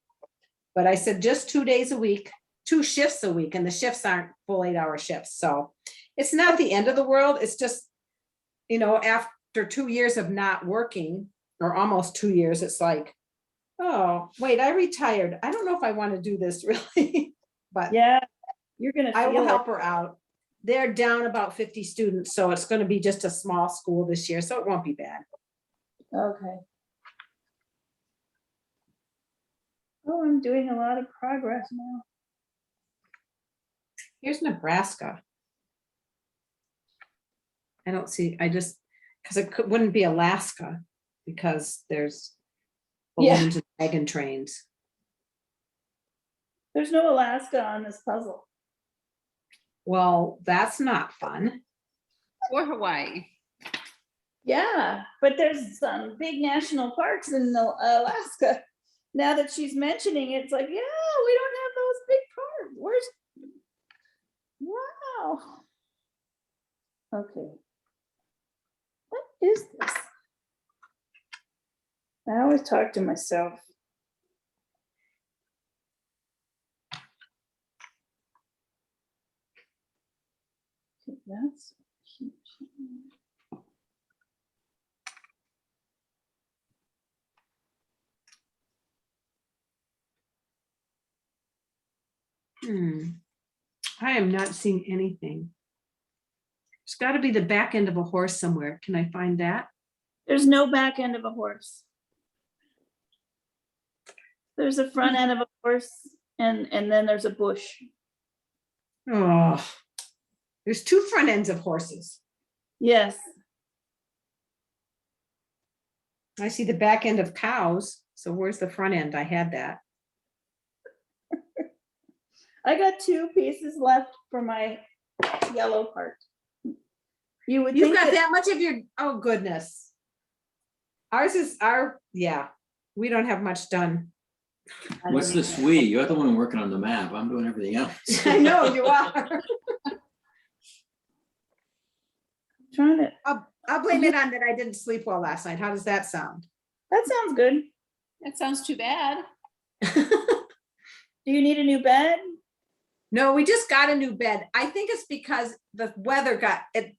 But I said just 2 days a week, 2 shifts a week, and the shifts aren't full 8-hour shifts. So it's not the end of the world. It's just, you know, after 2 years of not working, or almost 2 years, it's like, oh, wait, I retired. I don't know if I want to do this really, but yeah, you're gonna. I will help her out. They're down about 50 students, so it's going to be just a small school this year, so it won't be bad. Okay. Oh, I'm doing a lot of progress now. Here's Nebraska. I don't see, I just, because it wouldn't be Alaska because there's balloons and wagon trains. There's no Alaska on this puzzle. Well, that's not fun. Or Hawaii. Yeah, but there's some big national parks in Alaska. Now that she's mentioning it, it's like, yeah, we don't have those big parks. Wow. Okay. What is this? I always talk to myself. Okay, that's huge. I am not seeing anything. There's got to be the back end of a horse somewhere. Can I find that? There's no back end of a horse. There's a front end of a horse and then there's a bush. Oh, there's 2 front ends of horses. Yes. I see the back end of cows. So where's the front end? I had that. I got 2 pieces left for my yellow part. You've got that much of your, oh goodness. Yeah, we don't have much done. What's this we? You're the one working on the map. I'm doing everything else. I know you are. Trying to. I'll blame it on that I didn't sleep well last night. How does that sound? That sounds good. That sounds too bad. Do you need a new bed? No, we just got a new bed. I think it's because the weather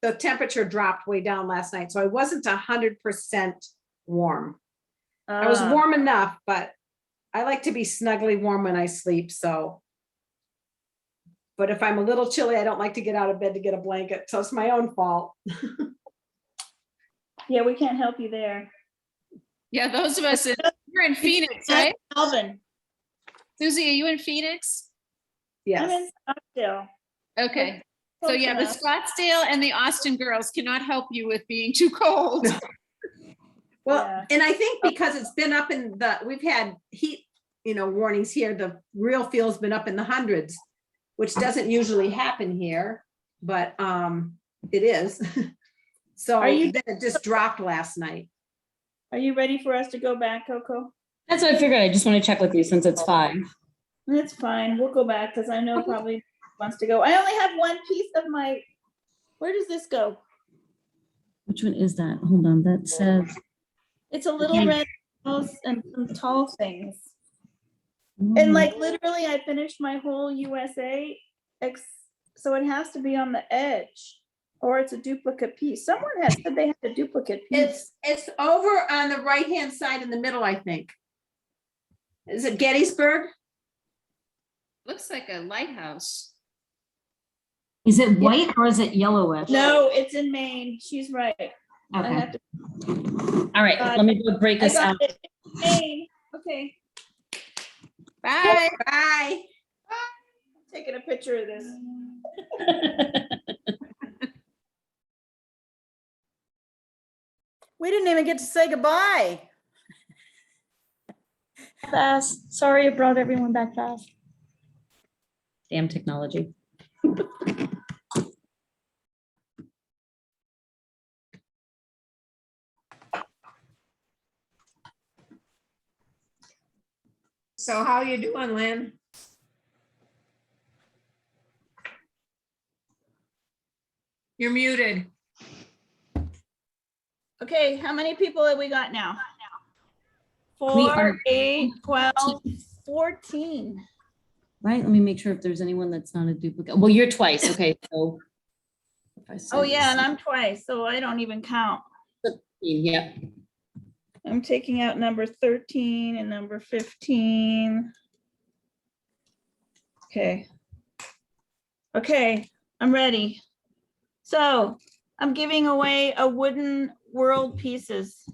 the temperature dropped way down last night. So I wasn't 100% warm. I was warm enough, but I like to be snugly warm when I sleep. So But if I'm a little chilly, I don't like to get out of bed to get a blanket. So it's my own fault. Yeah, we can't help you there. Yeah, those of us, you're in Phoenix, right? Melbourne. Susie, are you in Phoenix? I'm in Scottsdale. Okay. So Close yeah, the enough. Scottsdale and the Austin girls cannot help you with being too cold. Well, and I think because it's been up in we've had heat, warnings here, the real feel's been up in the hundreds, which doesn't usually happen here, but it is. So then it just dropped last night. Are you ready for us to go back, Coco? That's what I figured. I just want to check with you since it's 5. It's fine. We'll go back because I know probably wants to go. I only have one piece of my, where does this go? Which one is that? Hold on, that says. It's a little red house and some tall things. And like literally I finished my whole USA, so it has to be on the edge or it's a duplicate piece. Someone has said they had a duplicate piece. It's over on the right-hand side in the middle, I think. Is it Gettysburg? Looks like a lighthouse. Is it white or is it yellowish? No, it's in Maine. She's right. I Okay. have to, All right, let me go break I this got out. it in Maine. Okay. Bye. Bye. I'm taking a picture of this. We didn't even get to say goodbye. Fast. Sorry, it brought everyone back fast. Damn technology. So how you doing, Lynn? You're muted. Okay, how many people have we got now? We 4, are 8, 12, 14. Right, let me make sure if there's anyone that's not a duplicate. Well, you're twice, okay, so. if I Oh send yeah, and this- I'm twice, so I don't even count. Yeah. I'm taking out number 13 and number 15. Okay. Okay, I'm ready. So I'm giving away a wooden world pieces.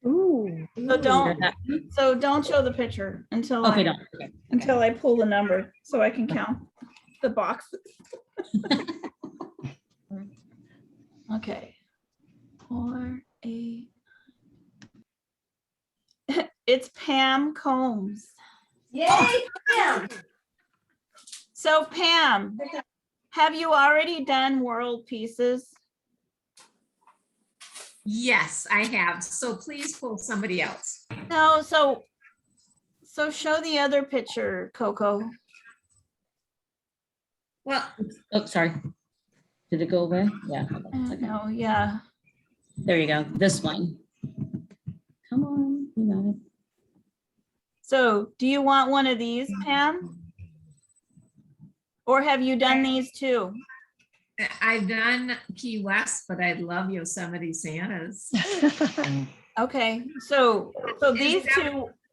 Ooh. So don't show the picture until Okay, I don't. Okay. until I pull the number so I can count the boxes. Okay. 4, 8. It's Pam Combs. Yay, Pam. So Pam, have you already done world pieces? Yes, I have. So please pull somebody else. No, so show the other picture, Coco. Well, Oh, sorry. Did it go away? Yeah. hold on a second. No, yeah. There you go. This one. Come on, you got it. So do you want one of these, Pam? Or have you done these too? I've done Key West, but I love Yosemite Santas. Okay, so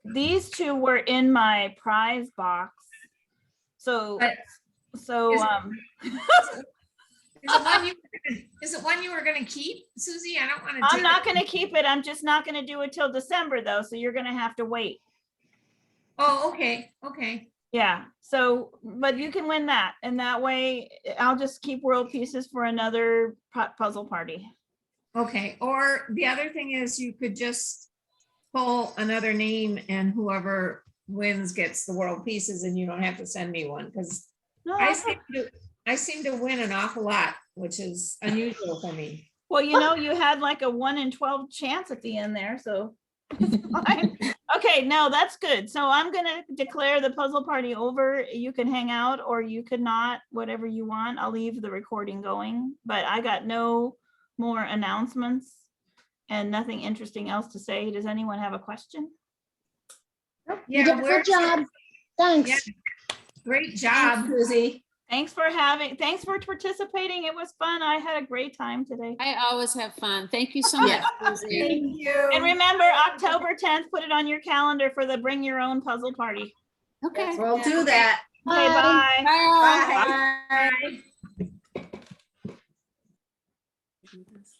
these two were in my prize box. So Is it one you were gonna keep, Susie? I don't want to. I'm not gonna keep it. I'm just not gonna do it till December though, so you're gonna have to wait. Oh, okay, okay. Yeah, so, but you can win that, and that way I'll just keep world pieces for another puzzle party. Okay, or the other thing is you could just pull another name and whoever wins gets the world pieces and you don't have to send me one, because No, I seem to win an awful lot, which is unusual for me. well, you know, you had like a 1 in 12 chance at the end there, so. it's fine. Okay, no, that's good. So I'm gonna declare the puzzle party over. You can hang out or you could not, whatever you want. I'll leave the recording going, but I got no more announcements and nothing interesting else to say. Does anyone have a question? You did a good job. Thanks. Yeah, great job, Susie. Thanks for participating. It was fun. I had a great time today. I always have fun. Thank you so much. Susie. Thank you. And remember, October 10th, put it on your calendar for the bring your own puzzle party. Okay. We'll do that. Okay, bye. Bye. Bye.